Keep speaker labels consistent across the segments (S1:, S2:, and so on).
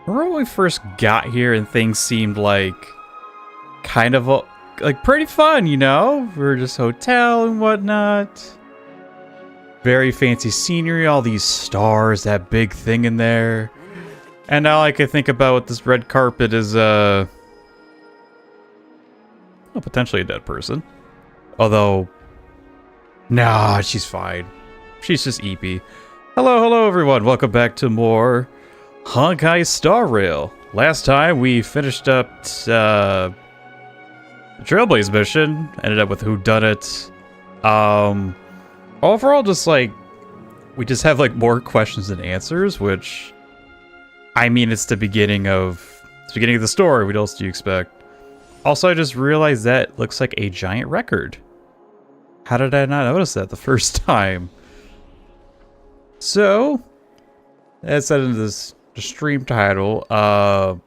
S1: Remember when we first got here and things seemed like kind of like pretty fun, you know? We were just hotel and whatnot. Very fancy scenery, all these stars, that big thing in there. And now I can think about what this red carpet is, well, potentially a dead person. Although, nah, she's fine. She's just eepy. Hello everyone. Welcome back to more Honkai Star Rail. Last time we finished up the Trailblaze mission. Ended up with Whodunit. Overall, just like, we just have like more questions than answers, which, I mean, it's the beginning of the story. What else do you expect? Also, I just realized that looks like a giant record. How did I not notice that the first time? So, as said in this the stream title, or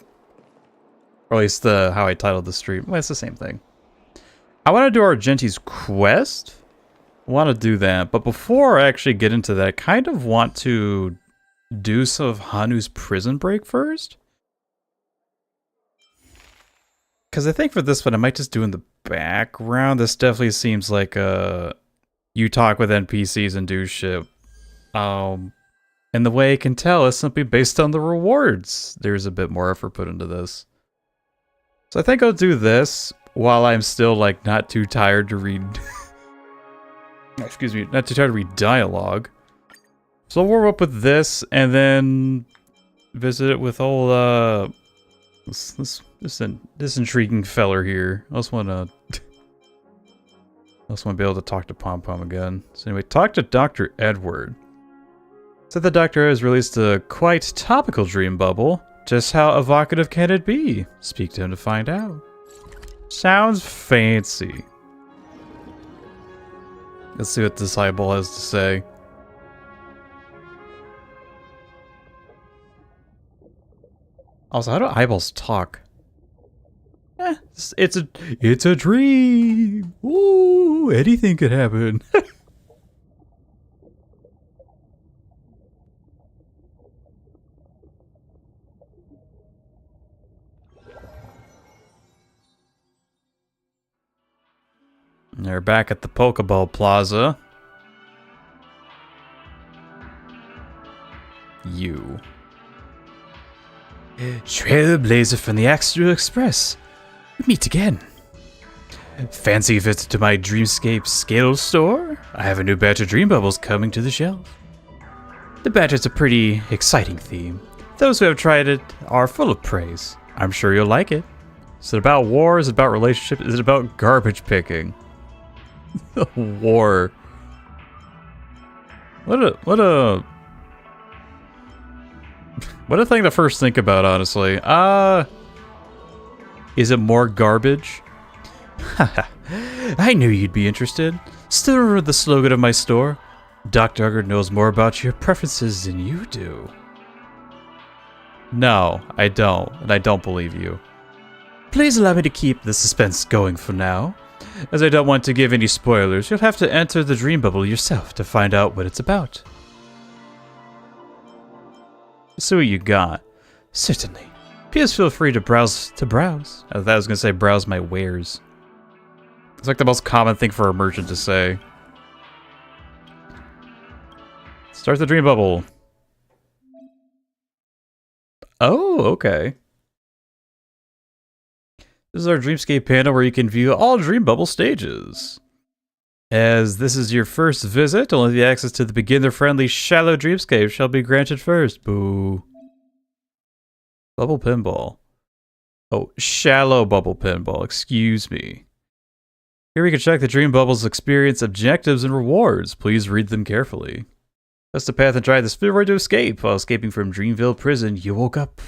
S1: at least how I titled the stream. Well, it's the same thing. I want to do Argenti's quest. I want to do that, but before I actually get into that, I kind of want to do some of Hanu's prison break first. Because I think for this one, I might just do in the background. This definitely seems like you talk with NPCs and do shit. And the way I can tell is simply based on the rewards. There's a bit more effort put into this. So I think I'll do this while I'm still like not too tired to read. Excuse me, not too tired to read dialogue. So I'll warm up with this and then visit it with all this intriguing feller here. I just wanna be able to talk to Pom Pom again. So anyway, talk to Dr. Edward. Said the doctor has released a quite topical dream bubble. Just how evocative can it be? Speak to him to find out. Sounds fancy. Let's see what this eyeball has to say. Also, how do eyeballs talk? It's a dream. Ooh, anything could happen. They're back at the Pokeball Plaza. You. Trailblazer from the Astral Express. We meet again. Fancy a visit to my Dreamscape scale store? I have a new batch of dream bubbles coming to the shelf. The batch is a pretty exciting theme. Those who have tried it are full of praise. I'm sure you'll like it. Is it about war? Is it about relationships? Is it about garbage picking? War. What a thing to first think about, honestly. Is it more garbage? Haha, I knew you'd be interested. Still remember the slogan of my store? Dr. Ugger knows more about your preferences than you do. No, I don't, and I don't believe you. Please allow me to keep the suspense going for now. As I don't want to give any spoilers, you'll have to enter the dream bubble yourself to find out what it's about. So what you got? Certainly. Please feel free to browse. I thought I was going to say browse my wares. It's like the most common thing for a merchant to say. Start the dream bubble. Oh, okay. This is our Dreamscape panel where you can view all Dream Bubble stages. As this is your first visit, only the access to the beginner-friendly shallow Dreamscape shall be granted first. Boo. Bubble Pinball. Oh, shallow Bubble Pinball, excuse me. Here we can check the Dream Bubble's experience, objectives, and rewards. Please read them carefully. That's the path and try the spheroid to escape. While escaping from Dreamville Prison, you woke up... ...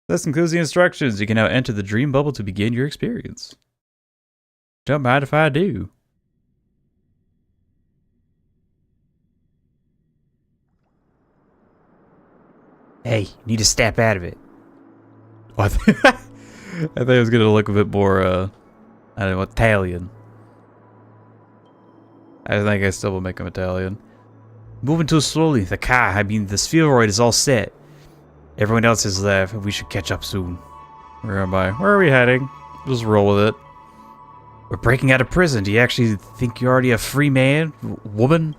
S1: This includes the instructions. You can now enter the dream bubble to begin your experience. Don't mind if I do. Hey, you need to step out of it. Oh, I think it was going to look a bit more, I don't know, Italian. I think I still will make him Italian. Moving too slowly. The spheroid is all set. Everyone else has left. We should catch up soon. Where am I? Where are we heading? Just roll with it. We're breaking out of prison. Do you actually think you're already a free man? Woman?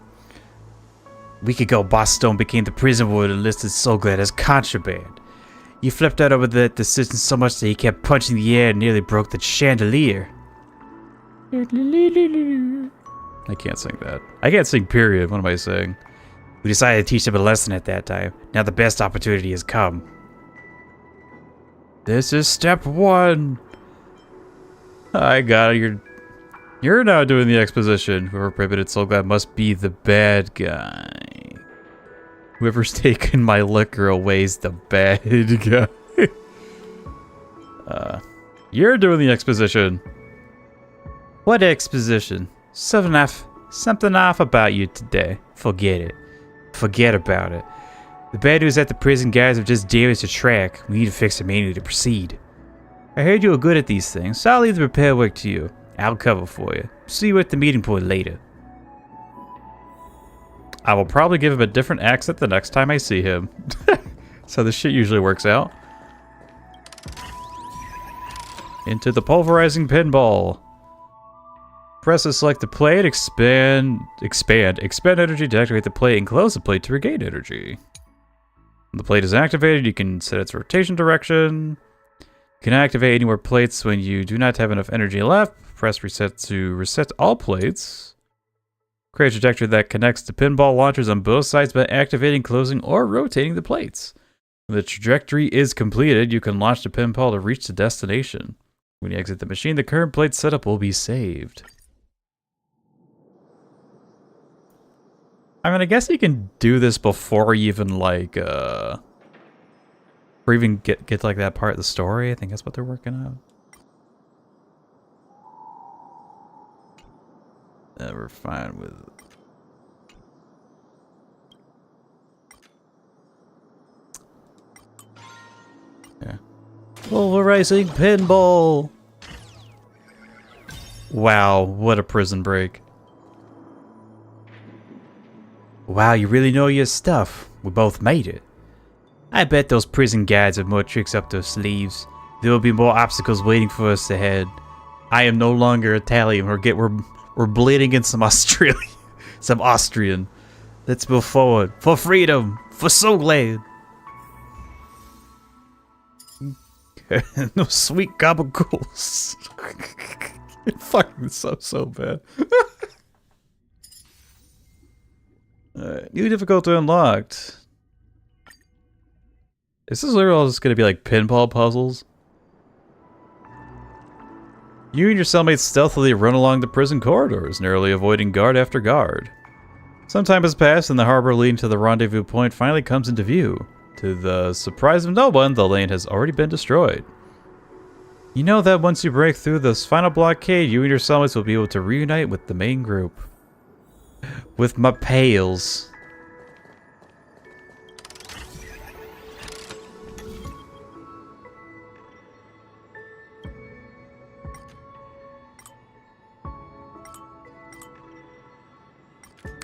S1: A week ago, Boss Stone became the prison warden and listed Soulglad as contraband. You flipped out over that decision so much that he kept punching the air and nearly broke the chandelier. I can't sing that. I can't sing, period. What am I saying? We decided to teach him a lesson at that time. Now the best opportunity has come. This is step 1. I got it. You're now doing the exposition. Whoever prohibited Soulglad must be the bad guy. Whoever's taken my liquor away is the bad guy. You're doing the exposition. What exposition? Something off about you today. Forget it. Forget about it. The bad news is that the prison guys have just damaged the track. We need to fix the manual to proceed. I heard you were good at these things, so I'll leave the repair work to you. I'll cover for you. See you at the meeting point later. I will probably give him a different accent the next time I see him. So this shit usually works out. Into the pulverizing pinball. Press to select the plate, expand energy to activate the plate, and close the plate to regain energy. When the plate is activated, you can set its rotation direction. You can activate any more plates when you do not have enough energy left. Press reset to reset all plates. Create a trajectory that connects to pinball launchers on both sides by activating, closing, or rotating the plates. When the trajectory is completed, you can launch the pinball to reach the destination. When you exit the machine, the current plate setup will be saved. I mean, I guess you can do this before you even, like, or even get like, that part of the story. I think that's what they're working on. We're fine with it. Yeah. Pulverizing pinball! Wow, what a prison break. Wow, you really know your stuff. We both made it. I bet those prison guards have more tricks up their sleeves. There will be more obstacles waiting for us ahead. I am no longer Italian. We're bleeding in some Austrian. Let's move forward. For freedom. For Soulglad. No sweet gabagools. Fucking so bad. New difficulty unlocked. Is this literally all just gonna be like pinball puzzles? You and your cellmates stealthily run along the prison corridors, narrowly avoiding guard after guard. Some time has passed and the harbor leading to the rendezvous point finally comes into view. To the surprise of no one, the lane has already been destroyed. You know that once you break through this final blockade, you and your cellmates will be able to reunite with the main group. With my pals.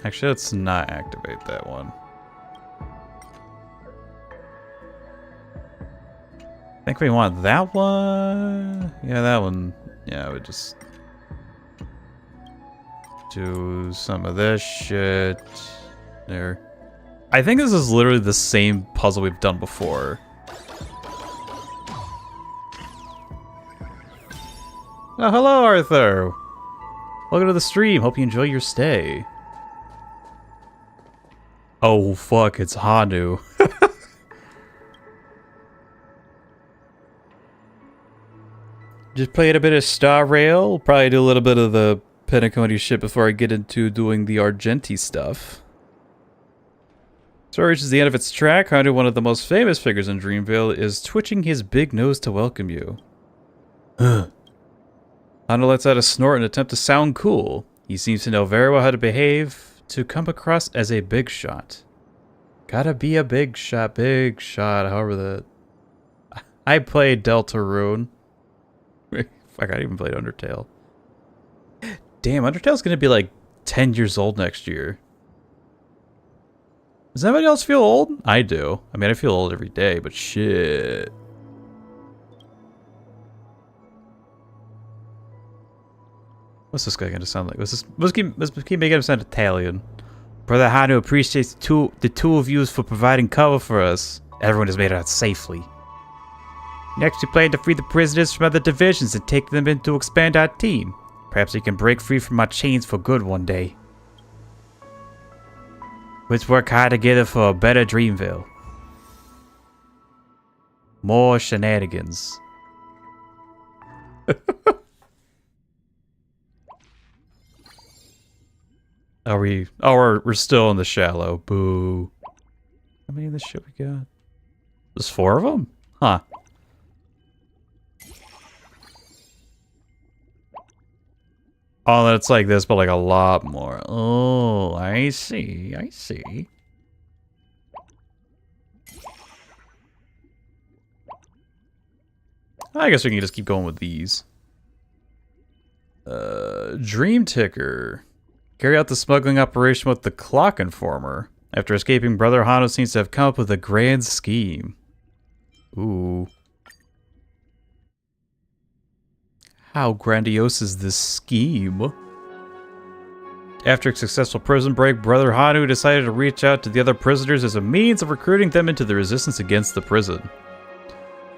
S1: Actually, let's not activate that one. I think we want that one. Yeah, that one. Yeah, we just do some of this shit there. I think this is literally the same puzzle we've done before. Oh, hello, Arthur. Welcome to the stream. Hope you enjoy your stay. Oh, fuck, it's Hanu. Just played a bit of Star Rail. Probably do a little bit of the Penacony shit before I get into doing the Argenti stuff. So it reaches the end of its track. Hanu, one of the most famous figures in Dreamville, is twitching his big nose to welcome you. Hanu lets out a snort and attempt to sound cool. He seems to know very well how to behave to come across as a big shot. Gotta be a big shot, however the... I played Deltarune. Fuck, I even played Undertale. Damn, Undertale's gonna be like 10 years old next year. Does anybody else feel old? I do. I mean, I feel old every day, but shit. What's this guy gonna sound like? Let's keep making him sound Italian. Brother Hanu appreciates the two of you for providing cover for us. Everyone has made it out safely. Next, we plan to free the prisoners from other divisions and take them in to expand our team. Perhaps we can break free from our chains for good one day. Let's work hard together for a better Dreamville. More shenanigans. Are we? Oh, we're still in the shallow. Boo. How many of this shit we got? There's 4 of them? Huh. Oh, then it's like this, but like a lot more. Oh, I see. I see. I guess we can just keep going with these. Dream Ticker. Carry out the smuggling operation with the Clock Informer. After escaping, Brother Hano seems to have come up with a grand scheme. Ooh. How grandiose is this scheme? After a successful prison break, Brother Hanu decided to reach out to the other prisoners as a means of recruiting them into the resistance against the prison.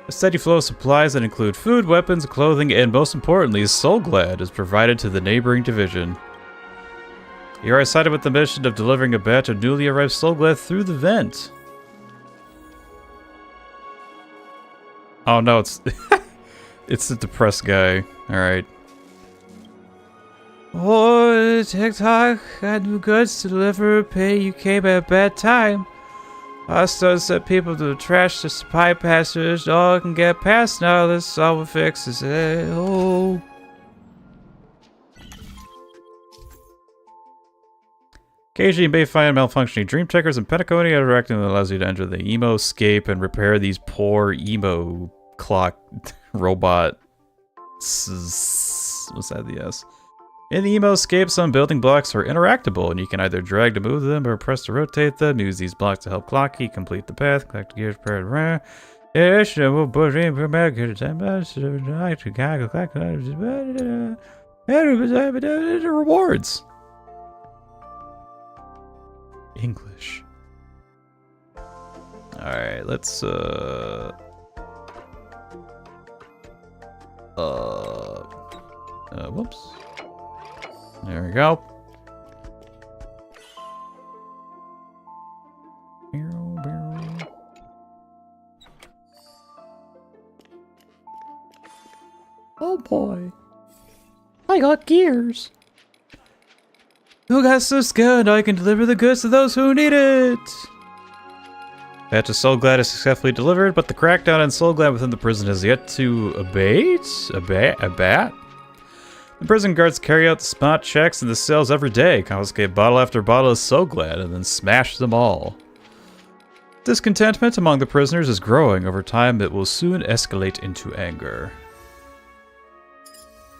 S1: A steady flow of supplies that include food, weapons, clothing, and most importantly, Soulglad is provided to the neighboring division. You are assigned with the mission of delivering a batch of newly arrived Soulglad through the vent. Oh no, it's it's the depressed guy. Alright. Oh, TikTok, got new goods to deliver, pay you came at a bad time. Also sent people to the trash to supply passengers. All can get past now, let's solve what fixes it. Oh. Occasionally, you may find malfunctioning dream checkers in Penacony interacting that allows you to enter the emo escape and repair these poor emo clock robot. What's that? The S. In the emo escape, some building blocks are interactable, and you can either drag to move them or press to rotate them. Use these blocks to help Clocky complete the path. Collect gears, repair the rewards. English. Alright, let's whoops. There we go. Oh boy. I got gears. Who got so scared I can deliver the goods to those who need it? Batch of Soulglad is successfully delivered, but the crackdown on Soulglad within the prison has yet to abate? Abat? The prison guards carry out the spot checks in the cells every day, confiscate bottle after bottle of Soulglad, and then smash them all. Discontentment among the prisoners is growing. Over time, it will soon escalate into anger.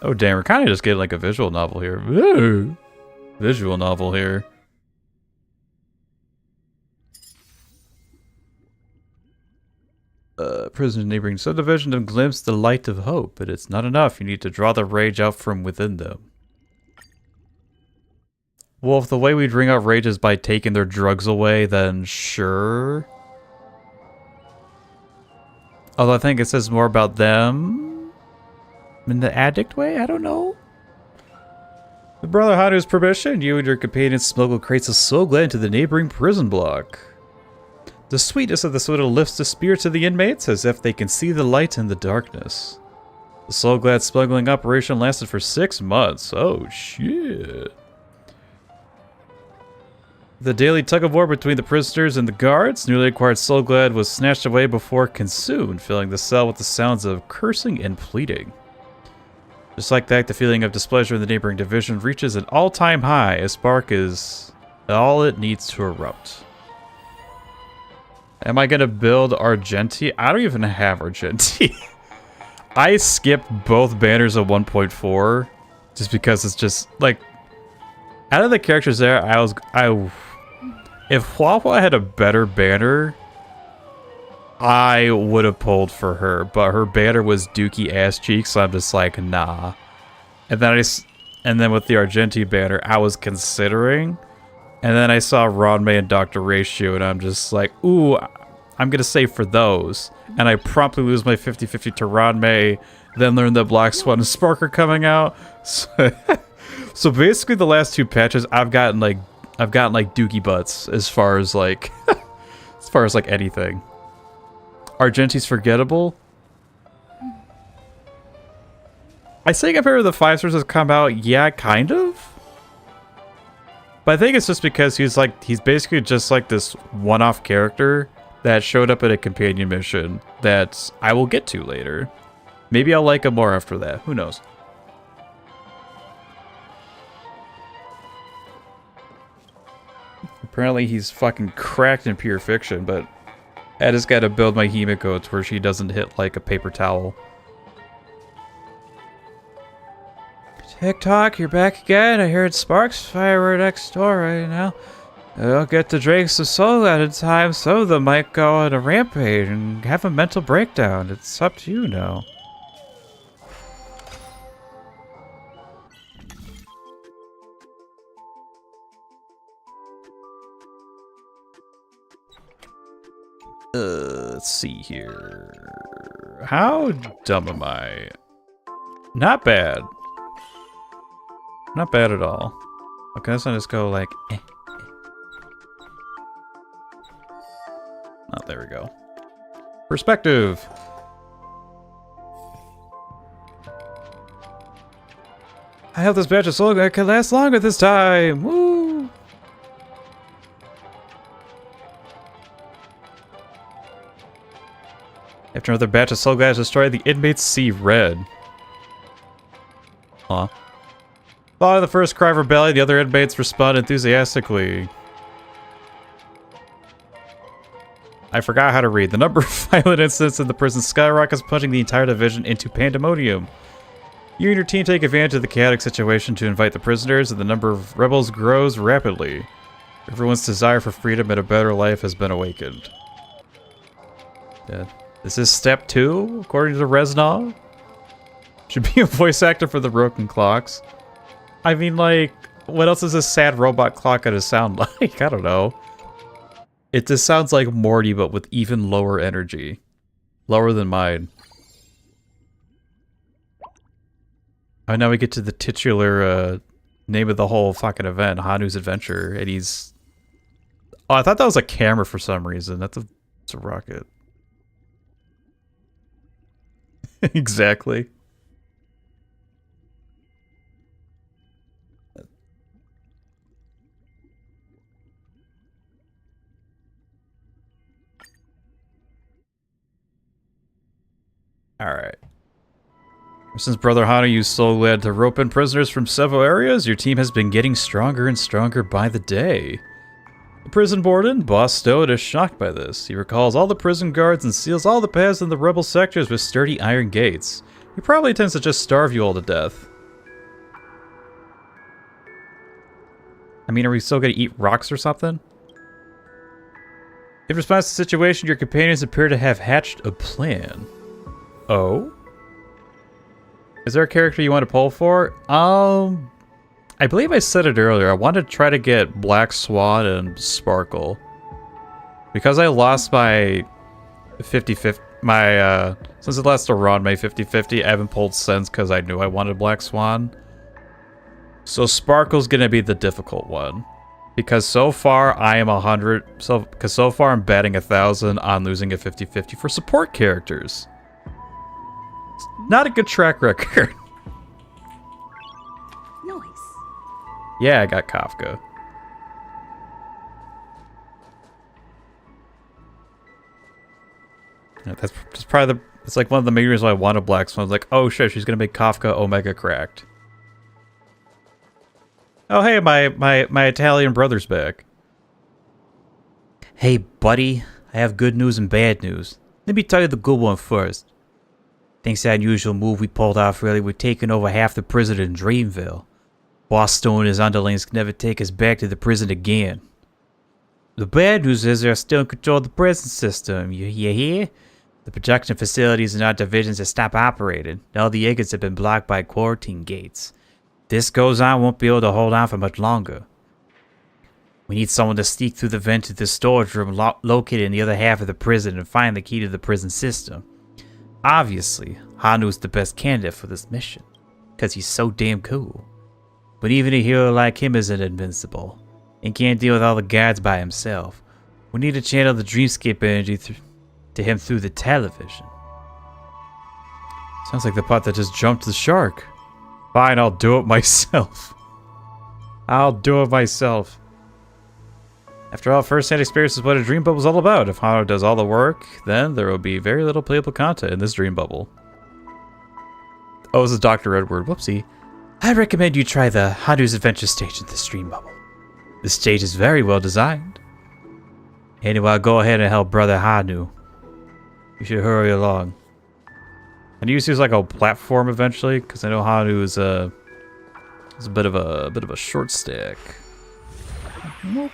S1: Oh damn, we're kind of just getting like a visual novel here. Ooh. Visual novel here. Prisoners neighboring subdivision have glimpsed the light of hope, but it's not enough. You need to draw the rage out from within them. Well, if the way we bring out rage is by taking their drugs away, then sure. Although I think it says more about them in the addict way? I don't know. With Brother Hanu's permission, you and your companions smuggle crates of Soulglad into the neighboring prison block. The sweetness of the soda lifts the spirits of the inmates as if they can see the light in the darkness. The Soulglad smuggling operation lasted for 6 months. Oh shit. The daily tug-of-war between the prisoners and the guards, newly acquired Soulglad was snatched away before consumed, filling the cell with the sounds of cursing and pleading. Just like that, the feeling of displeasure in the neighboring division reaches an all-time high. A spark is all it needs to erupt. Am I gonna build Argenti? I don't even have Argenti. I skipped both banners of 1.4 just because it's just like out of the characters there, If Wawa had a better banner, I would have pulled for her, but her banner was Dookie ass cheeks, so I'm just like, nah. And then with the Argenti banner, I was considering, and then I saw Ranmei and Dr. Ratio, and I'm just like, ooh, I'm gonna save for those. And I promptly lose my 50-50 to Ranmei, then learn that Black Swan and Spark are coming out. So basically the last two patches, I've gotten like Dookie butts as far as like anything. Argenti's forgettable. I say compared to the 5 stars that come out, yeah, kind of. But I think it's just because he's basically just like this one-off character that showed up at a companion mission that I will get to later. Maybe I'll like him more after that. Who knows? Apparently he's fucking cracked in pure fiction, but I just gotta build my Himiko to where she doesn't hit like a paper towel. TikTok, you're back again. I heard Sparks fire next door right now. I don't get to drink some soul at a time. Some of them might go on a rampage and have a mental breakdown. It's up to you now. Let's see here. How dumb am I? Not bad. Not bad at all. Okay, let's just go like... Oh, there we go. Perspective. I hope this batch of soul can last longer this time. Woo! After another batch of soul guys destroyed, the inmates see red. Huh. Following the first cry of rebellion, the other inmates respond enthusiastically. I forgot how to read. The number of violent incidents in the prison skyrockets, punching the entire division into pandemonium. You and your team take advantage of the chaotic situation to invite the prisoners, and the number of rebels grows rapidly. Everyone's desire for freedom and a better life has been awakened. Dead. This is step 2, according to Reznov. Should be a voice actor for the broken clocks. I mean, like, what else is a sad robot clock gonna sound like? I don't know. It just sounds like Morty, but with even lower energy. Lower than mine. Oh, now we get to the titular name of the whole fucking event, Hanu's Adventure, and he's... Oh, I thought that was a camera for some reason. It's a rocket. Exactly. Alright. Since Brother Hanu used Soul Glad to rope in prisoners from several areas, your team has been getting stronger and stronger by the day. The prison warden, Boss Stowed, is shocked by this. He recalls all the prison guards and seals all the paths in the rebel sectors with sturdy iron gates. He probably intends to just starve you all to death. I mean, are we still gonna eat rocks or something? In response to the situation, your companions appear to have hatched a plan. Oh? Is there a character you want to pull for? I believe I said it earlier. I want to try to get Black Swan and Sparkle. Because I lost my 50-50, since it last around my 50-50, I haven't pulled since because I knew I wanted Black Swan. So Sparkle's gonna be the difficult one. Because so far I am 100, because so far I'm batting 1,000 on losing a 50-50 for support characters. It's not a good track record. Yeah, I got Kafka. Yeah, that's just probably it's like one of the main reasons why I wanted Black Swan. I was like, oh shit, she's gonna make Kafka Omega cracked. Oh hey, my Italian brother's back. Hey buddy, I have good news and bad news. Let me tell you the good one first. Thanks to that unusual move we pulled off earlier, we're taking over half the prison in Dreamville. Boss Stone and his underlings can never take us back to the prison again. The bad news is they're still in control of the prison system. You hear? The production facilities in our divisions have stopped operating. All the exits have been blocked by quarantine gates. If this goes on, won't be able to hold on for much longer. We need someone to sneak through the vent to the storage room located in the other half of the prison and find the key to the prison system. Obviously, Hanu is the best candidate for this mission, because he's so damn cool. But even a hero like him isn't invincible, and can't deal with all the guards by himself. We need to channel the dreamscape energy to him through the television. Sounds like the part that just jumped the shark. Fine, I'll do it myself. I'll do it myself. After all, first-hand experience is what a dream bubble is all about. If Hanu does all the work, then there will be very little playable content in this dream bubble. Oh, this is Dr. Edward. Whoopsie. I recommend you try the Hanu's Adventure stage in this dream bubble. This stage is very well designed. Anyway, I'll go ahead and help Brother Hanu. You should hurry along. And use like a platform eventually, because I know Hanu is a bit of a short stick. Nope.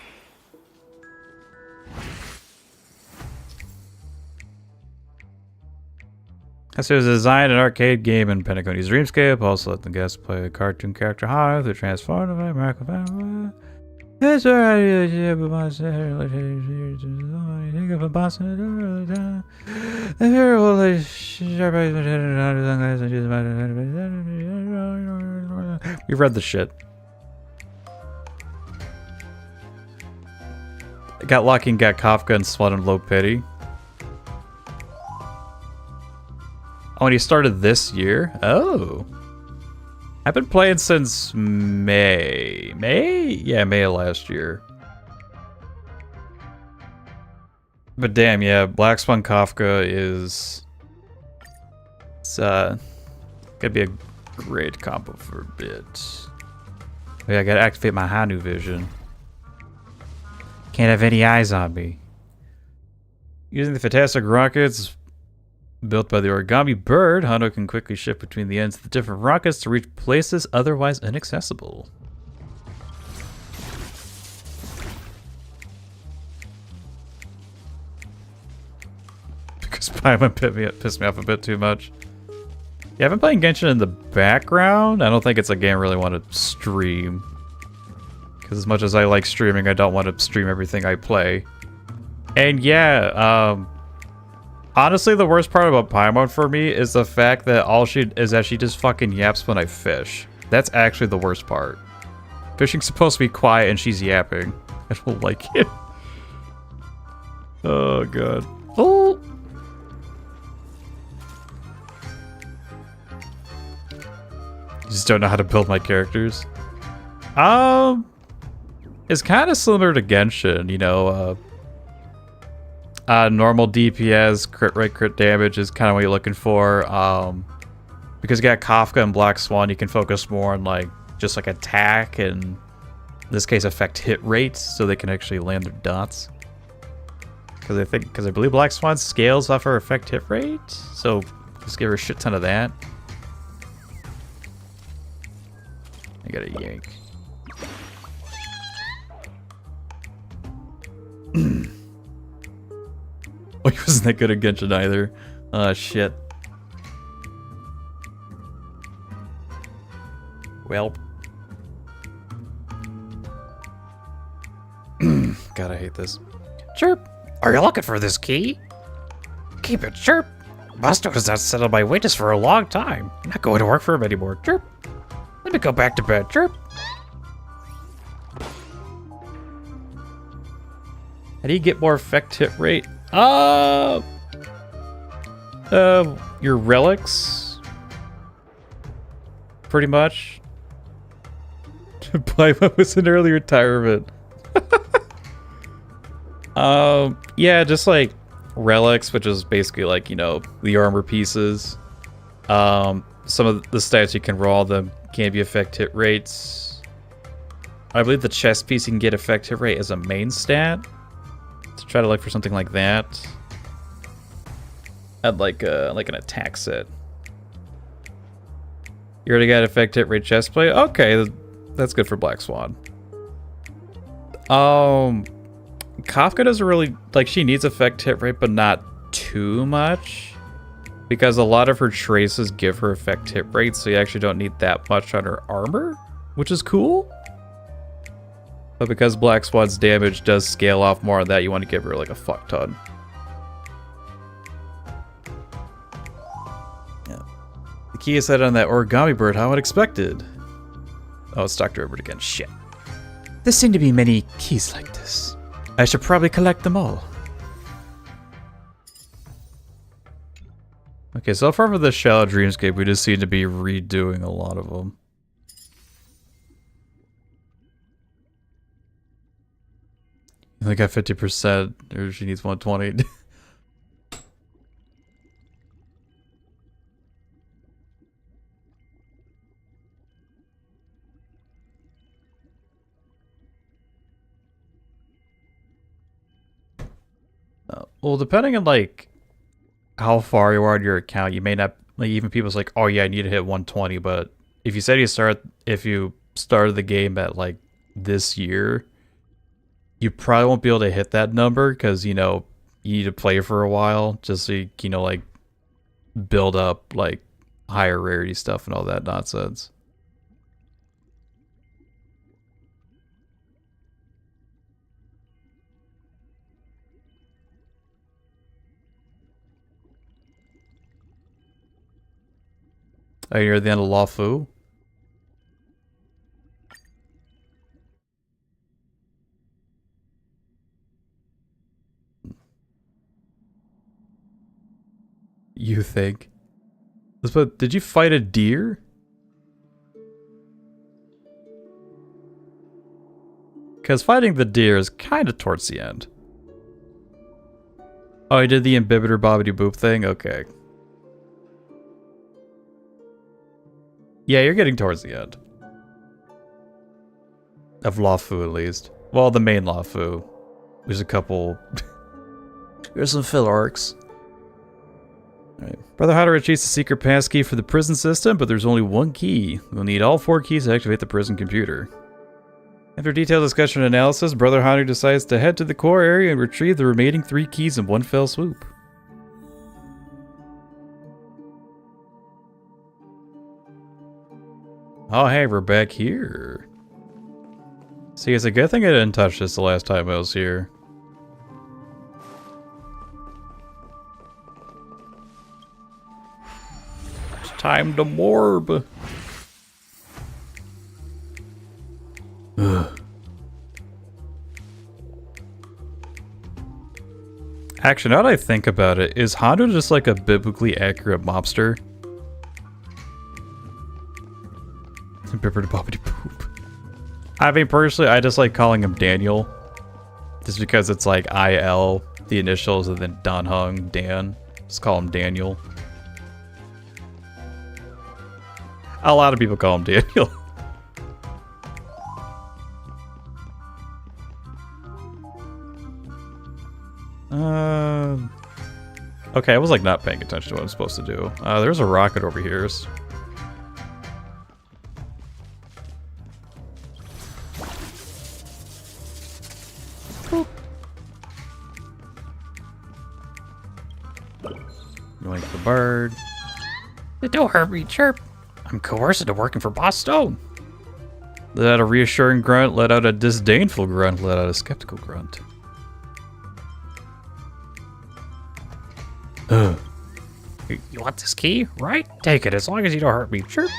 S1: This was designed an arcade game in Penacony's Dreamscape. Also let the guests play a cartoon character Hanu through transform by Marco. That's alright. We read the shit. I got lucky and got Kafka and Swan and Low Pity. Oh, and he started this year? Oh. I've been playing since May. May? Yeah, May of last year. But damn, yeah, Black Swan Kafka is... It's, gonna be a great combo for a bit. Oh, yeah, I gotta activate my Hanu vision. Can't have any eyes on me. Using the fantastic rockets built by the origami bird, Hanu can quickly shift between the ends of the different rockets to reach places otherwise inaccessible. Because Paimon pissed me off a bit too much. Yeah, I've been playing Genshin in the background. I don't think it's a game I really want to stream. Because as much as I like streaming, I don't want to stream everything I play. And yeah, honestly, the worst part about Paimon for me is the fact that she just fucking yaps when I fish. That's actually the worst part. Fishing's supposed to be quiet and she's yapping. I don't like it. Oh god. Oh! I just don't know how to build my characters. It's kind of similar to Genshin, you know, normal DPS, crit rate, crit damage is kind of what you're looking for. Because you got Kafka and Black Swan, you can focus more on like just like attack and in this case affect hit rates, so they can actually land their dots. Because I believe Black Swan scales off her effect hit rate, so just give her a shit ton of that. I gotta yank. Oh, he wasn't that good at Genshin either. Shit. Well. God, I hate this. Chirp! Are you looking for this key? Keep it, chirp! Busto has not settled my wages for a long time. I'm not going to work for him anymore, chirp! Let me go back to bed, chirp! How do you get more effect hit rate? Your relics? Pretty much. Paimon was in early retirement. Yeah, just like relics, which is basically like, you know, the armor pieces. Some of the stats you can roll them can be effect hit rates. I believe the chest piece you can get effect hit rate as a main stat. To try to look for something like that. I'd like an attack set. You already got effect hit rate chest plate? Okay, that's good for Black Swan. Kafka doesn't really, like, she needs effect hit rate, but not too much. Because a lot of her traces give her effect hit rate, so you actually don't need that much on her armor, which is cool. But because Black Swan's damage does scale off more on that, you want to give her like a fuck ton. Yeah. The key is set on that origami bird, how unexpected. Oh, it's Dr. Herbert again. Shit. There seem to be many keys like this. I should probably collect them all. Okay, so far for the shallow dreamscape, we just seem to be redoing a lot of them. You only got 50%, or she needs 120. Well, depending on like how far you are in your account, you may not, like, even people's like, oh yeah, I need to hit 120, but if you said if you started the game at like this year, you probably won't be able to hit that number because, you know, you need to play for a while just so you know, like, build up like higher rarity stuff and all that nonsense. Oh, you're at the end of Lawfu? You think? But did you fight a deer? Because fighting the deer is kind of towards the end. Oh, I did the Imbibitor Bobbity Boop thing? Okay. Yeah, you're getting towards the end. Of Lawfu, at least. Well, the main Lawfu. There's a couple... There's some fill arcs. Alright. Brother Hanu achieves the secret passkey for the prison system, but there's only one key. We'll need all 4 keys to activate the prison computer. After detailed discussion and analysis, Brother Hanu decides to head to the core area and retrieve the remaining 3 keys in one fell swoop. Oh hey, we're back here. See, it's a good thing I didn't touch this the last time I was here. It's time to morb. Ugh. Actually, now that I think about it, is Hanu just like a biblically accurate mobster? Bibbidi bobbidi boop. I mean, personally, I just like calling him Daniel. Just because it's like IL, the initials, and then Don Hung, Dan. Just call him Daniel. A lot of people call him Daniel. Okay, I was like not paying attention to what I'm supposed to do. There's a rocket over here. Yoink the bird. Don't hurt me, chirp. I'm coerced into working for Boss Stone. Let out a reassuring grunt, let out a disdainful grunt, let out a skeptical grunt. Ugh. You want this key, right? Take it, as long as you don't hurt me, chirp.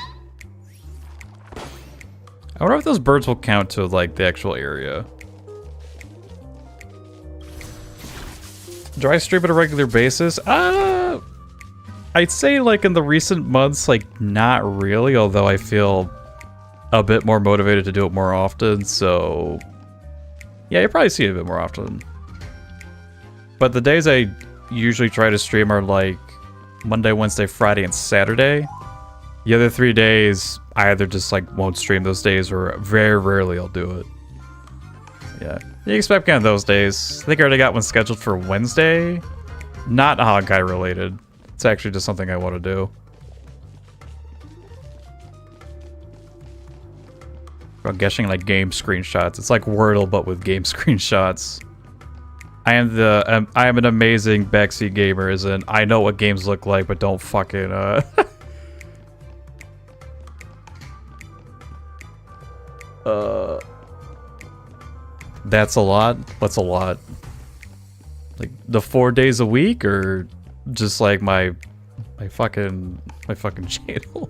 S1: I wonder if those birds will count to, like, the actual area. Do I stream at a regular basis? I'd say, like, in the recent months, like, not really, although I feel a bit more motivated to do it more often, so... Yeah, you'll probably see it a bit more often. But the days I usually try to stream are, like, Monday, Wednesday, Friday, and Saturday. The other 3 days, I either just, like, won't stream those days, or very rarely I'll do it. Yeah. You expect kind of those days. I think I already got one scheduled for Wednesday. Not Honkai related. It's actually just something I want to do. I'm guessing like game screenshots. It's like Wordle, but with game screenshots. I am an amazing backseat gamer, as in I know what games look like, but don't fucking That's a lot. What's a lot? Like the 4 days a week, or just like my fucking channel?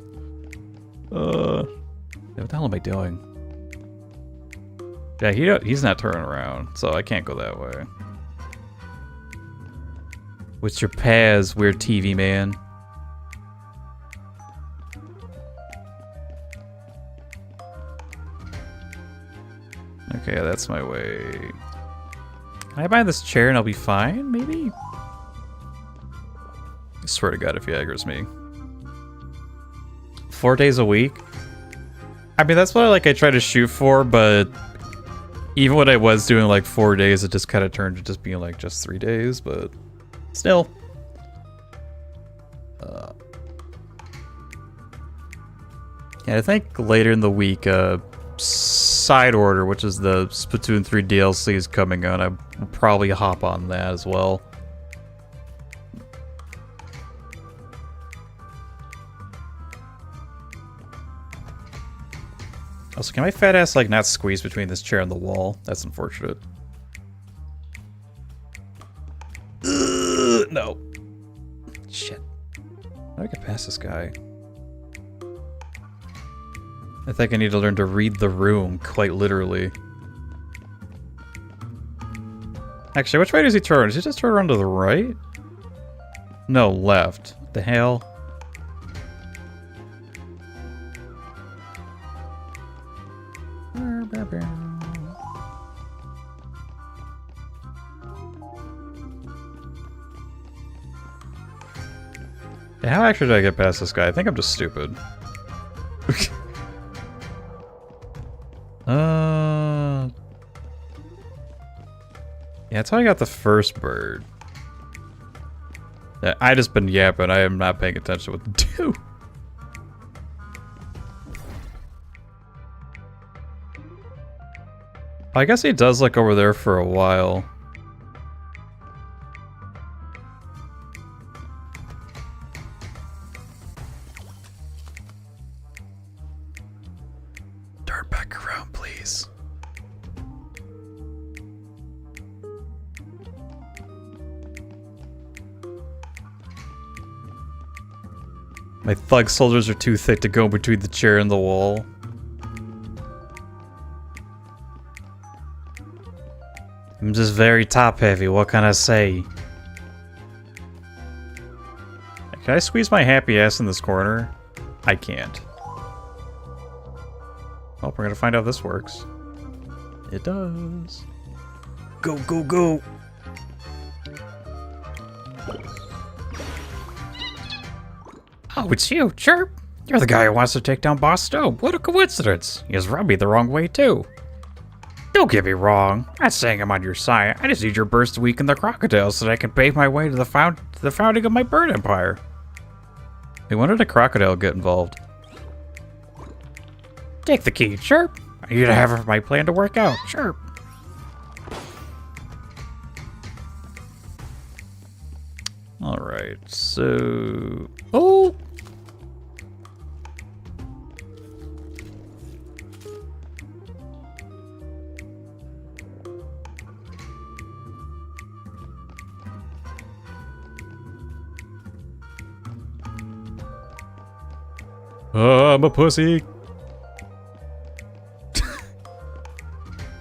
S1: What the hell am I doing? Yeah, he's not turning around, so I can't go that way. What's your Paz, weird TV man? Okay, that's my way. Can I buy this chair and I'll be fine, maybe? I swear to God if he aggro's me. 4 days a week? I mean, that's what I try to shoot for, but even when I was doing like 4 days, it just kind of turned to just being like just 3 days, but still. Yeah, I think later in the week, Side Order, which is the Splatoon 3 DLC, is coming on. I will probably hop on that as well. Also, can my fat ass like not squeeze between this chair and the wall? That's unfortunate. No. Shit. How do I get past this guy? I think I need to learn to read the room, quite literally. Actually, which way does he turn? Does he just turn around to the right? No, left. What the hell? How actually did I get past this guy? I think I'm just stupid. Yeah, that's how I got the first bird. Yeah, I just been yapping. I am not paying attention to what to do. I guess he does look over there for a while. Turn back around, please. My thug soldiers are too thick to go between the chair and the wall. I'm just very top heavy, what can I say? Can I squeeze my happy ass in this corner? I can't. Well, we're gonna find out if this works. It does. Go, go, go! Oh, it's you, Chirp! You're the guy who wants to take down Boss Stowe. What a coincidence! He has rubbed me the wrong way, too. Don't get me wrong. I'm not saying I'm on your side. I just need your burst to weaken the crocodiles so that I can pave my way to the founding of my bird empire. Hey, when did a crocodile get involved? Take the key, Chirp. I need to have my plan to work out, Chirp. Alright, so... Oh! I'm a pussy.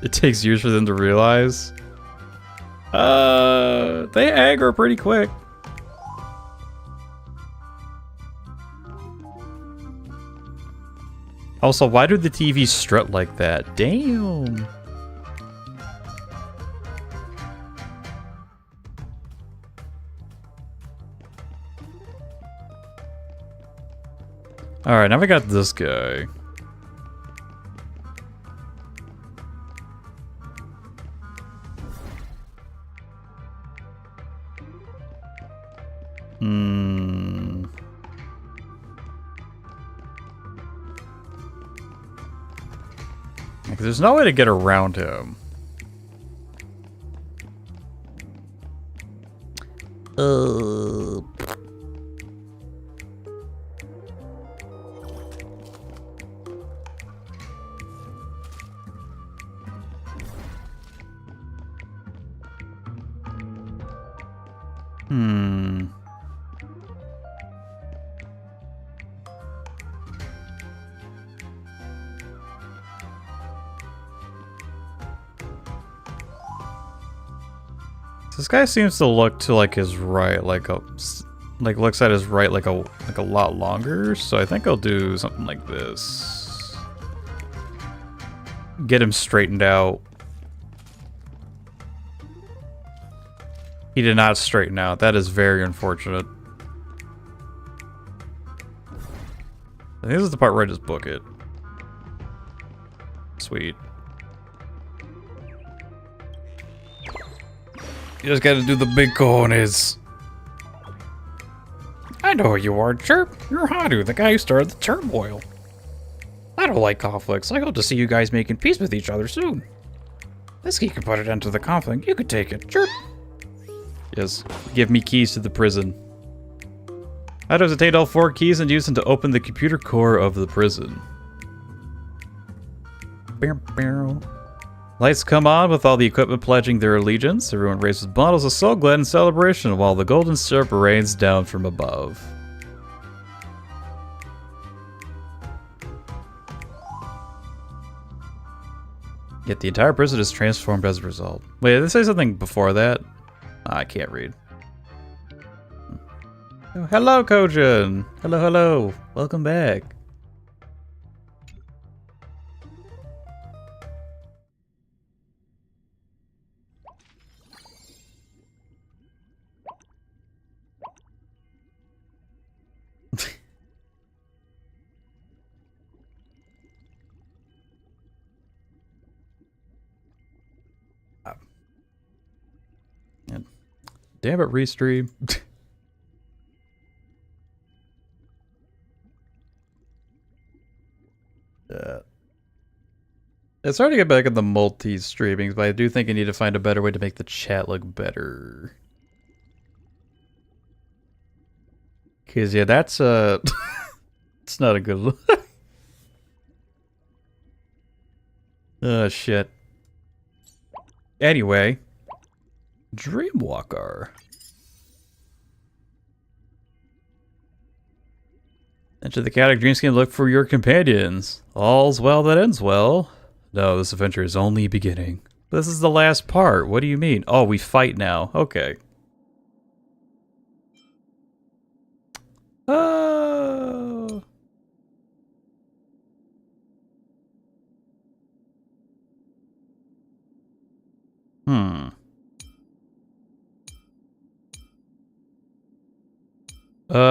S1: It takes years for them to realize. They aggro pretty quick. Also, why do the TV strut like that? Damn. Alright, now we got this guy. Like, there's no way to get around him. Uh. Hmm. This guy seems to look to like his right, like looks at his right like a lot longer. So I think I'll do something like this. Get him straightened out. He did not straighten out. That is very unfortunate. I think this is the part where I just book it. Sweet. You just gotta do the big cojones. I know who you are, Chirp. You're Hanu, the guy who started the turmoil. I don't like conflicts. I hope to see you guys making peace with each other soon. This key could put an end to the conflict. You could take it, Chirp. Yes, give me keys to the prison. Hanu has obtained all 4 keys and used them to open the computer core of the prison. Lights come on with all the equipment pledging their allegiance. Everyone raises bottles of Soul Glen in celebration while the golden syrup rains down from above. Yet the entire prison is transformed as a result. Wait, did they say something before that? I can't read. Oh, hello, Kojin! Hello, hello. Welcome back. Damn it, Restream. It's hard to get back in the multi-streamings, but I do think I need to find a better way to make the chat look better. Cause yeah, that's it's not a good look. Oh shit. Anyway. Dreamwalker. Enter the chaotic dreamscape and look for your companions. All's well that ends well. No, this adventure is only beginning. This is the last part. What do you mean? Oh, we fight now. Okay. Oh.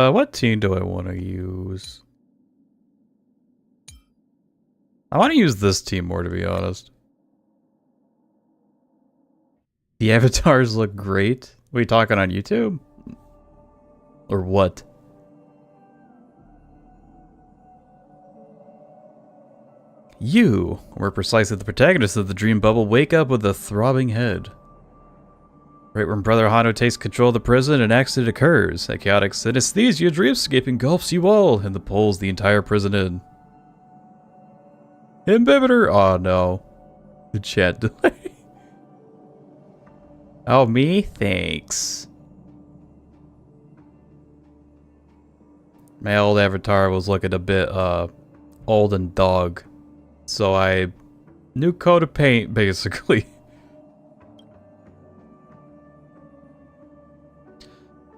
S1: What team do I want to use? I want to use this team more, to be honest. The avatars look great. Are we talking on YouTube? Or what? You, or precisely the protagonist of the dream bubble, wake up with a throbbing head. Right when Brother Hanu takes control of the prison, an accident occurs. A chaotic synesthesia dreamscape engulfs you all and pulls the entire prison in. Inhibitor! Oh no. The chat delay. Oh, me? Thanks. My old avatar was looking a bit, old and dog. So I... new coat of paint, basically.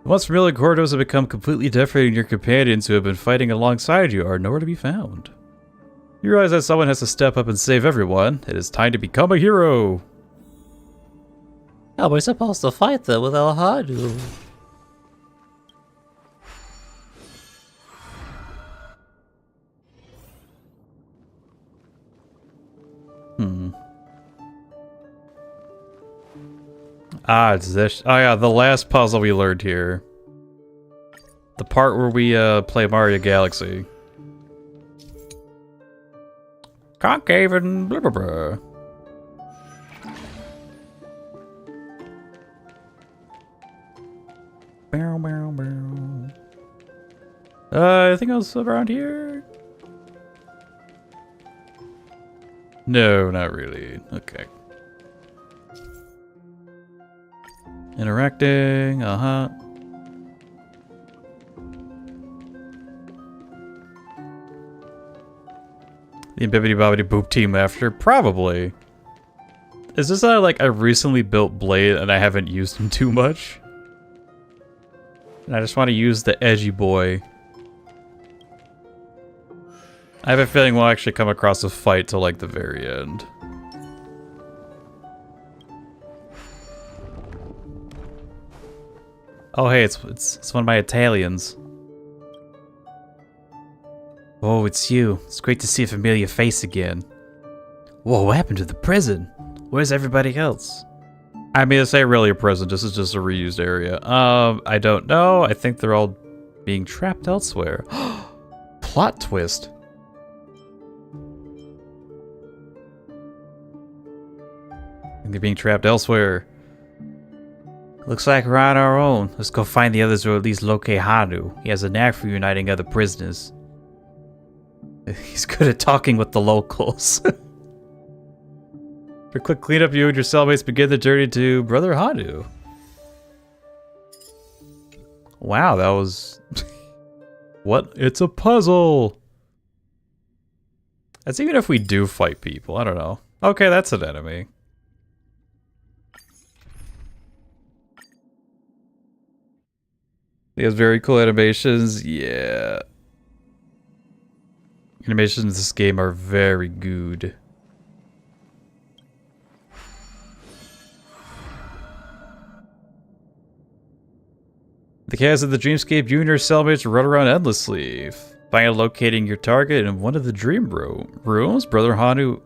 S1: Once familiar corridors have become completely different and your companions who have been fighting alongside you are nowhere to be found. You realize that someone has to step up and save everyone. It is time to become a hero. How are we supposed to fight them without Hanu? Ah, it's this. Oh yeah, the last puzzle we learned here. The part where we play Mario Galaxy. Concave and blah blah blah. Bow, bow, bow. Anything else around here? No, not really. Okay. Interacting, uh-huh. The Bibbidi Bobbidi Boop team after? Probably. Is this like a recently built blade and I haven't used him too much? And I just want to use the edgy boy. I have a feeling we'll actually come across a fight till like the very end. Oh hey, it's one of my Italians. Oh, it's you. It's great to see a familiar face again. Whoa, what happened to the prison? Where's everybody else? I mean, it's not really a prison. This is just a reused area. I don't know. I think they're all being trapped elsewhere. Plot twist. I think they're being trapped elsewhere. Looks like we're on our own. Let's go find the others or at least locate Hanu. He has a knack for uniting other prisoners. He's good at talking with the locals. For quick cleanup, you and your cellmates begin the journey to Brother Hanu. Wow, that was... What? It's a puzzle! That's even if we do fight people. I don't know. Okay, that's an enemy. He has very cool animations. Yeah. Animations in this game are very good. The chaos of the dreamscape, you and your cellmates run around endlessly. Finally locating your target in one of the dream rooms. Brother Hanu...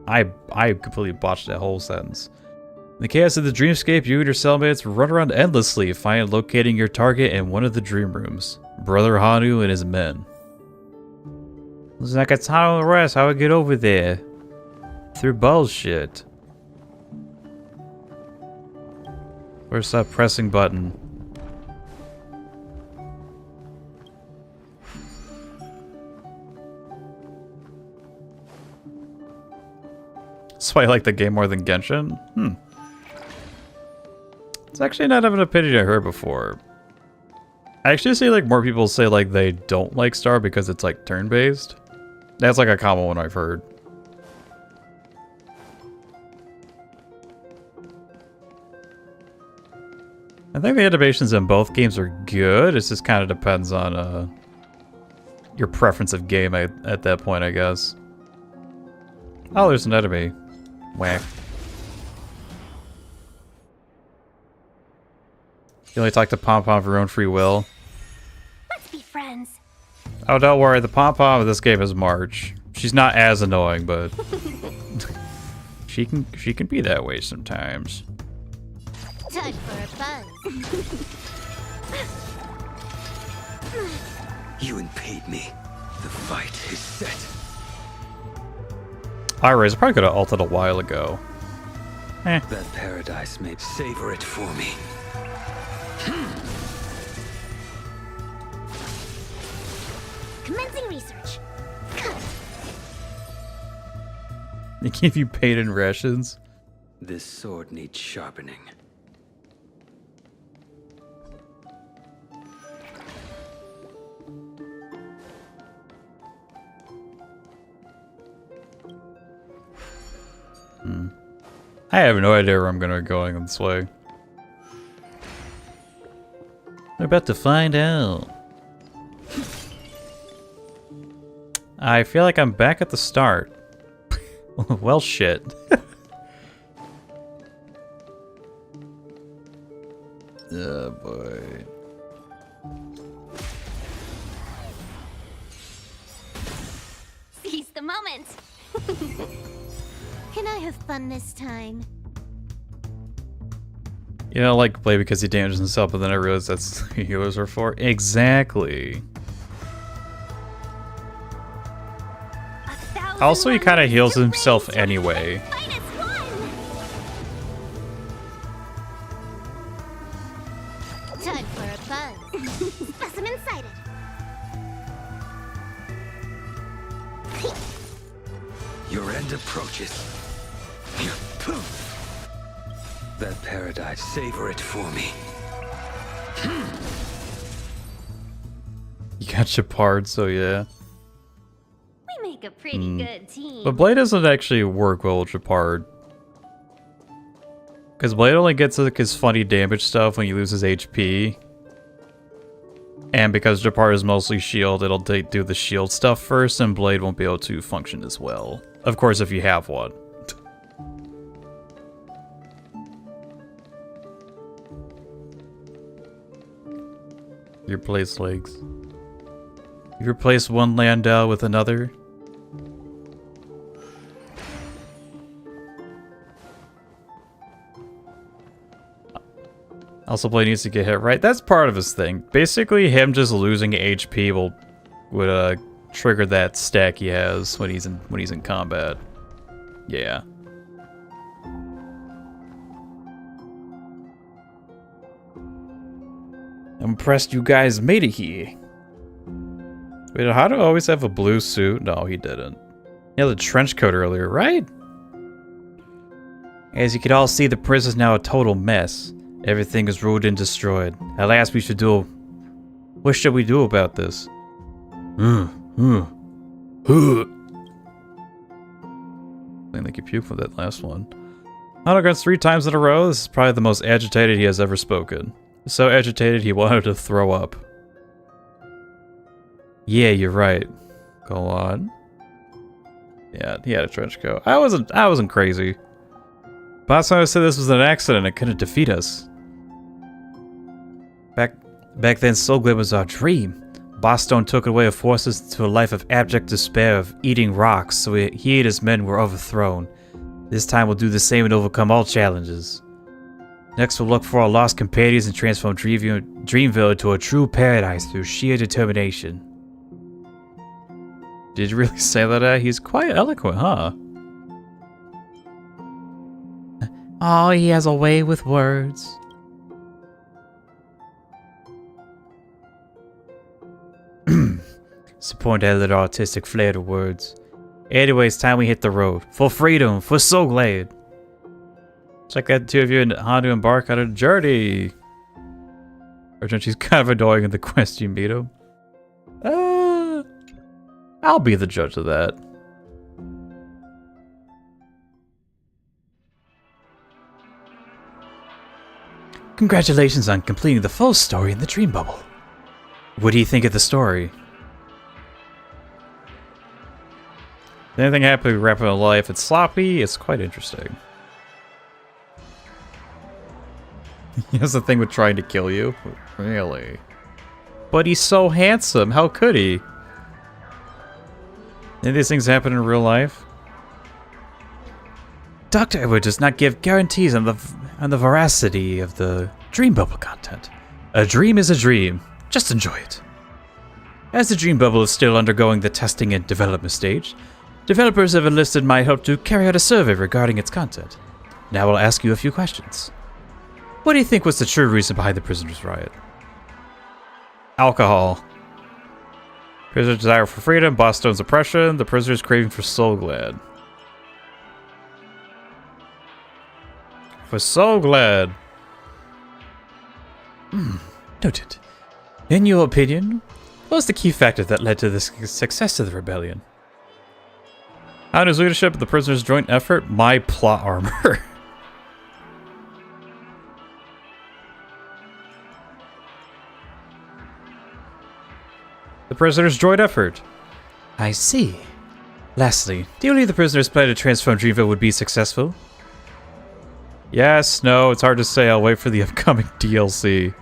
S1: I completely botched that whole sentence. In the chaos of the dreamscape, you and your cellmates run around endlessly, finally locating your target in one of the dream rooms. Brother Hanu and his men. Looks like it's hot on the rest. How do I get over there? Through bullshit. Where's that pressing button? That's why I like the game more than Genshin? It's actually not an opinion I heard before. I actually see like more people say like they don't like Star because it's like turn-based. That's like a common one I've heard. I think the animations in both games are good. It just kind of depends on your preference of game at that point, I guess. Oh, there's an enemy. Whack. You only talk to Pom-Pom for your own free will.
S2: Let's be friends.
S1: Oh, don't worry. The Pom-Pom of this game is March. She's not as annoying, but she can be that way sometimes.
S2: Time for a buzz.
S3: You impede me. The fight is set.
S1: Iris, I probably could have ulted a while ago.
S3: That paradise may savor it for me.
S2: Commencing research.
S1: They give you pain and rations.
S3: This sword needs sharpening.
S1: I have no idea where I'm gonna be going this way. We're about to find out. I feel like I'm back at the start. Well, shit. Oh boy.
S2: Seize the moment. Can I have fun this time?
S1: You know, like play because he damages himself, but then I realized that's what healers are for. Exactly. Also, he kind of heals himself anyway.
S3: approaches. That paradise, savor it for me.
S1: You got Shepard, so yeah.
S2: We make a pretty good team.
S1: But Blade doesn't actually work well with Shepard. Because Blade only gets like his funny damage stuff when he loses HP. And because Shepard is mostly shield, it'll do the shield stuff first, and Blade won't be able to function as well. Of course, if you have one. You replace legs. You replace one Landau with another. Also, Blade needs to get hit right. That's part of his thing. Basically, him just losing HP would trigger that stack he has when he's in combat. Yeah. I'm impressed you guys made it here. Wait, how do I always have a blue suit? No, he didn't. He had a trench coat earlier, right? As you can all see, the prison's now a total mess. Everything is ruined and destroyed. At last we should do... What should we do about this? I think you puked for that last one. Hanu grunts 3 times in a row. This is probably the most agitated he has ever spoken. So agitated he wanted to throw up. Yeah, you're right. Go on. Yeah, he had a trench coat. I wasn't crazy. Last time I said this was an accident, it couldn't defeat us. Back then, Soulglade was our dream. Bosstone took away and forced us into a life of abject despair of eating rocks, so he and his men were overthrown. This time we'll do the same and overcome all challenges. Next we'll look for our lost companions and transform Dreamville into a true paradise through sheer determination. Did you really say that? He's quite eloquent, huh? Oh, he has a way with words. Disappointed had a little artistic flair to words. Anyways, time we hit the road. For freedom, for Soulglade. Check that the two of you and Hanu embark on a journey. She's kind of annoying in the quest you meet him. I'll be the judge of that. Congratulations on completing the full story in the Dream Bubble. What do you think of the story? If anything happens to wrap in life, it's sloppy, it's quite interesting. He has a thing with trying to kill you? Really? But he's so handsome, how could he? Any of these things happen in real life? Dr. Edward does not give guarantees on the veracity of the Dream Bubble content. A dream is a dream. Just enjoy it. As the Dream Bubble is still undergoing the testing and development stage, developers have enlisted my help to carry out a survey regarding its content. Now I'll ask you a few questions. What do you think was the true reason behind the prisoners' riot? Alcohol. Prisoners' desire for freedom, Bosstone's oppression, the prisoners' craving for Soulglade. For Soulglade. Noted. In your opinion, what was the key factor that led to the success of the rebellion? Hanu's leadership of the prisoners' joint effort, my plot armor. The prisoners' joint effort. I see. Lastly, do you believe the prisoners' plan to transform Dreamville would be successful? Yes, no, it's hard to say. I'll wait for the upcoming DLC.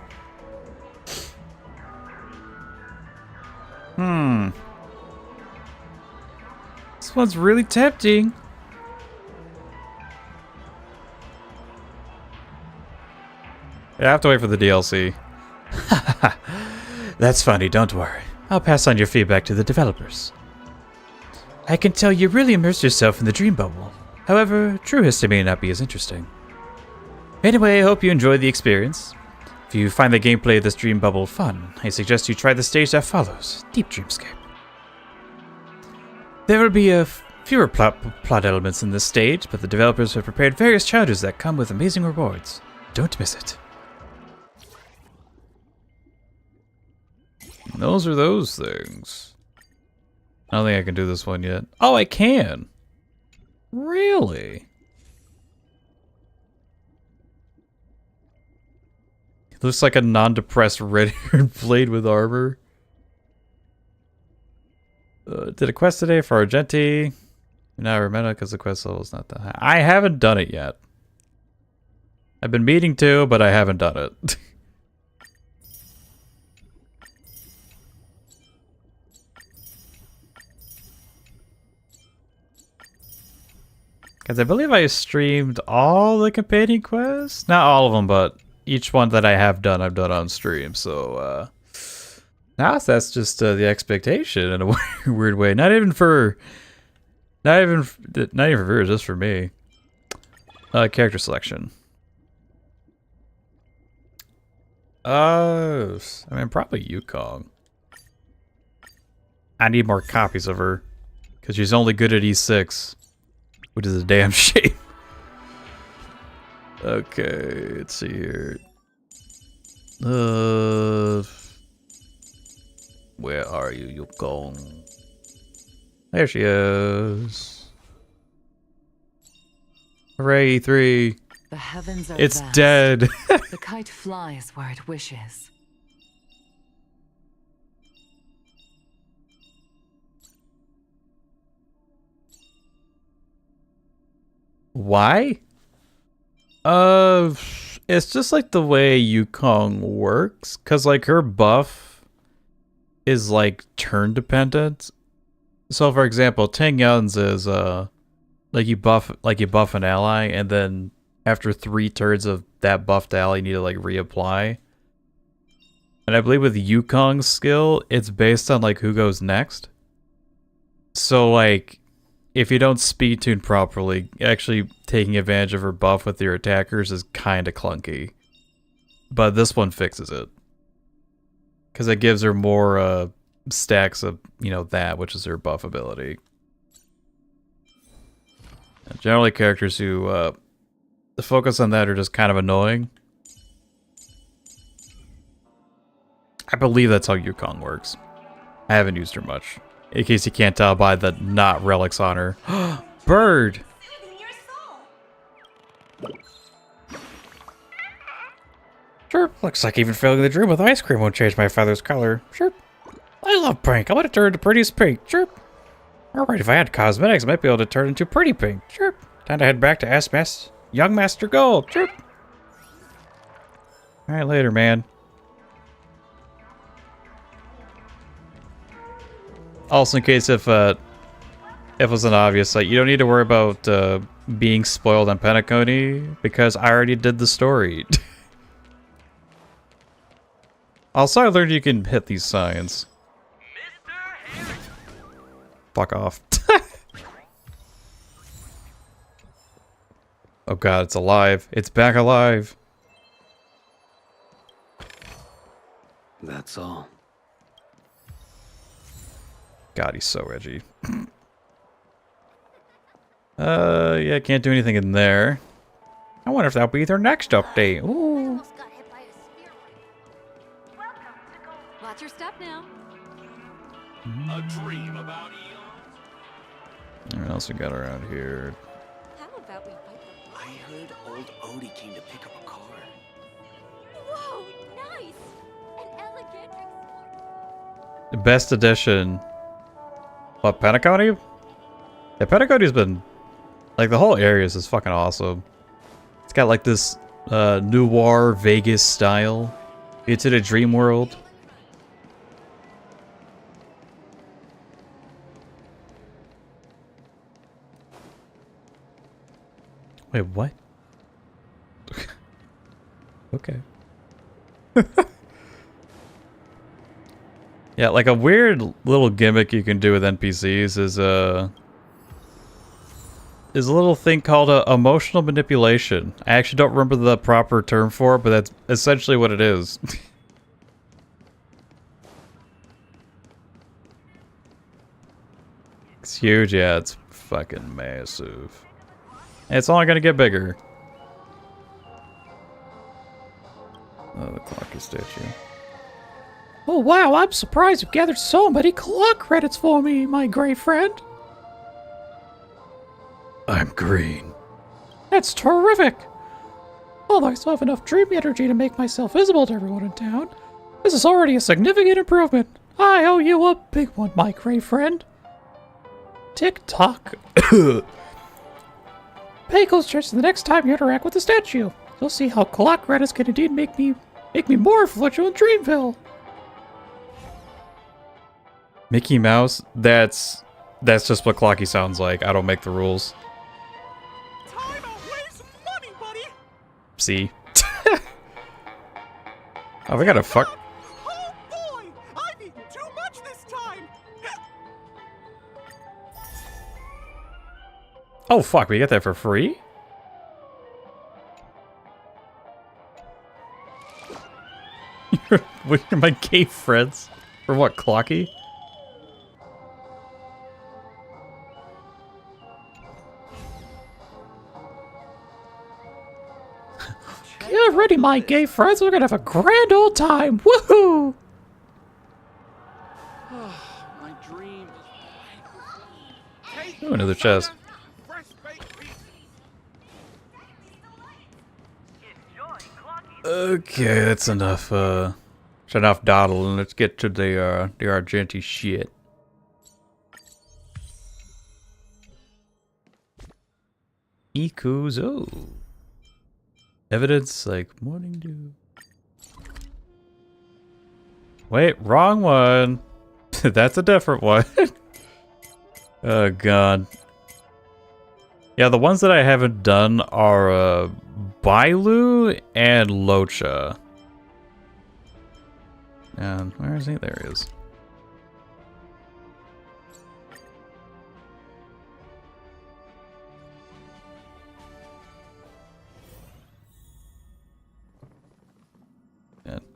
S1: This one's really tempting. I have to wait for the DLC. That's funny, don't worry. I'll pass on your feedback to the developers. I can tell you really immersed yourself in the Dream Bubble. However, true history may not be as interesting. Anyway, I hope you enjoyed the experience. If you find the gameplay of this Dream Bubble fun, I suggest you try the stage that follows, Deep Dreamscape. There will be a Fewer plot elements in this stage, but the developers have prepared various challenges that come with amazing rewards. Don't miss it. Those are those things. I don't think I can do this one yet. Oh, I can! Really? It looks like a non-depressed red-haired blade with armor. Did a quest today for Argenti. Now I remember because the quest level is not that high. I haven't done it yet. I've been meaning to, but I haven't done it. Because I believe I streamed all the companion quests. Not all of them, but each one that I have done, I've done on stream. So now that's just the expectation in a weird way. Not even for viewers, just for me. Character selection. I mean, probably Yukong. I need more copies of her because she's only good at E6. Which is a damn shame. Okay, let's see here. Where are you, Yukong? There she is. Hooray, E3.
S4: The heavens are
S1: It's
S4: vast.
S1: dead.
S4: The kite flies where it wishes.
S1: Why? It's just like the way Yukong works, cause like her buff is like turn dependent. So for example, Ting Yun's is like you buff an ally, and then after 3 turns of that buffed ally, you need to like reapply. And I believe with Yukong's skill, it's based on like who goes next. So like, if you don't speed tune properly, actually taking advantage of her buff with your attackers is kind of clunky. But this one fixes it. Because it gives her more stacks of, that, which is her buff ability. And generally characters who focus on that are just kind of annoying. I believe that's how Yukong works. I haven't used her much. In case you can't tell by the not relics on her. Bird! Sure, looks like even filling the dream with ice cream won't change my feather's color. Sure. I love pink. I want to turn into prettiest pink. Sure. Alright, if I had cosmetics, I might be able to turn into pretty pink. Sure. Time to head back to S Young Master Gold. Sure. Alright, later, man. Also, in case if it wasn't obvious, like you don't need to worry about being spoiled on Penacony because I already did the story. Also, I learned you can hit these signs. Fuck off. Oh god, it's alive. It's back alive.
S3: That's all.
S1: God, he's so edgy. Yeah, can't do anything in there. I wonder if that'll be their next update. Ooh.
S2: Almost got hit by a sphere. Welcome to Gold. Watch your step now.
S5: A dream about eons.
S1: What else we got around here?
S2: How about we fight them?
S3: I heard old Odie came to pick up a car.
S2: Whoa, nice! An elegant explorer.
S1: The best edition. What, Penacony? Yeah, Penacony's been... Like, the whole area is just fucking awesome. It's got, like, this noir Vegas style. It's in a dream world. Wait, what? Okay. Yeah, like a weird little gimmick you can do with NPCs is a little thing called emotional manipulation. I actually don't remember the proper term for it, but that's essentially what it is. It's huge, yeah, it's fucking massive. And it's only gonna get bigger. Oh, the clocky statue.
S6: Oh wow, I'm surprised you've gathered so many clock credits for me, my gray friend.
S1: I'm green.
S6: That's terrific. Although I still have enough dream energy to make myself visible to everyone in town, this is already a significant improvement. I owe you a big one, my gray friend. Tick-tock. Pay close attention the next time you interact with the statue. You'll see how clock credits can indeed make me more influential in Dreamville.
S1: Mickey Mouse? That's just what Clocky sounds like. I don't make the rules.
S5: Time outweighs money, buddy.
S1: See? Oh, we gotta fuck.
S5: Oh boy, I've eaten too much this time.
S1: Oh fuck, we get that for free? You're my gay friends. For what, Clocky?
S6: Get ready, my gay friends. We're gonna have a grand old time. Woohoo!
S5: My dream.
S1: Ooh, another chest.
S5: Fresh baked pizza.
S1: Okay, that's enough, that's enough dawdling. Let's get to the Argenti shit. Ikuzo. Evidence like morning dew. Wait, wrong one. That's a different one. Oh god. Yeah, the ones that I haven't done are Bailu and Locha. And where is he? There he is.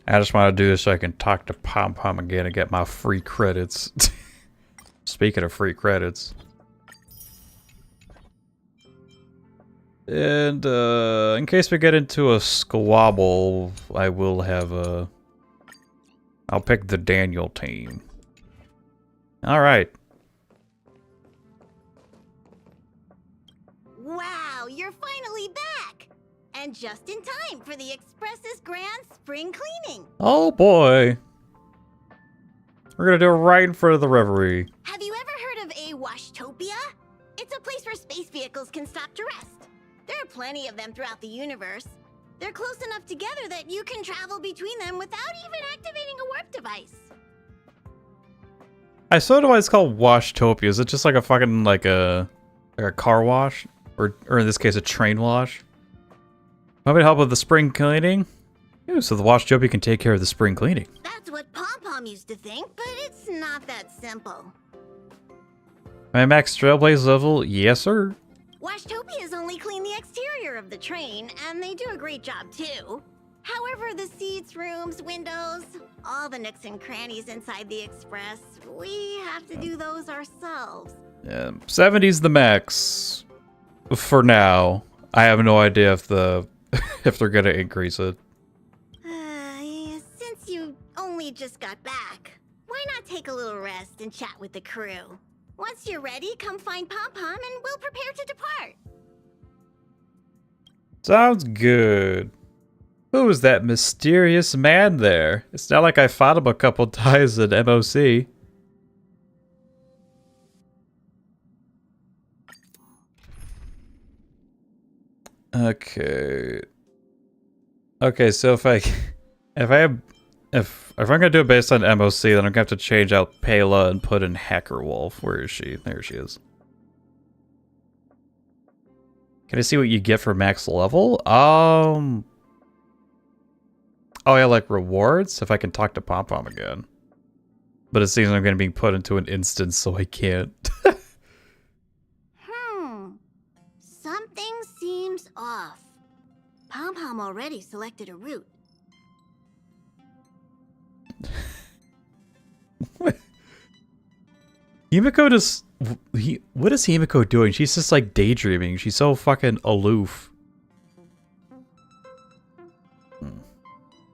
S1: And I just want to do this so I can talk to Pom Pom again and get my free credits. Speaking of free credits. And in case we get into a squabble, I will have a... I'll pick the Daniel team. Alright.
S2: Wow, you're finally back! And just in time for the Express's grand spring cleaning.
S1: Oh boy. We're gonna do it right in front of the reverie.
S2: Have you ever heard of a Washtopia? It's a place where space vehicles can stop to rest. There are plenty of them throughout the universe. They're close enough together that you can travel between them without even activating a warp device.
S1: I saw why it's called Washtopia. Is it just like a fucking like a car wash? Or in this case a train wash? Want me to help with the spring cleaning? Ooh, so the Washtopia can take care of the spring cleaning.
S2: That's what Pom Pom used to think, but it's not that simple.
S1: My max trailblazer level? Yes, sir.
S2: Washtopias only clean the exterior of the train, and they do a great job too. However, the seats, rooms, windows, all the nooks and crannies inside the Express, we have to do those ourselves.
S1: Yeah, 70's the max. For now. I have no idea if if they're gonna increase it.
S2: Since you only just got back, why not take a little rest and chat with the crew? Once you're ready, come find Pom Pom and we'll prepare to depart.
S1: Sounds good. Who was that mysterious man there? It's not like I fought him a couple times at MOC. Okay. Okay, so if I'm gonna do it based on MOC, then I'm gonna have to change out Pela and put in Hacker Wolf. Where is she? There she is. Can I see what you get for max level? Oh yeah, like rewards? If I can talk to Pom Pom again. But it seems I'm gonna be put into an instance, so I can't.
S2: Something seems off. Pom Pom already selected a route.
S1: Himiko just... what is Himiko doing? She's just like daydreaming. She's so fucking aloof.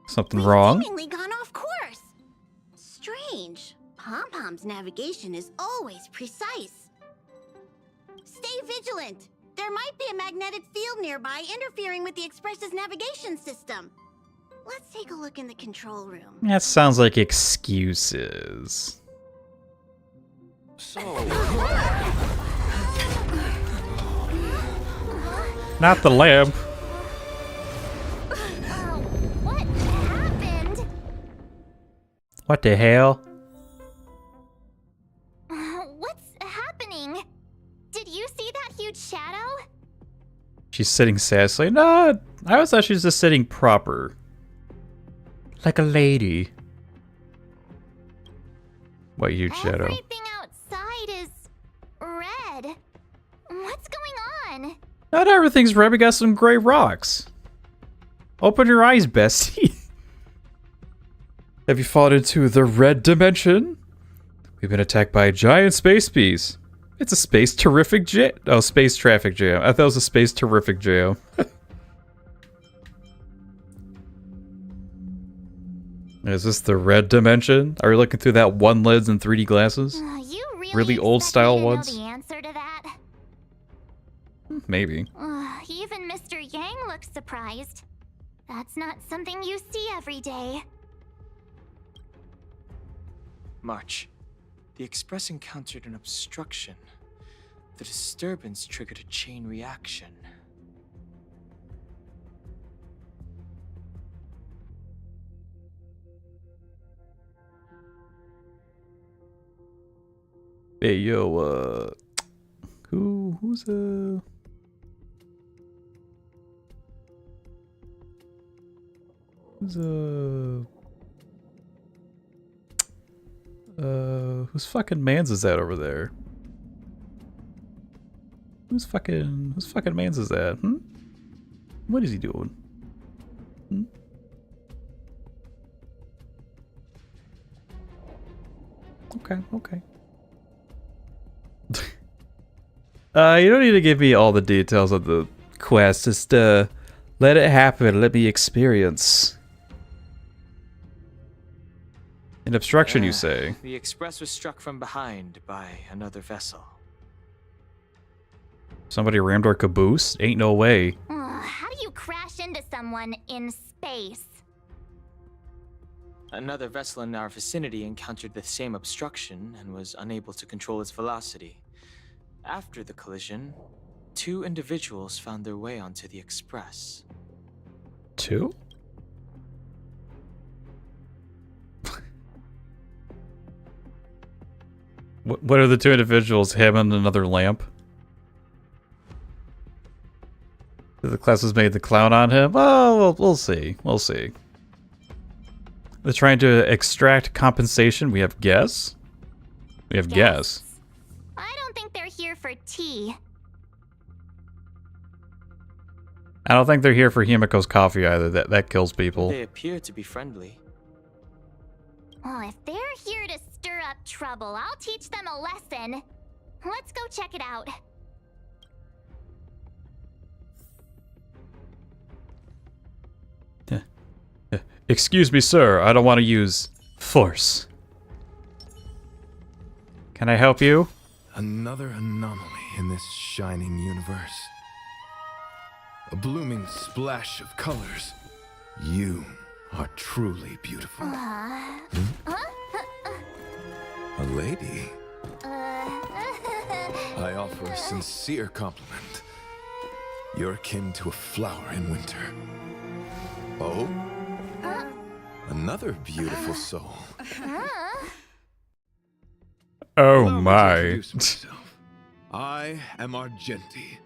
S1: Something wrong?
S2: Seemingly gone off course. Strange. Pom-Pom's navigation is always precise. Stay vigilant. There might be a magnetic field nearby interfering with the Express's navigation system. Let's take a look in the control room.
S1: That sounds like excuses.
S3: So,
S1: Not the lamp.
S2: What happened?
S1: What the hell?
S2: What's happening? Did you see that huge shadow?
S1: She's sitting sassily. No, I always thought she was just sitting proper. Like a lady. What huge shadow?
S2: Everything outside is red. What's going on?
S1: Not everything's red. We got some gray rocks. Open your eyes, Bessie. Have you fallen into the red dimension? We've been attacked by a giant space beast. It's a space terrific jam. Oh, space traffic jam. I thought it was a space terrific jam. Is this the red dimension? Are we looking through that one lens and 3D glasses?
S2: You
S1: Really old style
S2: expect me to
S1: ones?
S2: know the answer to that?
S1: Maybe.
S2: Even Mr. Yang looks surprised. That's not something you see every day.
S5: March. The Express encountered an obstruction. The disturbance triggered a chain reaction.
S1: Hey, yo, who's who's whose fucking mans is that over there? Whose fucking mans is that? What is he doing? Okay. You don't need to give me all the details of the quest. Just let it happen. Let me experience. An obstruction, you say?
S5: The Express was struck from behind by another vessel.
S1: Somebody rammed our caboose? Ain't no way.
S2: How do you crash into someone in space?
S5: Another vessel in our vicinity encountered the same obstruction and was unable to control its velocity. After the collision, 2 individuals found their way onto the Express.
S1: 2? What are the 2 individuals? Him and another lamp? Did the classes made the clown on him? Oh, we'll see. We'll see. They're trying to extract compensation. We have guess. We have guess.
S2: I don't think they're here for tea.
S1: I don't think they're here for Himiko's coffee either. That kills people.
S5: They appear to be friendly.
S2: Well, if they're here to stir up trouble, I'll teach them a lesson. Let's go check it out.
S1: Excuse me, sir. I don't want to use force. Can I help you?
S7: Another anomaly in this shining universe. A blooming splash of colors. You are truly beautiful. A lady? I offer a sincere compliment. You're akin to a flower in winter. Oh? Another beautiful soul.
S1: Oh
S7: Allow me to
S1: my.
S7: introduce myself. I am Argenti.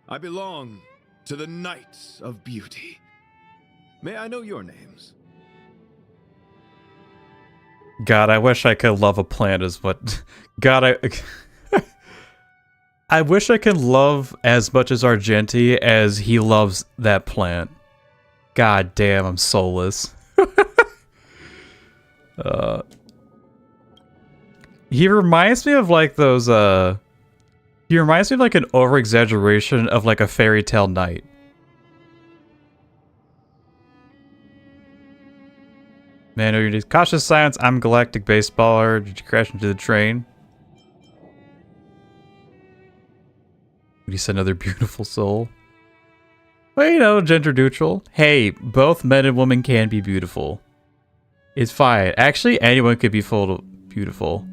S7: I belong to the Knights of Beauty. May I know your names?
S1: God, I wish I could love a plant as what. God, I wish I could love as much as Argenti as he loves that plant. God damn, I'm soulless. He reminds me of like those he reminds me of like an over exaggeration of like a fairy tale knight. Man, you need cautious silence. I'm galactic baseballer. Did you crash into the train? He said another beautiful soul. Well, you know, gender neutral. Hey, both men and women can be beautiful. It's fine. Actually, anyone could be full of beautiful.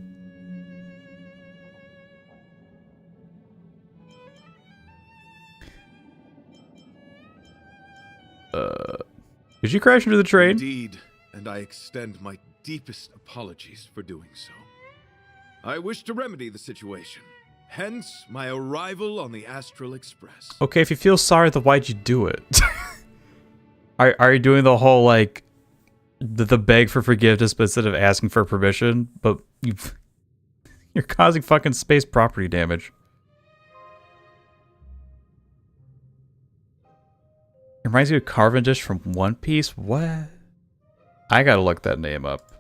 S1: Did you crash into the train?
S7: Indeed, and I extend my deepest apologies for doing so. I wish to remedy the situation. Hence, my arrival on the Astral Express.
S1: Okay, if you feel sorry, then why'd you do it? Are you doing the whole, like, the beg for forgiveness, but instead of asking for permission? But you're causing fucking space property damage. It reminds me of Cavendish from One Piece? What? I gotta look that name up.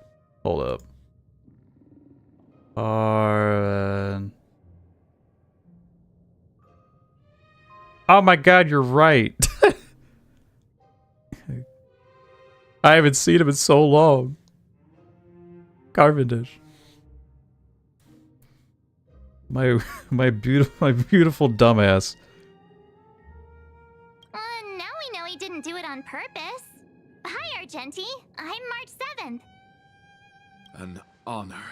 S1: Hold up. Oh my god, you're right. I haven't seen him in so long. Cavendish. My beautiful dumbass.
S8: Now we know he didn't do it on purpose. Hi, Argenti. I'm March 7th.
S7: An honor.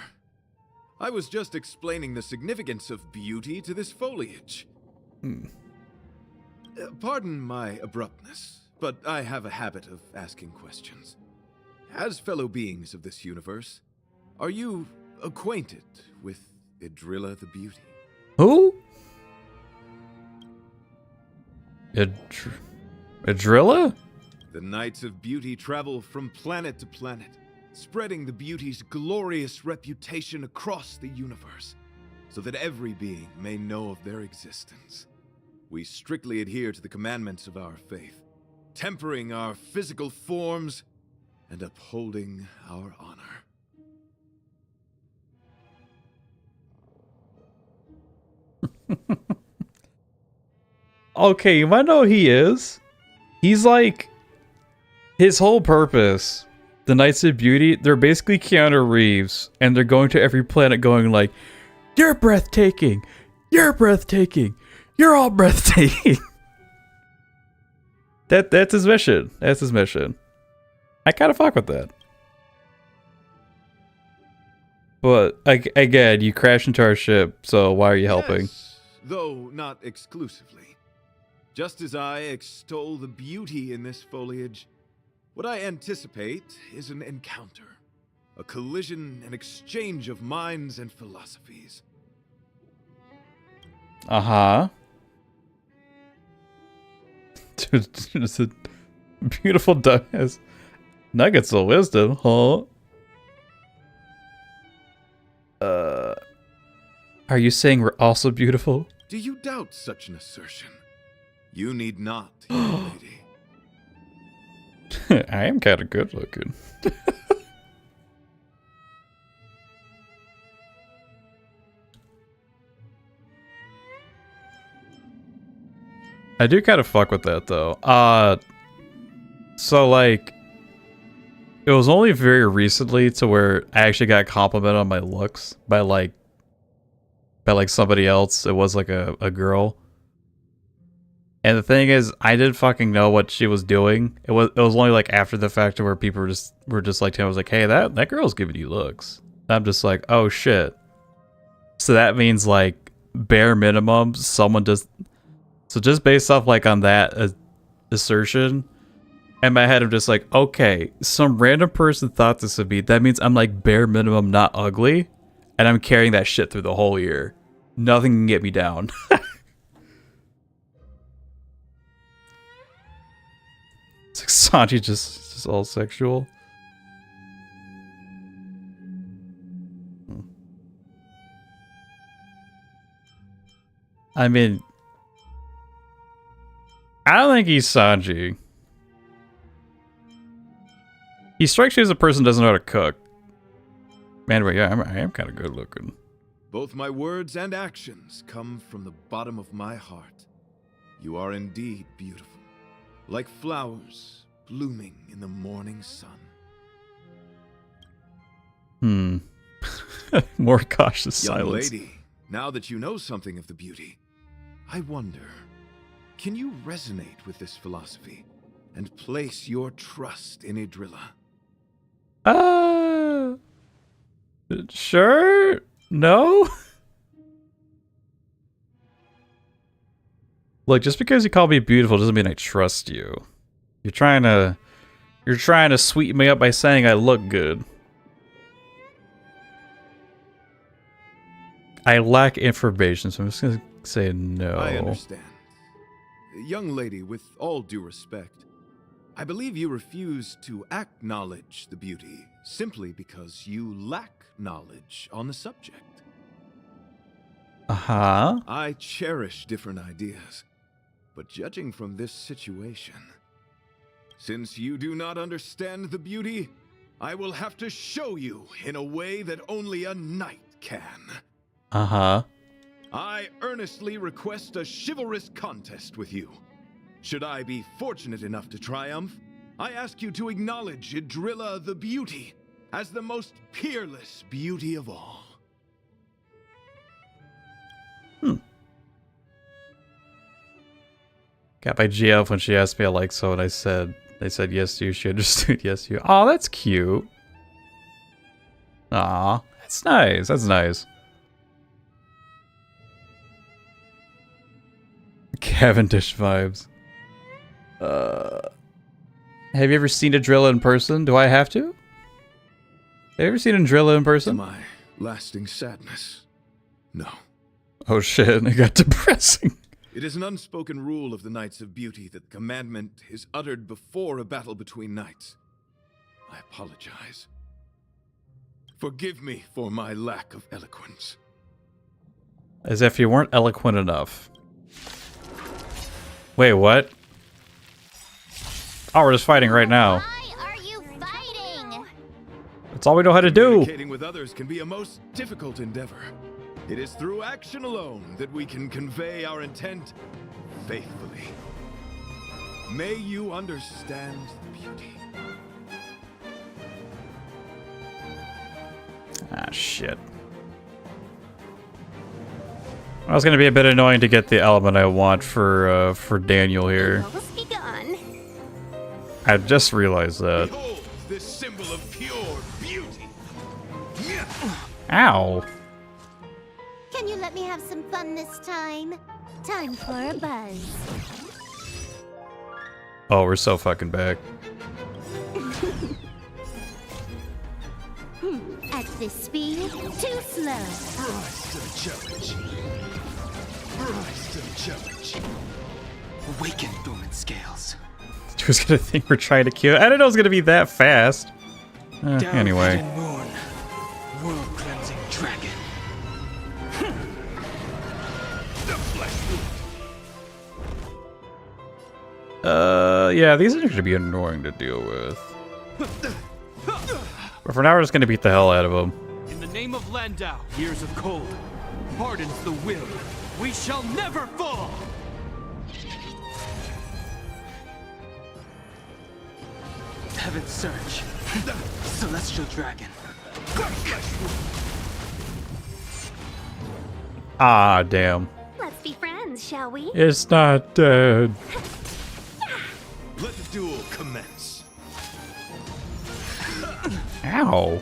S7: I was just explaining the significance of beauty to this foliage. Pardon my abruptness, but I have a habit of asking questions. As fellow beings of this universe, are you acquainted with Idrilla the Beauty?
S1: Who? Idrilla?
S7: The Knights of Beauty travel from planet to planet, spreading the beauty's glorious reputation across the universe, so that every being may know of their existence. We strictly adhere to the commandments of our faith, tempering our physical forms and upholding our honor.
S1: Okay, you might know who he is. He's like, his whole purpose, the Knights of Beauty, they're basically Keanu Reeves, and they're going to every planet going like, you're breathtaking, you're breathtaking, you're all breathtaking. That's his mission. That's his mission. I kind of fuck with that. But again, you crash into our ship, so why are you helping?
S7: Yes, though not exclusively. Just as I extol the beauty in this foliage, what I anticipate is an encounter, a collision and exchange of minds and philosophies.
S1: Uh-huh. It's a beautiful dumbass. Nuggets of wisdom, huh? Are you saying we're also beautiful?
S7: Do you doubt such an assertion? You need not, young lady.
S1: I am kind of good looking. I do kind of fuck with that though. So like, it was only very recently to where I actually got complimented on my looks by like somebody else. It was like a girl. And the thing is, I didn't fucking know what she was doing. It was only like after the fact where people were just like, I was like, hey, that girl's giving you looks. And I'm just like, oh shit. So that means like bare minimum, someone does. So just based off like on that assertion, in my head I'm just like, okay, some random person thought this would be. That means I'm like bare minimum not ugly, and I'm carrying that shit through the whole year. Nothing can get me down. It's like Sanji just all sexual. I mean, I don't think he's Sanji. He strikes you as a person who doesn't know how to cook. Anyway, yeah, I am kind of good looking.
S7: Both my words and actions come from the bottom of my heart. You are indeed beautiful, like flowers blooming in the morning sun.
S1: More cautious
S7: Young
S1: silence.
S7: lady, now that you know something of the beauty, I wonder, can you resonate with this philosophy and place your trust in Idrilla?
S1: Sure? No? Look, just because you call me beautiful doesn't mean I trust you. You're trying to sweeten me up by saying I look good. I lack information, so I'm just gonna say no.
S7: I understand. Young lady, with all due respect, I believe you refuse to acknowledge the beauty simply because you lack knowledge on the subject.
S1: Uh-huh.
S7: I cherish different ideas, but judging from this situation, since you do not understand the beauty, I will have to show you in a way that only a knight can.
S1: Uh-huh.
S7: I earnestly request a chivalrous contest with you. Should I be fortunate enough to triumph, I ask you to acknowledge Idrilla the Beauty as the most peerless beauty of all.
S1: Got my GF when she asked me I like so, and they said yes to you. She understood yes to you. Oh, that's cute. Aw, that's nice. That's nice. Cavendish vibes. Have you ever seen Idrilla in person? Do I have to? Have you ever seen Idrilla in
S7: To
S1: person?
S7: my lasting sadness, no.
S1: Oh shit, it got depressing.
S7: It is an unspoken rule of the Knights of Beauty that the commandment is uttered before a battle between knights. I apologize. Forgive me for my lack of eloquence.
S1: As if you weren't eloquent enough. Wait, what? Oh, we're just fighting right now.
S8: Why are you fighting?
S1: That's all we know how to do.
S7: Communicating with others can be a most difficult endeavor. It is through action alone that we can convey our intent faithfully. May you understand the beauty.
S1: Ah, shit. Well, it's gonna be a bit annoying to get the element I want for Daniel here.
S2: Almost begun.
S1: I just realized that.
S7: Behold this symbol of pure beauty.
S1: Ow.
S2: Can you let me have some fun this time? Time for a buzz.
S1: Oh, we're so fucking back.
S2: At this speed, too slow.
S7: Rise to the challenge. Rise to the challenge.
S5: Awaken, dormant scales.
S1: Who's gonna think we're trying to kill? I didn't know it was gonna be that fast. Anyway.
S5: Down-hidden moon. World-cleansing dragon.
S7: The flesh wound.
S1: Yeah, these are gonna be annoying to deal with. But for now, we're just gonna beat the hell out of them.
S9: In the name of Landau, years of cold, hardens the will. We shall never fall!
S5: Heaven's Surge. Celestial dragon.
S1: Ah, damn.
S2: Let's be friends, shall we?
S1: It's not dead.
S7: Let the duel commence.
S1: Ow.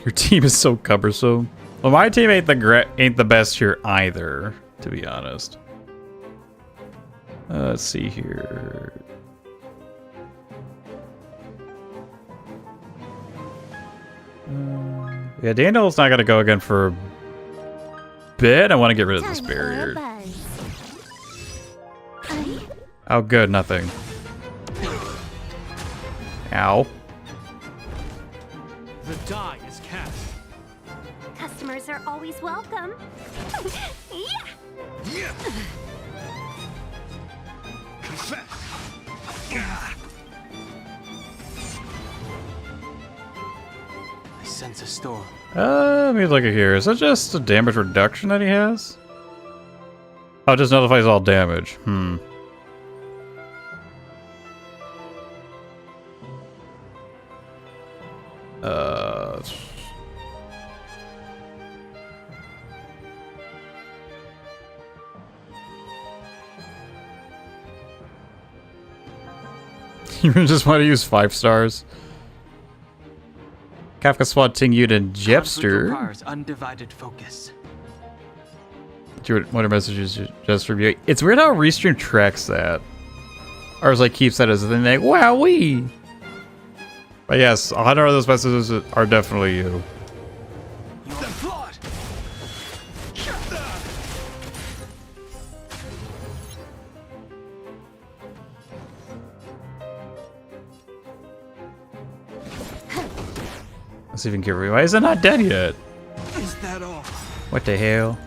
S1: Your team is so cumbersome. Well, my team ain't the best here either, to be honest. Let's see here. Yeah, Daniel's not gonna go again for a bit. I want to get rid of this
S2: Time for a
S1: barrier.
S2: buzz.
S1: Oh, good, nothing. Ow.
S9: The die is cast.
S2: Customers are always welcome. Yeah.
S7: Confess.
S5: sense a storm.
S1: Let me look at here. Is that just a damage reduction that he has? Oh, it just notifies all damage. Uh... You just want to use 5 stars. Kafka Swat Tingyut and
S5: Conflict
S1: Jepster.
S5: requires undivided focus.
S1: What are messages just review? It's weird how Restream tracks that. Or it's like keeps that as a thing like, wowee! But yes, 100 of those messages are definitely you.
S5: You're flawed.
S1: Let's even get why is it not dead yet?
S5: Is that all?
S1: What the hell?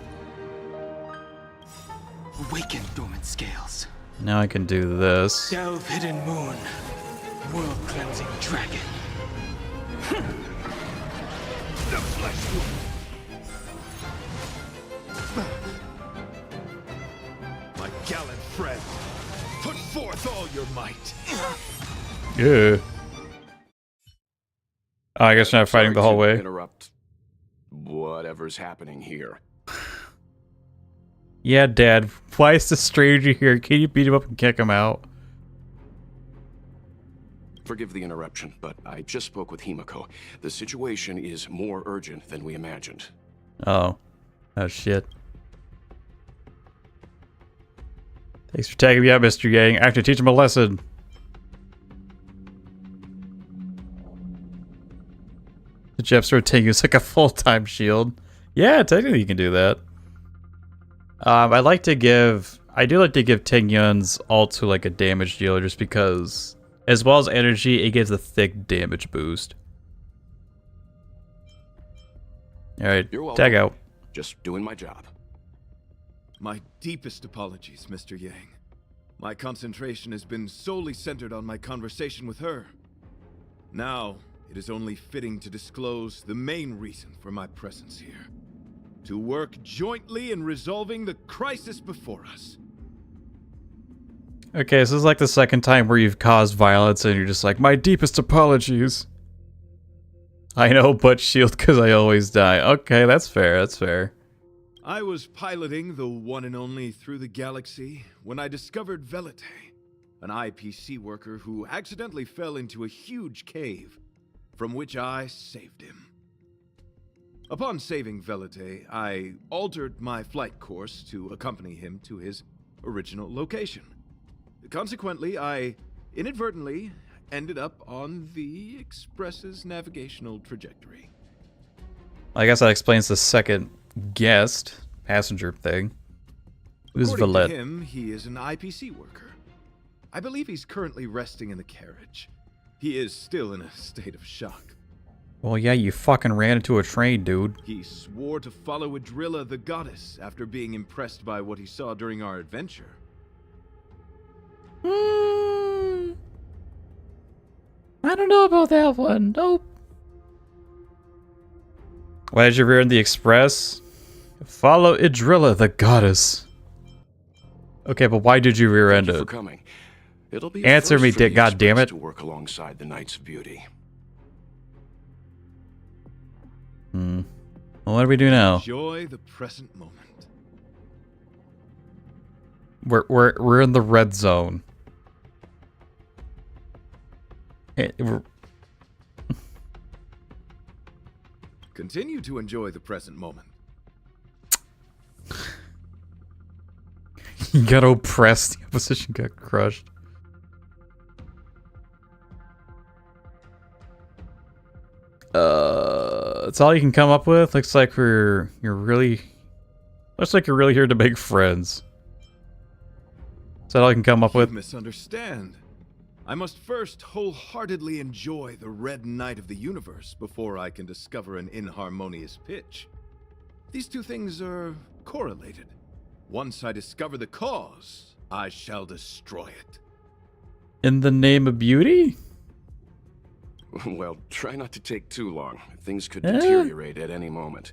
S5: Awaken dormant scales.
S1: Now I can do this.
S5: Delve hidden moon. World cleansing dragon.
S7: The flesh wound. My gallant friend, put forth all your might.
S1: Yeah. Oh, I guess you're not fighting the whole way.
S10: Interrupt whatever's happening here.
S1: Yeah, Dad. Why is the stranger here? Can you beat him up and kick him out?
S10: Forgive the interruption, but I just spoke with Himiko. The situation is more urgent than we imagined.
S1: Oh. Oh, shit. Thanks for tagging me out, Mr. Yang. I have to teach him a lesson. The Jepster Ting is like a full-time shield. Yeah, technically you can do that. I do like to give Ting Yun's ult to like a damage dealer just because, as well as energy, it gives a thick damage boost. Alright,
S10: You're welcome.
S1: tag out.
S10: Just doing my job.
S7: My deepest apologies, Mr. Yang. My concentration has been solely centered on my conversation with her. Now, it is only fitting to disclose the main reason for my presence here. To work jointly in resolving the crisis before us.
S1: Okay, so this is like the second time where you've caused violence and you're just like, my deepest apologies. I know, but shield because I always die. Okay, that's fair, that's fair.
S7: I was piloting the one and only through the galaxy when I discovered Velite, an IPC worker who accidentally fell into a huge cave, from which I saved him. Upon saving Velite, I altered my flight course to accompany him to his original location. Consequently, I inadvertently ended up on the Express's navigational trajectory.
S1: I guess that explains the second guest passenger thing. Who's
S7: According
S1: Valette?
S7: to him, he is an IPC worker. I believe he's currently resting in the carriage. He is still in a state of shock.
S1: Well, yeah, you fucking ran into a train, dude.
S7: He swore to follow Adrilla the goddess after being impressed by what he saw during our adventure.
S6: I don't know about that one. Nope.
S1: Why did you rear in the Express? Follow Idrilla, the goddess. Okay, but why did you rear end
S10: Thank you
S1: it?
S10: for coming. It'll be a
S1: Answer
S10: first
S1: me,
S10: for the
S1: dick, goddammit.
S10: Express to work alongside the Knights of Beauty.
S1: Well, what do we do now?
S7: Enjoy the present moment.
S1: We're in the red zone.
S7: Continue to enjoy the present moment.
S1: You got oppressed. The opposition got crushed. That's all you can come up with. Looks like you're really here to make friends. Is that all you can come up
S7: You
S1: with?
S7: misunderstand. I must first wholeheartedly enjoy the red night of the universe before I can discover an inharmonious pitch. These two things are correlated. Once I discover the cause, I shall destroy it.
S1: In the name of beauty?
S10: Well, try not to take too long. Things could deteriorate at any moment.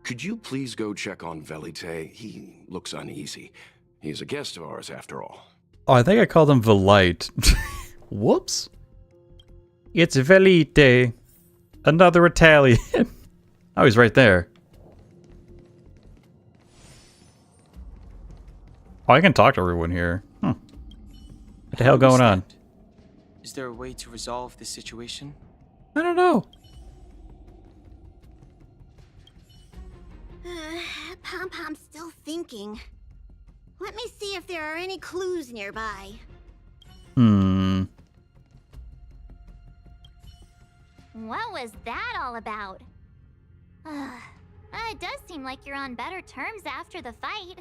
S10: Could you please go check on Velite? He looks uneasy. He's a guest of ours, after all.
S1: Oh, I think I called him Velite. Whoops. It's Velite. Another Italian. Oh, he's right there. Oh, I can talk to everyone here. What the hell going on?
S5: Is there a way to resolve this situation?
S1: I don't know.
S2: Pom-Pom's still thinking. Let me see if there are any clues nearby.
S8: What was that all about? It does seem like you're on better terms after the fight.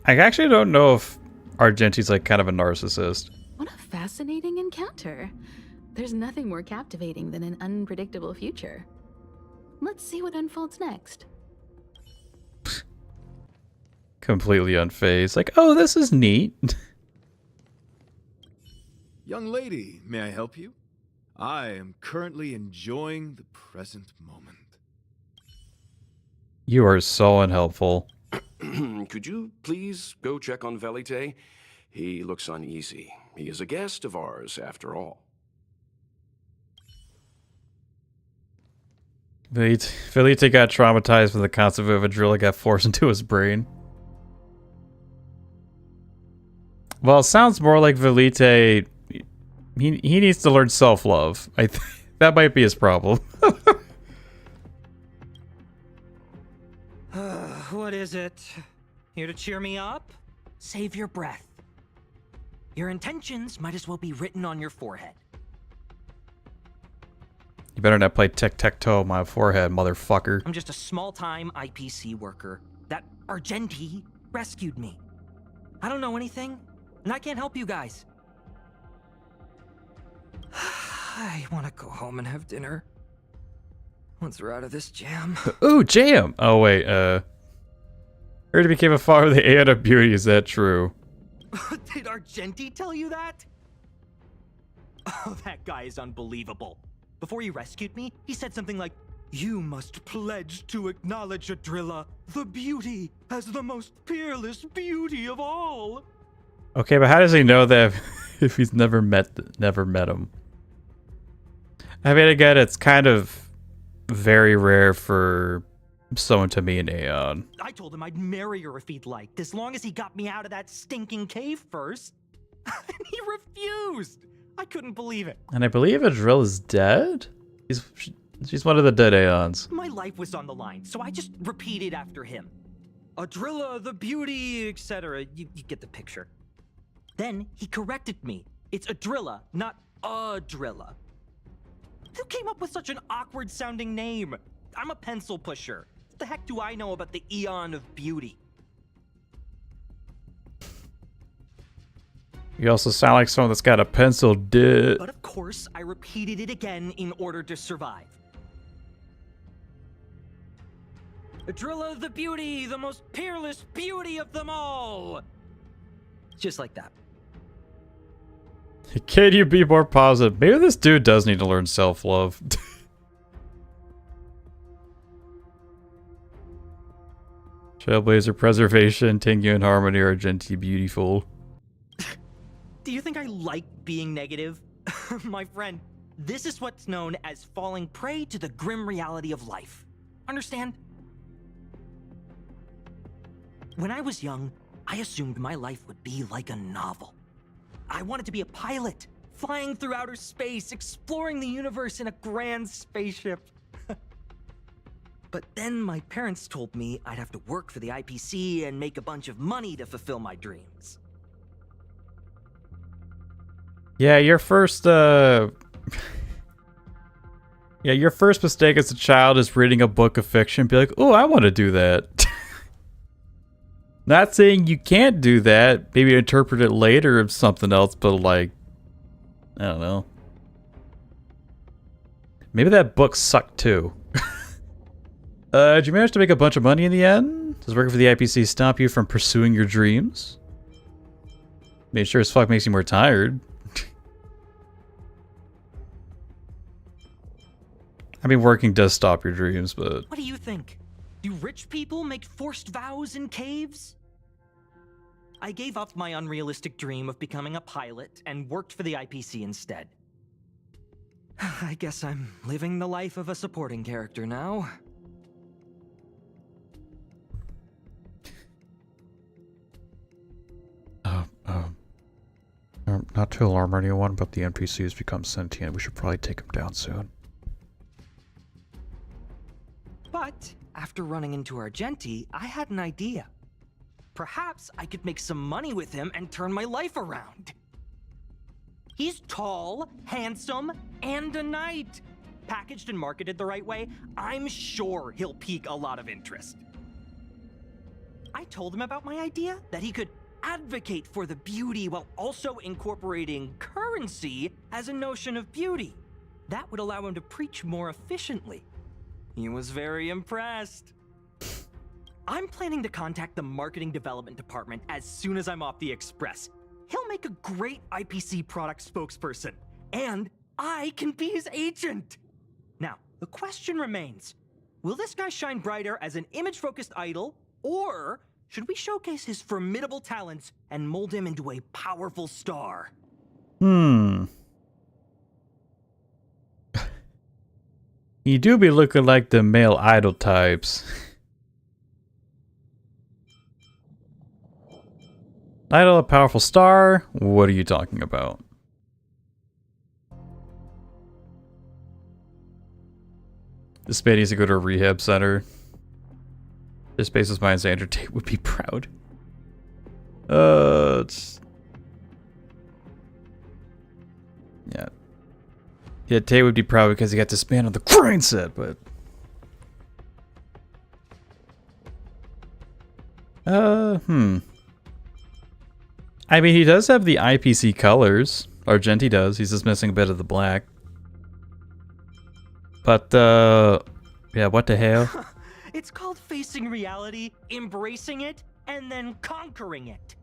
S1: I actually don't know if Argenti's like kind of a narcissist.
S11: What a fascinating encounter. There's nothing more captivating than an unpredictable future. Let's see what unfolds next.
S1: Completely unfazed. Like, oh, this is neat.
S7: Young lady, may I help you? I am currently enjoying the present moment.
S1: You are so unhelpful.
S10: Could you please go check on Velite? He looks uneasy. He is a guest of ours, after all.
S1: Velite got traumatized when the concept of a driller got forced into his brain. Well, it sounds more like Velite. He needs to learn self-love. That might be his problem.
S12: What is it? Here to cheer me up? Save your breath. Your intentions might as well be written on your forehead.
S1: You better not play tic-tac-toe on my forehead, motherfucker.
S12: I'm just a small-time IPC worker. That Argenti rescued me. I don't know anything, and I can't help you guys. I want to go home and have dinner. Once we're out of this jam.
S1: Ooh, jam! Oh, wait, heard he became a father of the Aeon of Beauty. Is that true?
S12: Did Argenti tell you that? Oh, that guy is unbelievable. Before he rescued me, he said something like, "You must pledge to acknowledge Adrilla, the beauty, as the most peerless beauty of all."
S1: Okay, but how does he know that if he's never met him? I mean, again, it's kind of very rare for someone to meet an Aeon.
S12: I told him I'd marry her if he'd liked, as long as he got me out of that stinking cave first. And he refused. I couldn't believe it.
S1: And I believe Adril is dead? She's one of the dead Aeons.
S12: My life was on the line, so I just repeated after him. Adrilla, the beauty, etc. You get the picture. Then he corrected me. It's Adrilla, not Adrilla. Who came up with such an awkward sounding name? I'm a pencil pusher. What the heck do I know about the Eon of Beauty?
S1: You also sound like someone that's got a pencil dip.
S12: But of course, I repeated it again in order to survive. Adrilla the beauty, the most peerless beauty of them all. Just like that.
S1: Can you be more positive? Maybe this dude does need to learn self-love. Trailblazer preservation, Tingu and harmony are gently beautiful.
S12: Do you think I like being negative? My friend, this is what's known as falling prey to the grim reality of life. Understand? When I was young, I assumed my life would be like a novel. I wanted to be a pilot, flying through outer space, exploring the universe in a grand spaceship. But then my parents told me I'd have to work for the IPC and make a bunch of money to fulfill my dreams.
S1: Yeah, your first mistake as a child is reading a book of fiction. Be like, oh, I want to do that. Not saying you can't do that. Maybe interpret it later of something else, but like, I don't know. Maybe that book sucked too. Did you manage to make a bunch of money in the end? Does working for the IPC stop you from pursuing your dreams? It sure as fuck makes you more tired. I mean, working does stop your dreams, but...
S12: What do you think? Do rich people make forced vows in caves? I gave up my unrealistic dream of becoming a pilot and worked for the IPC instead. I guess I'm living the life of a supporting character now.
S1: Not to alarm anyone, but the NPC has become sentient. We should probably take him down soon.
S12: But after running into Argenti, I had an idea. Perhaps I could make some money with him and turn my life around. He's tall, handsome, and a knight. Packaged and marketed the right way, I'm sure he'll pique a lot of interest. I told him about my idea, that he could advocate for the beauty while also incorporating currency as a notion of beauty. That would allow him to preach more efficiently. He was very impressed. I'm planning to contact the marketing development department as soon as I'm off the express. He'll make a great IPC product spokesperson, and I can be his agent. Now, the question remains, will this guy shine brighter as an image-focused idol, or should we showcase his formidable talents and mold him into a powerful star?
S1: You do be looking like the male idol types. Idol, a powerful star? What are you talking about? This man needs to go to a rehab center. This basis my Xander Tate would be proud. Yeah. Yeah, Tate would be proud because he got this man on the grind set, but... I mean, he does have the IPC colors. Argenti does. He's just missing a bit of the black. But, yeah, what the hell?
S12: It's called facing reality, embracing it, and then conquering it.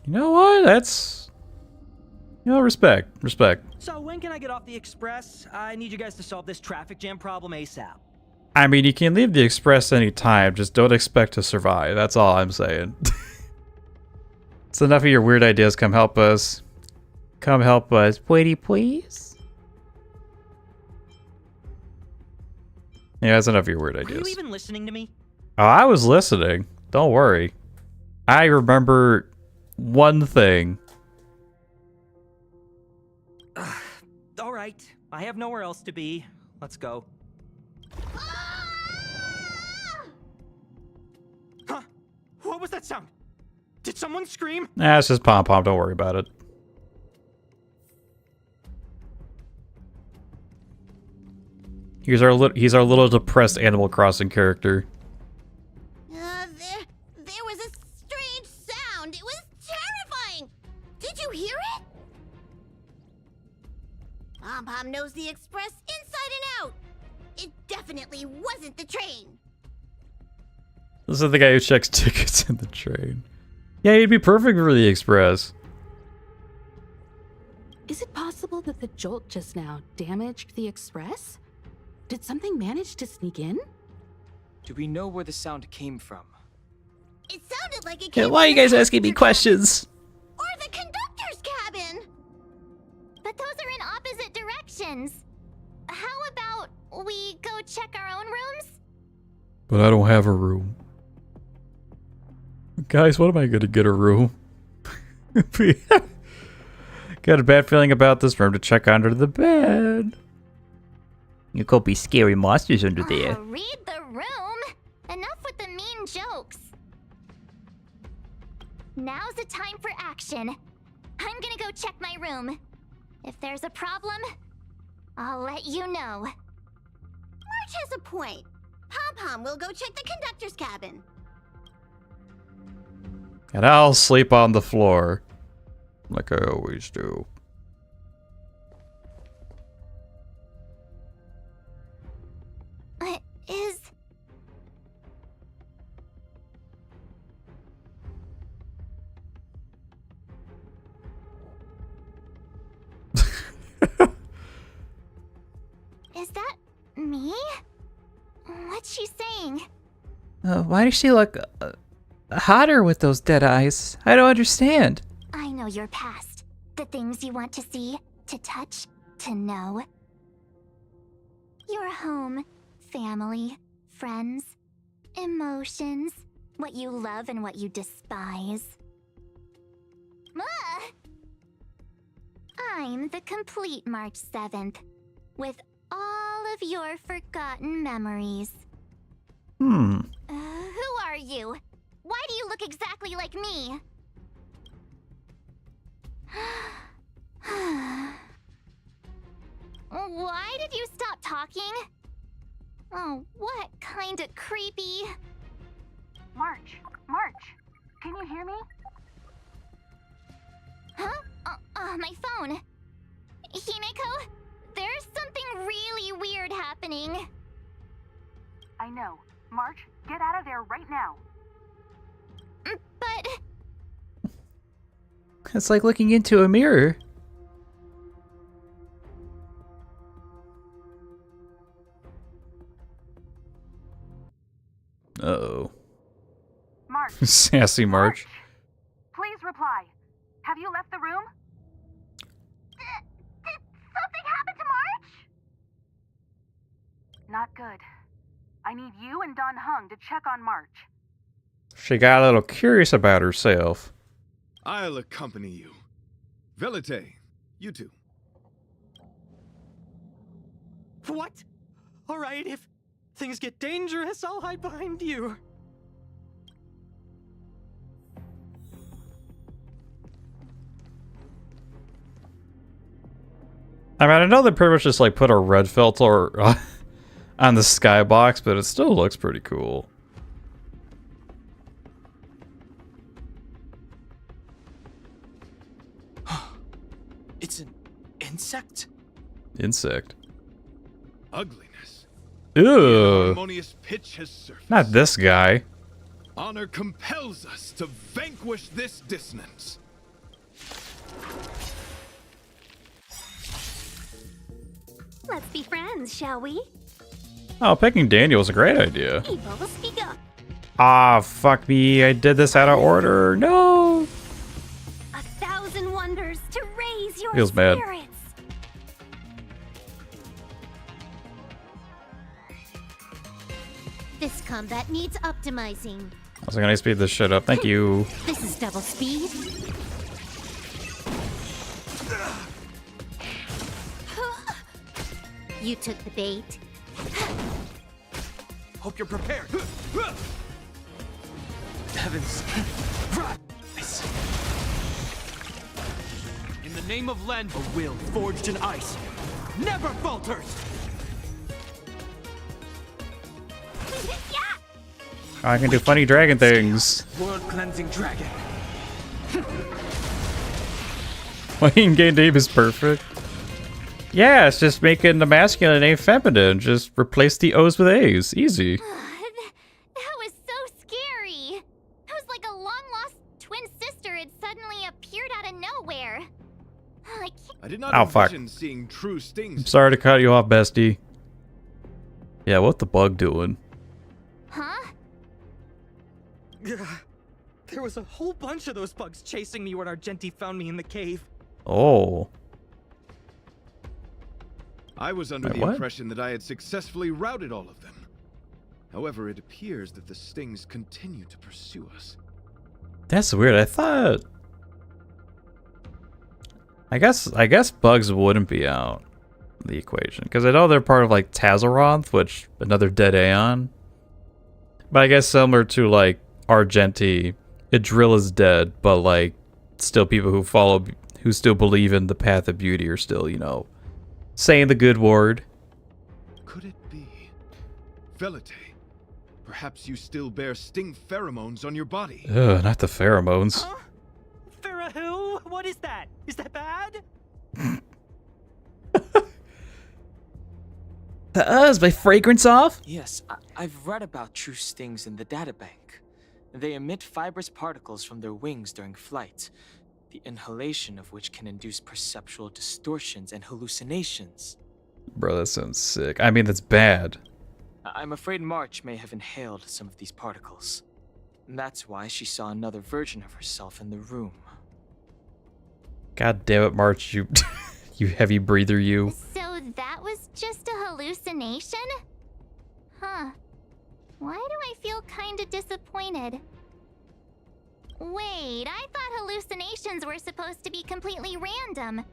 S1: You know what? That's... You know, respect. Respect.
S12: So when can I get off the express? I need you guys to solve this traffic jam problem ASAP.
S1: I mean, you can leave the express anytime, just don't expect to survive. That's all I'm saying. It's enough of your weird ideas. Come help us. Come help us. Pretty please? Yeah, that's enough of your weird ideas.
S12: Are you even listening to me?
S1: Oh, I was listening. Don't worry. I remember one thing.
S12: All right. I have nowhere else to be. Let's go. Huh? What was that sound? Did someone scream?
S1: Nah, it's just Pom Pom. Don't worry about it. He's our little depressed Animal Crossing character.
S2: There was a strange sound. It was terrifying. Did you hear it? Pom Pom knows the express inside and out. It definitely wasn't the train.
S1: This is the guy who checks tickets in the train. Yeah, he'd be perfect for the express.
S11: Is it possible that the jolt just now damaged the express? Did something manage to sneak in?
S5: Do we know where the sound came from?
S2: It sounded like it came
S1: Yeah, why are you guys asking me questions?
S2: or the conductor's cabin.
S8: But those are in opposite directions. How about we go check our own rooms?
S1: But I don't have a room. Guys, what am I gonna get a room? Got a bad feeling about this room to check under the bed. You could be scary monsters under there.
S8: Read the room. Enough with the mean jokes. Now's the time for action. I'm gonna go check my room. If there's a problem, I'll let you know.
S2: March has a point. Pom Pom will go check the conductor's cabin.
S1: And I'll sleep on the floor. Like I always do.
S8: Is... What's she saying?
S6: Why does she look hotter with those dead eyes? I don't understand.
S8: I know your past. The things you want to see, to touch, to know. Your home, family, friends, emotions, what you love and what you despise. Ah! I'm the complete March 7th, with all of your forgotten memories.
S6: Hmm.
S8: Who are you? Why do you look exactly like me? Why did you stop talking? Oh, what kind of creepy...
S13: March, can you hear me?
S8: Huh? My phone. Himeko, there's something really weird happening.
S13: I know. March, get out of there right now.
S8: But...
S6: It's like looking into a mirror. Uh-oh.
S13: March.
S1: Sassy March.
S13: Please reply. Have you left the room?
S8: Did something happen to March?
S13: Not good. I need you and Don Hung to check on March.
S1: She got a little curious about herself.
S7: I'll accompany you. Velite, you two.
S12: What? Alright, if things get dangerous, I'll hide behind you.
S1: I mean, I know they pretty much just like put a red filter on the skybox, but it still looks pretty cool.
S5: It's an insect?
S1: Insect.
S7: Ugliness.
S1: Ew.
S7: Harmonious pitch has surfaced.
S1: Not this guy.
S7: Honor compels us to vanquish this dissonance.
S2: Let's be friends, shall we?
S1: Oh, picking Daniel is a great idea.
S2: Evil, speak up.
S1: Ah, fuck me. I did this out of order. No.
S2: 1,000 wonders to raise your
S1: Feels bad.
S2: spirits. This combat needs optimizing.
S1: I was gonna speed this shit up. Thank you.
S2: This is double speed. You took the bait.
S9: Hope you're prepared. Heavens. Rise. In the name of Len, a will forged in ice never falters.
S1: I can do funny dragon things.
S9: World cleansing dragon.
S1: My in-game name is perfect. Yeah, it's just making the masculine name feminine. Just replace the O's with A's. Easy.
S8: That was so scary. It was like a long-lost twin sister had suddenly appeared out of nowhere.
S7: I did not
S1: envision
S7: seeing true stings.
S1: I'm sorry to cut you off, bestie. Yeah, what the bug doing?
S8: Huh?
S12: There was a whole bunch of those bugs chasing me when Argenti found me in the cave.
S1: Oh.
S7: I was under
S1: Wait,
S7: the
S1: what?
S7: impression that I had successfully routed all of them. However, it appears that the stings continue to pursue us.
S1: That's weird. I thought... I guess bugs wouldn't be out of the equation. Because I know they're part of, like, Tazaroth, which... another dead Aeon. But I guess similar to, like, Argenti, Idrilla's dead, but, like, still people who still believe in the path of beauty are still, you know, saying the good word.
S7: Could it be? Velite, perhaps you still bear sting pheromones on your body.
S1: Ugh, not the pheromones.
S12: Huh? Farah, what is that? Is that bad?
S6: Is my fragrance off?
S5: Yes, I've read about true stings in the databank. They emit fibrous particles from their wings during flight, the inhalation of which can induce perceptual distortions and hallucinations.
S1: Bro, that sounds sick. I mean, that's bad.
S5: I'm afraid March may have inhaled some of these particles. And that's why she saw another version of herself in the room.
S1: God damn it, March, you you heavy breather, you.
S8: So that was just a hallucination? Huh. Why do I feel kinda disappointed? Wait, I thought hallucinations were supposed to be completely random.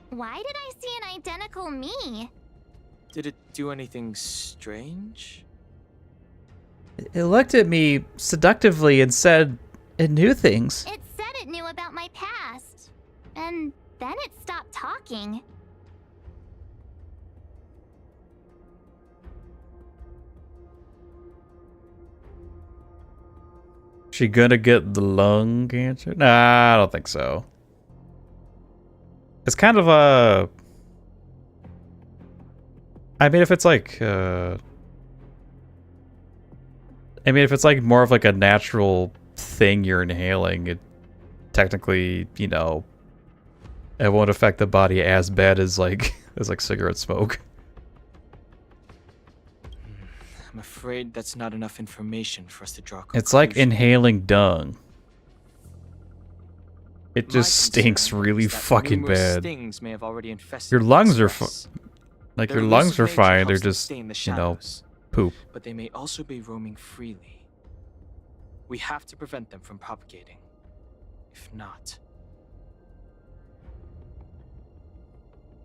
S8: Why did I see an identical me?
S5: Did it do anything strange?
S1: It looked at me seductively and said it knew things.
S8: It said it knew about my past. And then it stopped talking.
S1: She gonna get the lung cancer? Nah, I don't think so. It's kind of a... I mean, if it's like... I mean, if it's like more of like a natural thing you're inhaling, it technically, you know, it won't affect the body as bad as like cigarette smoke.
S5: I'm afraid that's not enough information for us to draw conclusions.
S1: It's like inhaling dung. It
S5: My
S1: just stinks
S5: concern
S1: really
S5: is that
S1: fucking
S5: numerous
S1: bad.
S5: Stings may have already infested
S1: Your
S5: the
S1: lungs are
S5: express.
S1: like
S5: Their
S1: your lungs are
S5: elusive nature
S1: fine. They're
S5: helps them
S1: just,
S5: stay in the
S1: you know,
S5: shadows,
S1: poop.
S5: but they may also be roaming freely. We have to prevent them from propagating. If not,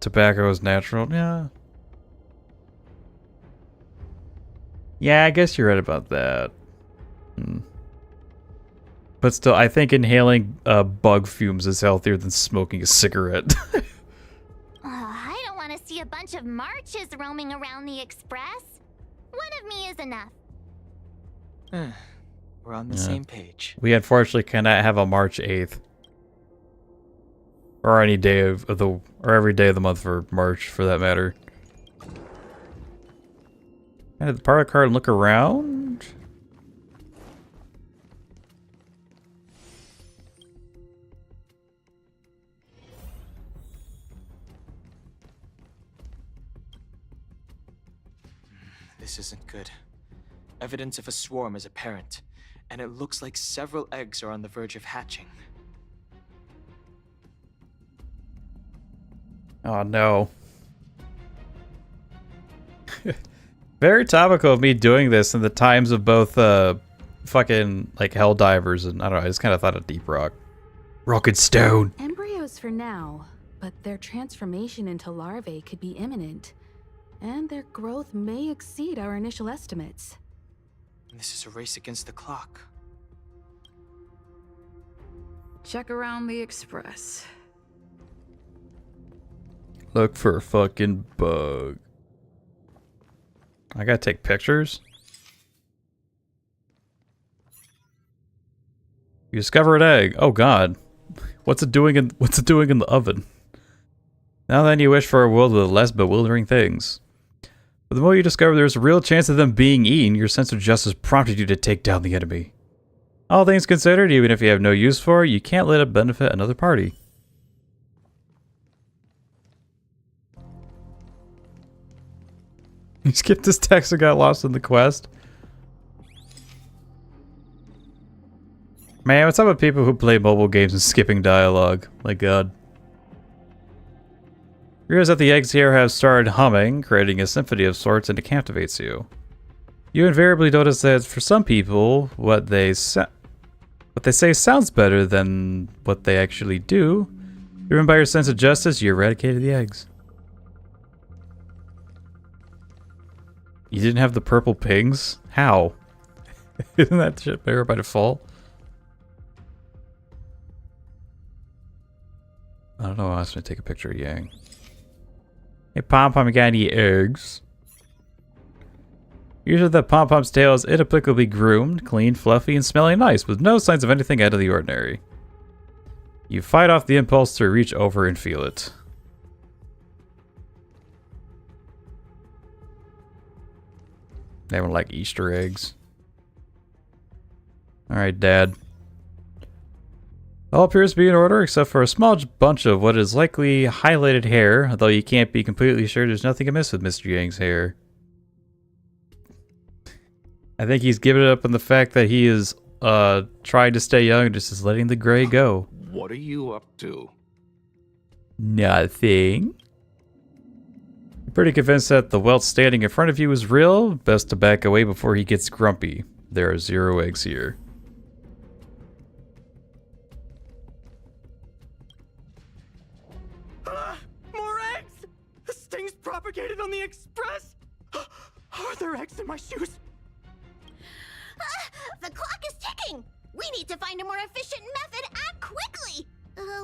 S1: Tobacco is natural. Yeah. Yeah, I guess you're right about that. But still, I think inhaling bug fumes is healthier than smoking a cigarette.
S8: I don't want to see a bunch of marches roaming around the express. One of me is enough.
S5: we're on the
S1: Yeah.
S5: same page.
S1: We unfortunately cannot have a March 8th. Or any day of the, or every day of the month for March, for that matter. And the parlor card and look around.
S5: This isn't good. Evidence of a swarm is apparent, and it looks like several eggs are on the verge of hatching.
S1: Oh no. Very topical of me doing this in the times of both fucking like hell divers and I don't know, I just kind of thought of Deep Rock. Rock and Stone.
S11: Embryos for now, but their transformation into larvae could be imminent. And their growth may exceed our initial estimates.
S5: This is a race against the clock.
S4: Check around the express.
S1: Look for a fucking bug. I gotta take pictures. You discover an egg. Oh god. What's it doing in the oven? Now then you wish for a world with less bewildering things. But the more you discover there's a real chance of them being eaten, your sense of justice prompted you to take down the enemy. All things considered, even if you have no use for it, you can't let it benefit another party. You skipped this text and got lost in the quest. Man, what's up with people who play mobile games and skipping dialogue? My god. You realize that the eggs here have started humming, creating a symphony of sorts, and it captivates you. You invariably notice that for some people, what they say sounds better than what they actually do. Driven by your sense of justice, you eradicated the eggs. You didn't have the purple pings? How? Isn't that shit better by default? I don't know. I was gonna take a picture of Yang. Hey, Pom Pom, you got any eggs? Usually the Pom Pom's tail is inapplicably groomed, clean, fluffy, and smelling nice, with no signs of anything out of the ordinary. You fight off the impulse to reach over and feel it. They don't like Easter eggs. Alright, Dad. All appears to be in order, except for a small bunch of what is likely highlighted hair, although you can't be completely sure there's nothing amiss with Mr. Yang's hair. I think he's giving it up on the fact that he is trying to stay young, just is letting the gray go.
S10: What are you up to?
S1: Nothing. You're pretty convinced that the welt standing in front of you is real? Best to back away before he gets grumpy. There are 0 eggs here.
S9: More eggs! The stings propagated on the express! Are there eggs in my shoes?
S2: The clock is ticking! We need to find a more efficient method. Act quickly!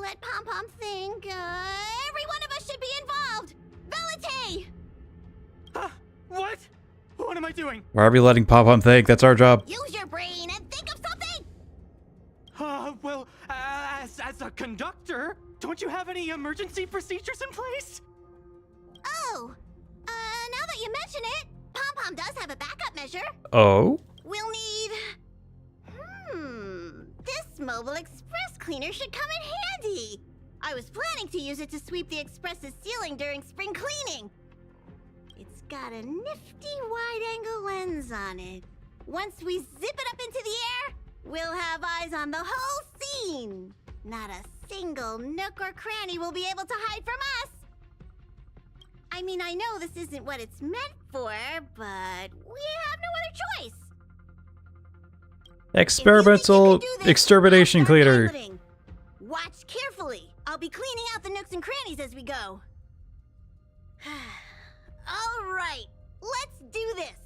S2: Let Pom Pom think. Every one of us should be involved! Valete!
S9: What? What am I doing?
S1: Why are we letting Pom Pom think? That's our job.
S2: Use your brain and think of something!
S9: Well, as a conductor, don't you have any emergency procedures in place?
S2: Oh! Now that you mention it, Pom Pom does have a backup measure.
S1: Oh?
S2: We'll need... This mobile express cleaner should come in handy. I was planning to use it to sweep the express's ceiling during spring cleaning. It's got a nifty wide-angle lens on it. Once we zip it up into the air, we'll have eyes on the whole scene. Not a single nook or cranny will be able to hide from us. I mean, I know this isn't what it's meant for, but we have no other choice.
S1: Experimental extermination cleaner.
S2: Watch carefully. I'll be cleaning out the nooks and crannies as we go. All right, let's do this.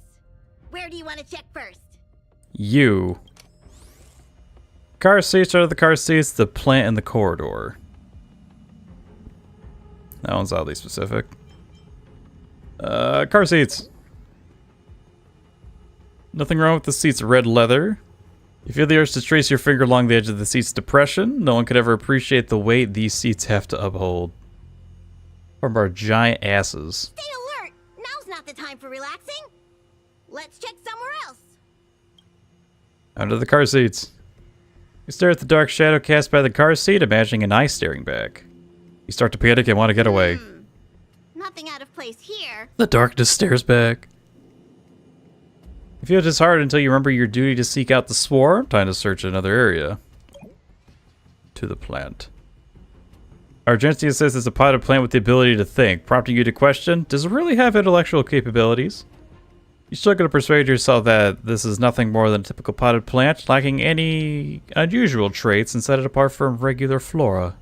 S2: Where do you want to check first?
S1: You. Car seats are the car seats, the plant in the corridor. That one's oddly specific. Car seats. Nothing wrong with the seat's red leather. You feel the urge to trace your finger along the edge of the seat's depression. No one could ever appreciate the weight these seats have to uphold. From our giant asses.
S2: Stay alert! Now's not the time for relaxing. Let's check somewhere else.
S1: Under the car seats. You stare at the dark shadow cast by the car seat, imagining an eye staring back. You start to panic and want to get away.
S2: Nothing out of place here.
S1: The darkness stares back. You feel disheartened until you remember your duty to seek out the swarm. Time to search another area. To the plant. Argentina says it's a potted plant with the ability to think, prompting you to question, does it really have intellectual capabilities? You still gotta persuade yourself that this is nothing more than a typical potted plant, lacking any unusual traits and set it apart from regular flora.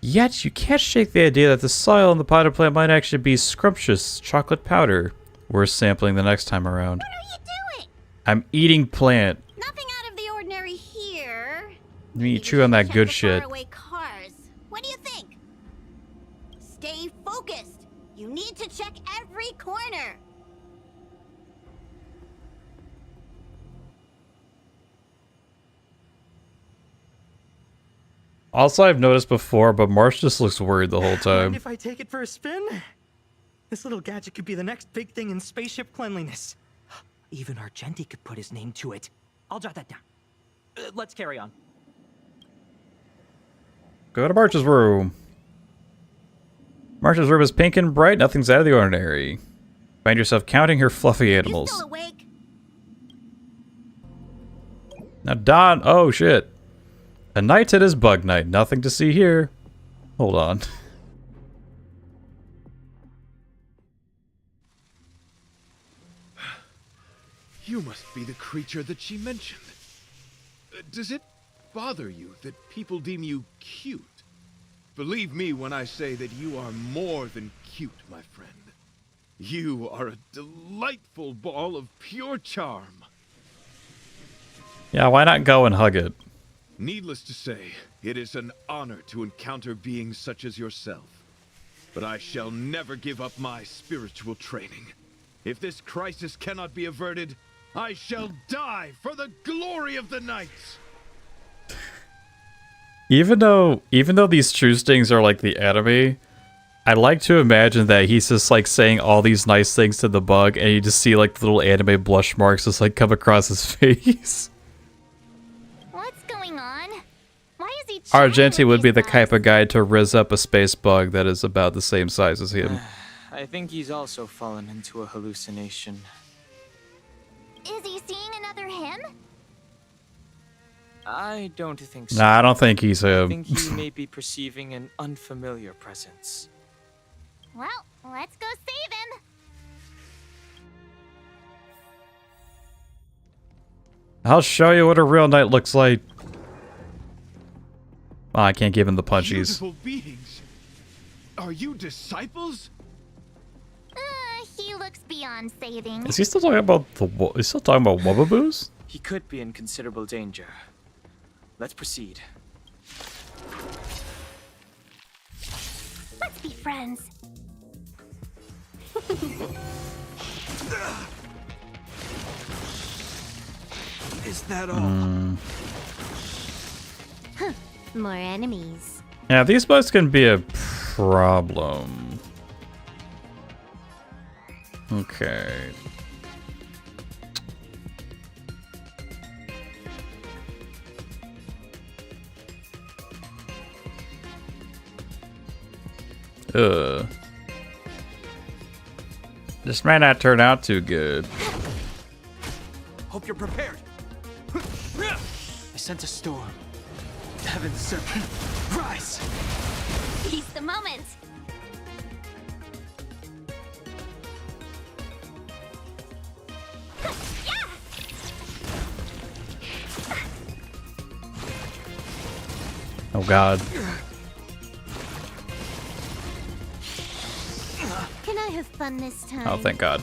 S1: Yet, you can't shake the idea that the soil in the potted plant might actually be scrumptious chocolate powder. Worth sampling the next time around.
S2: What are you doing?
S1: I'm eating plant.
S2: Nothing out of the ordinary here.
S1: You chew on that good shit.
S2: Faraway cars. What do you think? Stay focused. You need to check every corner.
S1: Also, I've noticed before, but Marsh just looks worried the whole time.
S9: Mind if I take it for a spin? This little gadget could be the next big thing in spaceship cleanliness. Even Argenti could put his name to it. I'll jot that down. Let's carry on.
S1: Go to March's room. March's room is pink and bright. Nothing's out of the ordinary. Find yourself counting her fluffy animals.
S2: You still awake?
S1: Now, Don. Oh, shit. A night it is bug night. Nothing to see here. Hold on.
S7: You must be the creature that she mentioned. Does it bother you that people deem you cute? Believe me when I say that you are more than cute, my friend. You are a delightful ball of pure charm.
S1: Yeah, why not go and hug it?
S7: Needless to say, it is an honor to encounter beings such as yourself. But I shall never give up my spiritual training. If this crisis cannot be averted, I shall die for the glory of the knights.
S1: Even though these true stings are like the anime, I like to imagine that he's just like saying all these nice things to the bug, and you just see like the little anime blush marks just like come across his face.
S8: What's going on? Why is he
S1: Argenti would be the type of guy to rizz up a space bug that is about the same size as him.
S5: I think he's also fallen into a hallucination.
S8: him?
S5: I don't think so.
S1: Nah, I don't think he's
S5: I
S1: him.
S5: think he may be perceiving an unfamiliar presence.
S8: Well, let's go save him.
S1: I'll show you what a real knight looks like. Oh, I can't give him the punchies.
S7: Beautiful beings. Are you disciples?
S8: He looks beyond saving.
S1: Is he still talking about Is he still talking about wubbaboos?
S5: He could be in considerable danger. Let's proceed.
S8: Let's be friends.
S3: Is that all?
S8: Huh. More enemies.
S1: Yeah, these bugs can be a problem. Okay. This might not turn out too good.
S3: Hope you're prepared.
S5: I sense a storm. Heaven's serpent, rise!
S8: Seize the moment.
S1: Oh god.
S2: Can I have fun this time?
S1: Oh, thank god.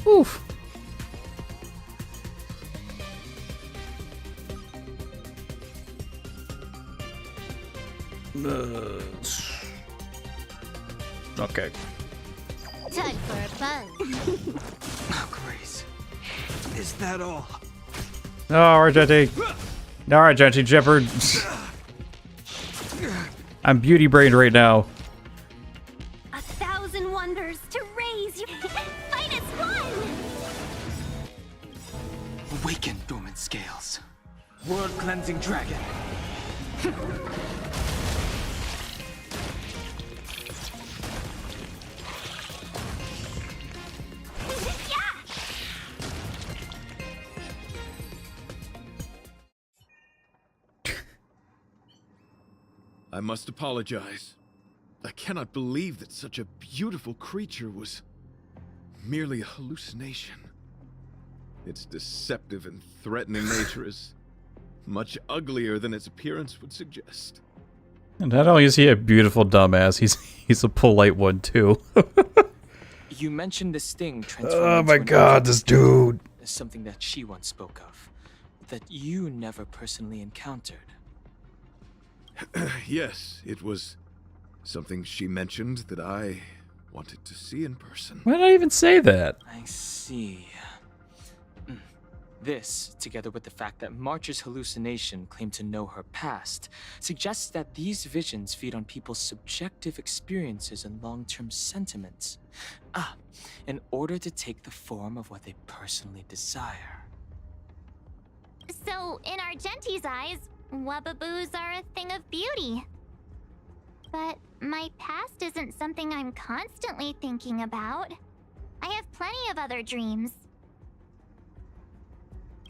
S1: Oof. Okay.
S2: Time for a buzz.
S3: Oh, Grace. Is that all?
S1: Alright, Genty. Alright, Genty Jeopard. I'm beauty brained right now.
S8: 1,000 wonders to raise you. Fight as one.
S3: Awaken, dormant scales. World cleansing dragon.
S7: I must apologize. I cannot believe that such a beautiful creature was merely a hallucination. Its deceptive and threatening nature is much uglier than its appearance would suggest.
S1: And not only is he a beautiful dumbass, he's a polite one too.
S5: You mentioned this thing transforming
S1: Oh my
S5: into an
S1: god,
S5: angel.
S1: this dude.
S5: Something that she once spoke of, that you never personally encountered.
S7: Yes, it was something she mentioned that I wanted to see in person.
S1: Why did I even say that?
S5: I see. This, together with the fact that March's hallucination claimed to know her past, suggests that these visions feed on people's subjective experiences and long-term sentiments. In order to take the form of what they personally desire.
S8: So, in Argenti's eyes, wubbaboos are a thing of beauty. But my past isn't something I'm constantly thinking about. I have plenty of other dreams.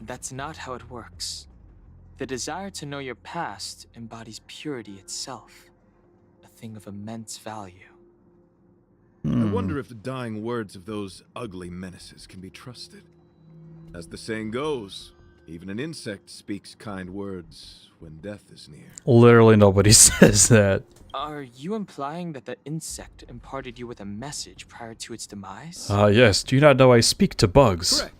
S5: That's not how it works. The desire to know your past embodies purity itself, a thing of immense value.
S7: I wonder if the dying words of those ugly menaces can be trusted. As the saying goes, even an insect speaks kind words when death is near.
S1: Literally nobody says that.
S5: Are you implying that the insect imparted you with a message prior to its demise?
S1: Yes, do you not know I speak to bugs?
S7: Correct.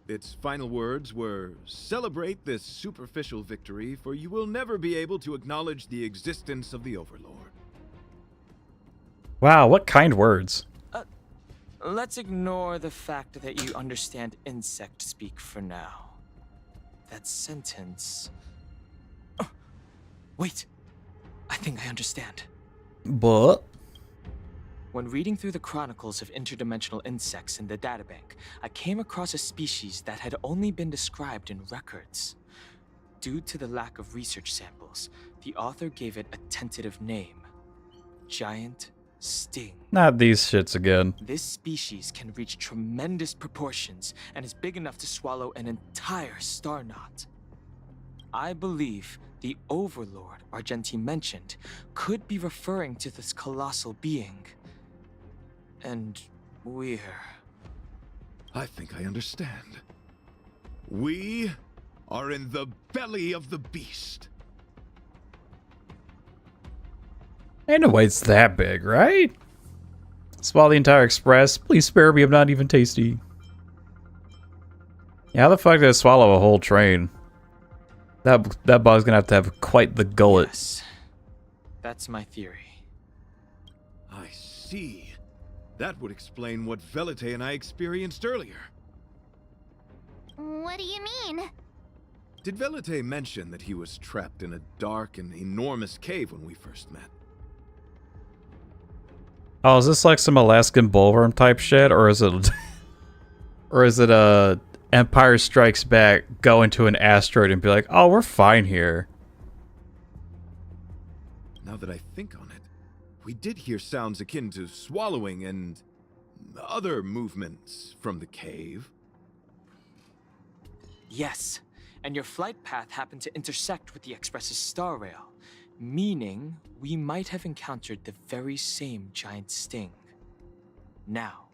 S7: Its final words were, "Celebrate this superficial victory, for you will never be able to acknowledge the existence of the Overlord."
S1: Wow, what kind words.
S5: Let's ignore the fact that you understand insect speak for now. That sentence... Oh, wait, I think I understand.
S1: But?
S5: When reading through the chronicles of interdimensional insects in the databank, I came across a species that had only been described in records. Due to the lack of research samples, the author gave it a tentative name: giant sting.
S1: Not these shits again.
S5: This species can reach tremendous proportions and is big enough to swallow an entire star knot. I believe the Overlord Argenti mentioned could be referring to this colossal being. And we're...
S7: I think I understand. We are in the belly of the beast.
S1: Ain't no way it's that big, right? Swallow the entire express. Please spare me, I'm not even tasty. Yeah, how the fuck did it swallow a whole train? That bug's gonna have to have quite the gullet.
S5: Yes, that's my theory.
S7: I see. That would explain what Velite and I experienced earlier.
S8: What do you mean?
S7: Did Velite mention that he was trapped in a dark and enormous cave when we first met?
S1: Oh, is this like some Alaskan bullworm type shit, or is it, or is it Empire Strikes Back go into an asteroid and be like, oh, we're fine here?
S7: Now that I think on it, we did hear sounds akin to swallowing and other movements from the cave.
S5: Yes, and your flight path happened to intersect with the Express's star rail, meaning we might have encountered the very same giant sting. Now,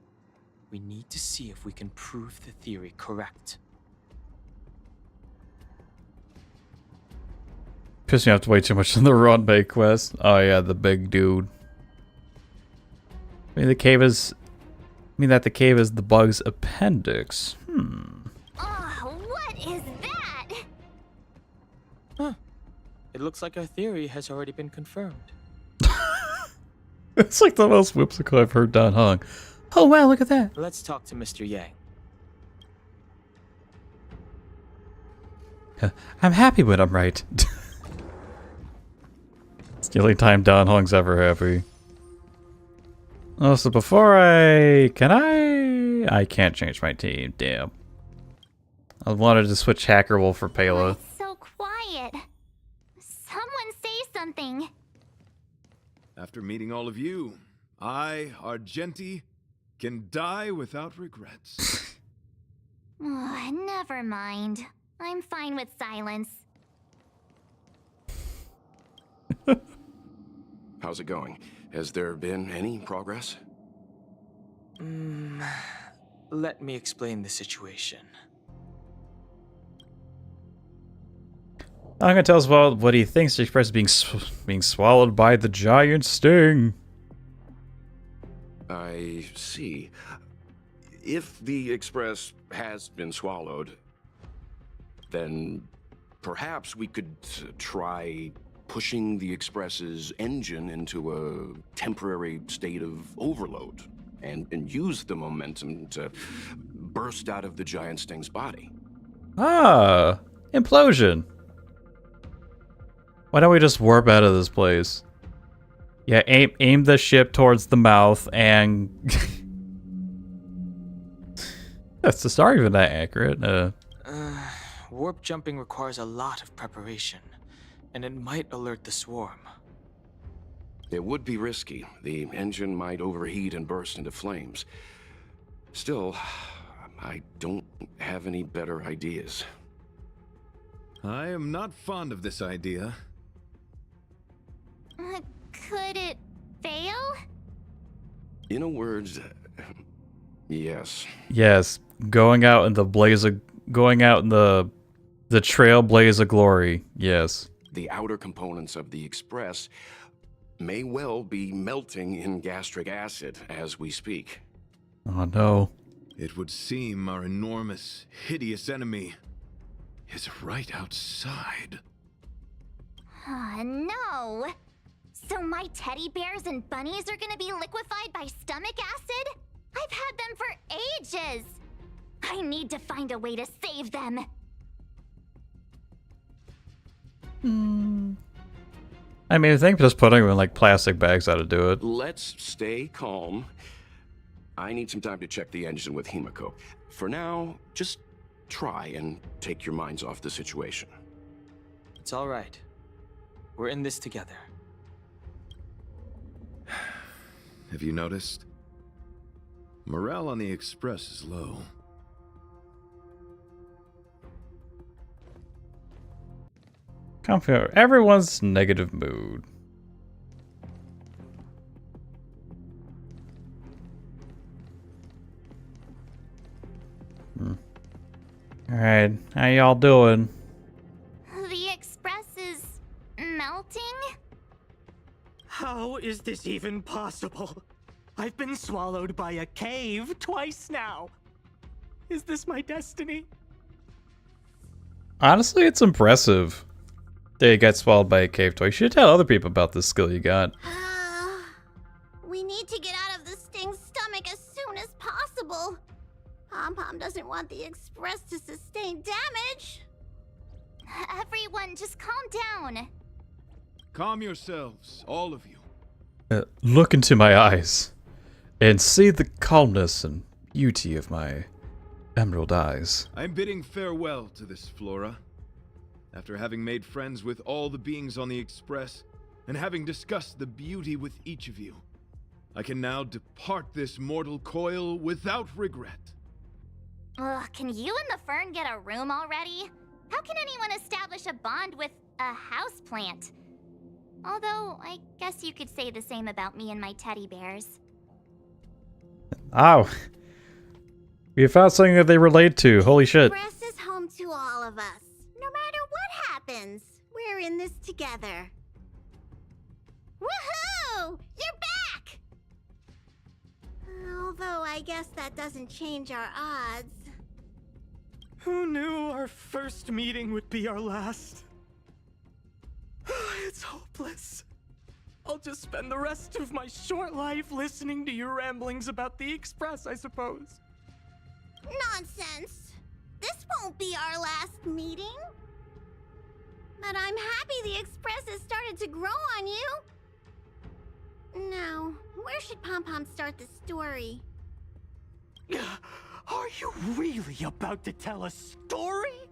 S5: we need to see if we can prove the theory correct.
S1: Pissing me off way too much on the runway quest. Oh yeah, the big dude. I mean, the cave is the bug's appendix.
S8: Oh, what is that?
S5: Huh. It looks like our theory has already been confirmed.
S1: It's like the most whimsical I've heard Dan Hong. Oh wow, look at that.
S5: Let's talk to Mr. Yang.
S1: I'm happy when I'm right. It's the only time Dan Hong's ever happy. Oh, so before I can't change my team, damn. I wanted to switch Hacker Wolf for Pela.
S8: It's so quiet. Someone say something.
S7: After meeting all of you, I, Argenti, can die without regrets.
S8: Oh, never mind. I'm fine with silence.
S10: How's it going? Has there been any progress?
S5: Let me explain the situation.
S1: I'm gonna tell us about what he thinks the Express is being swallowed by the giant sting.
S10: I see. If the Express has been swallowed, then perhaps we could try pushing the Express's engine into a temporary state of overload and use the momentum to burst out of the giant sting's body.
S1: Ah, implosion. Why don't we just warp out of this place? Yeah, aim the ship towards the mouth and... That's just not even that accurate.
S5: Warp jumping requires a lot of preparation, and it might alert the swarm.
S10: It would be risky. The engine might overheat and burst into flames. Still, I don't have any better ideas.
S7: I am not fond of this idea.
S8: Could it fail?
S10: In a word, yes.
S1: Yes, going out in the trailblazer glory. Yes.
S10: The outer components of the Express may well be melting in gastric acid as we speak.
S1: Oh no.
S7: It would seem our enormous, hideous enemy is right outside.
S8: No. So my teddy bears and bunnies are gonna be liquefied by stomach acid? I've had them for ages. I need to find a way to save them.
S1: I mean, I think just putting them in like plastic bags ought to do it.
S10: Let's stay calm. I need some time to check the engine with Himiko. For now, just try and take your minds off the situation.
S5: It's all right. We're in this together.
S7: have you noticed? Morale on the Express is low.
S1: Compare everyone's negative mood. Alright, how y'all doing?
S8: The Express is melting?
S9: How is this even possible? I've been swallowed by a cave twice now. Is this my destiny?
S1: Honestly, it's impressive that you got swallowed by a cave toy. You should tell other people about this skill you got.
S2: We need to get out of this thing's stomach as soon as possible. Pom-Pom doesn't want the Express to sustain damage.
S8: Everyone, just calm down.
S7: Calm yourselves, all of you.
S1: Look into my eyes and see the calmness and beauty of my emerald eyes.
S7: I'm bidding farewell to this Flora. After having made friends with all the beings on the Express, and having discussed the beauty with each of you, I can now depart this mortal coil without regret.
S8: Ugh, can you and the fern get a room already? How can anyone establish a bond with a houseplant? Although, I guess you could say the same about me and my teddy bears.
S1: Oh. We found something that they relate to. Holy shit.
S2: Express is home to all of us. No matter what happens, we're in this together. Woohoo! You're back! Although I guess that doesn't change our odds.
S9: Who knew our first meeting would be our last? It's hopeless. I'll just spend the rest of my short life listening to your ramblings about the Express, I suppose.
S2: Nonsense. This won't be our last meeting. But I'm happy the Express has started to grow on you. Now, where should Pom-Pom start the story?
S9: Are you really about to tell a story?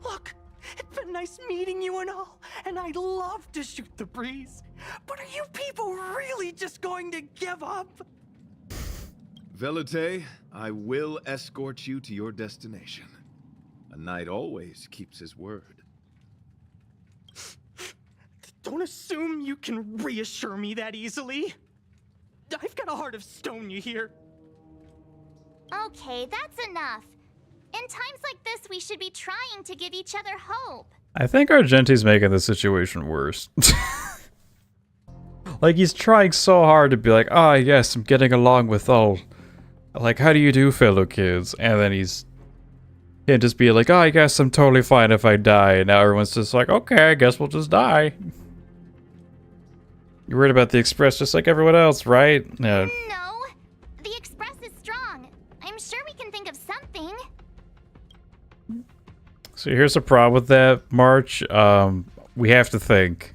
S9: Look, it's been nice meeting you and all, and I'd love to shoot the breeze. But are you people really just going to give up?
S7: Velote, I will escort you to your destination. A knight always keeps his word.
S9: Don't assume you can reassure me that easily. I've got a heart of stone, you hear?
S8: Okay, that's enough. In times like this, we should be trying to give each other hope.
S1: I think Argenti's making the situation worse. Like, he's trying so hard to be like, ah, yes, I'm getting along with all. Like, how do you do, fellow kids? And then he's can't just be like, oh, I guess I'm totally fine if I die. And now everyone's just like, okay, I guess we'll just die. You're worried about the Express just like everyone else, right? Yeah.
S8: No, the Express is strong. I'm sure we can think of something.
S1: So here's the problem with that, March. We have to think.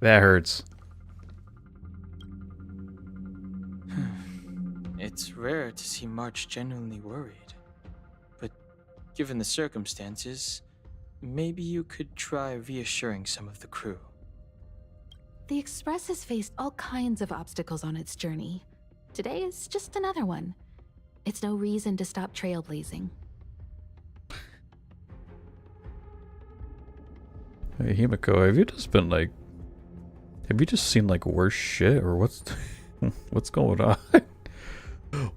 S1: That hurts.
S5: It's rare to see March genuinely worried. But given the circumstances, maybe you could try reassuring some of the crew.
S11: The Express has faced all kinds of obstacles on its journey. Today is just another one. It's no reason to stop trailblazing.
S1: Hey, Himiko, have you just been like... Have you just seen like worse shit, or what's... what's going on?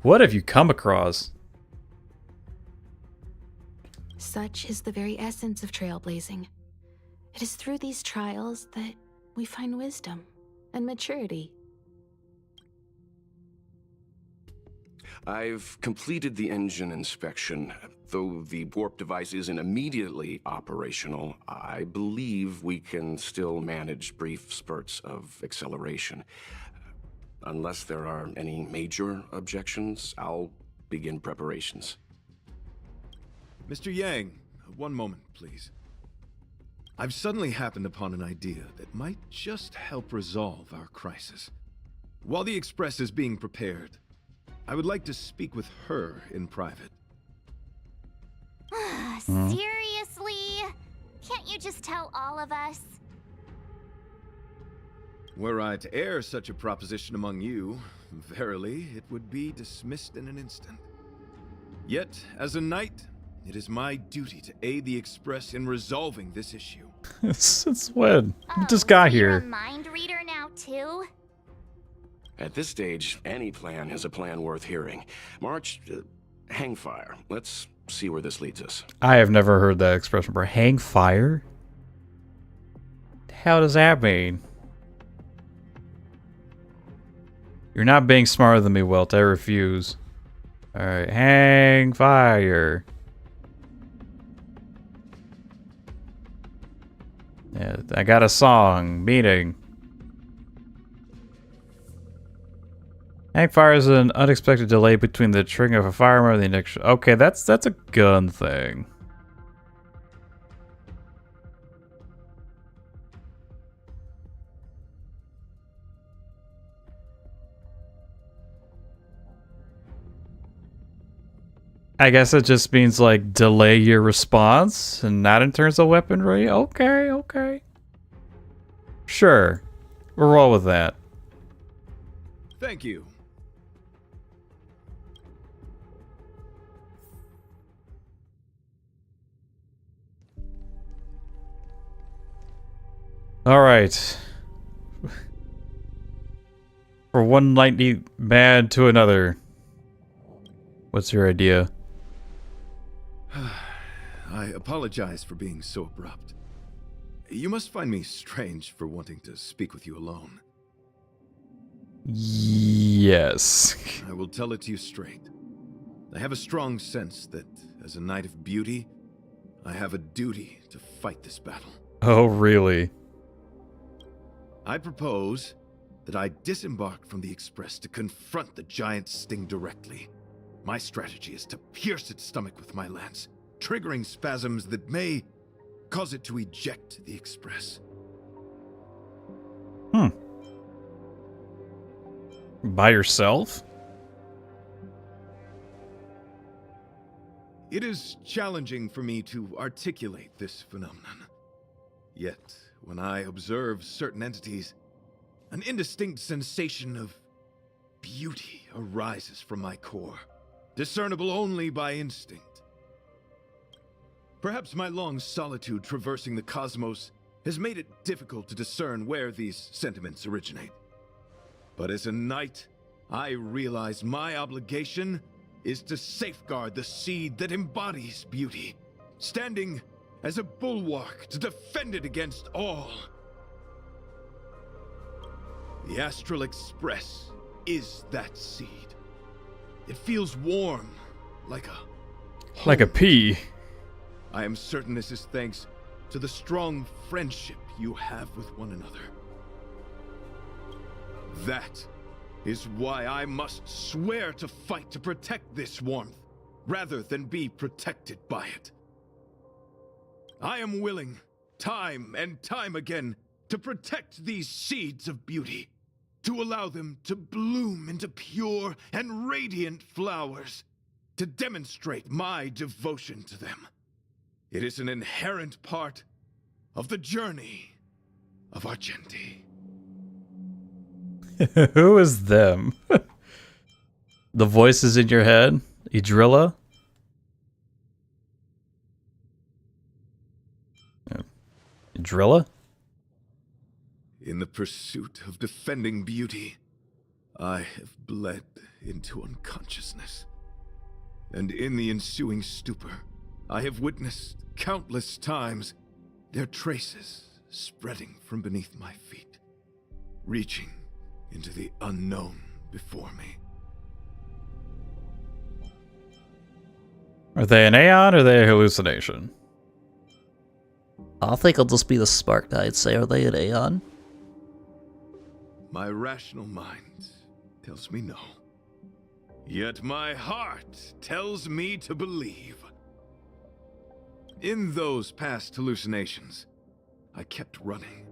S1: What have you come across?
S11: Such is the very essence of trailblazing. It is through these trials that we find wisdom and maturity.
S10: I've completed the engine inspection. Though the warp device isn't immediately operational, I believe we can still manage brief spurts of acceleration. Unless there are any major objections, I'll begin preparations.
S7: Mr. Yang, one moment, please. I've suddenly happened upon an idea that might just help resolve our crisis. While the Express is being prepared, I would like to speak with her in private.
S8: Seriously? Can't you just tell all of us?
S7: Were I to air such a proposition among you, verily, it would be dismissed in an instant. Yet, as a knight, it is my duty to aid the Express in resolving this issue.
S1: Since when? You
S8: Oh,
S1: just got
S8: so you're a
S1: here.
S8: mind reader now too?
S10: At this stage, any plan is a plan worth hearing. March, hang fire. Let's see where this leads us.
S1: I have never heard that expression before. Hang fire? The hell does that mean? You're not being smarter than me, Welt. I refuse. Alright, hang fire. Yeah, I got a song. Meaning. Hang fire is an unexpected delay between the triggering of a firearm and the ignition. Okay, that's a gun thing. I guess it just means like delay your response and not in terms of weaponry. Okay, okay. Sure. We'll roll with that.
S7: Thank you.
S1: All right. For one lightning mad to another. What's your idea?
S7: I apologize for being so abrupt. You must find me strange for wanting to speak with you alone.
S1: Yes.
S7: I will tell it to you straight. I have a strong sense that, as a knight of beauty, I have a duty to fight this battle.
S1: Oh, really?
S7: I propose that I disembark from the Express to confront the giant sting directly. My strategy is to pierce its stomach with my lance, triggering spasms that may cause it to eject the Express.
S1: By yourself?
S7: It is challenging for me to articulate this phenomenon. Yet, when I observe certain entities, an indistinct sensation of beauty arises from my core, discernible only by instinct. Perhaps my long solitude traversing the cosmos has made it difficult to discern where these sentiments originate. But as a knight, I realize my obligation is to safeguard the seed that embodies beauty, standing as a bulwark to defend it against all. The Astral Express is that seed. It feels warm, like
S1: a pea.
S7: I am certain this is thanks to the strong friendship you have with one another. That is why I must swear to fight to protect this warmth, rather than be protected by it. I am willing, time and time again, to protect these seeds of beauty, to allow them to bloom into pure and radiant flowers, to demonstrate my devotion to them. It is an inherent part of the journey of Argenti.
S1: Who is them? The voices in your head? Idrilla? Idrilla?
S7: In the pursuit of defending beauty, I have bled into unconsciousness. And in the ensuing stupor, I have witnessed countless times their traces spreading from beneath my feet, reaching into the unknown before me.
S1: Are they an Aeon or are they a hallucination?
S14: I think I'll just be the smart guy and say, are they an Aeon?
S7: My rational mind tells me no. Yet my heart tells me to believe. In those past hallucinations, I kept running.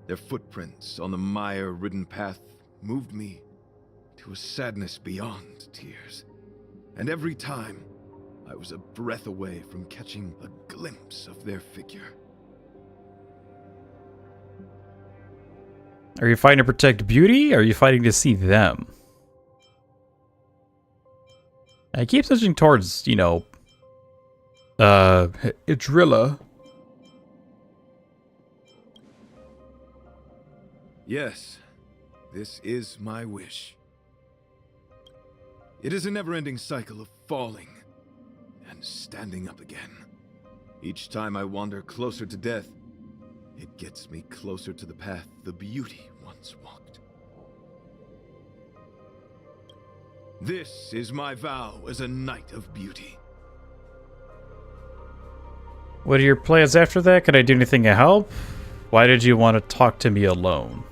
S7: Their footprints on the mire-ridden path moved me to a sadness beyond tears. And every time, I was a breath away from catching a glimpse of their figure.
S1: Are you fighting to protect beauty, or are you fighting to see them? I keep switching towards, you know, Idrilla.
S7: Yes, this is my wish. It is a never-ending cycle of falling and standing up again. Each time I wander closer to death, it gets me closer to the path the beauty once walked. This is my vow as a knight of beauty.
S1: What are your plans after that? Can I do anything to help? Why did you want to talk to me alone?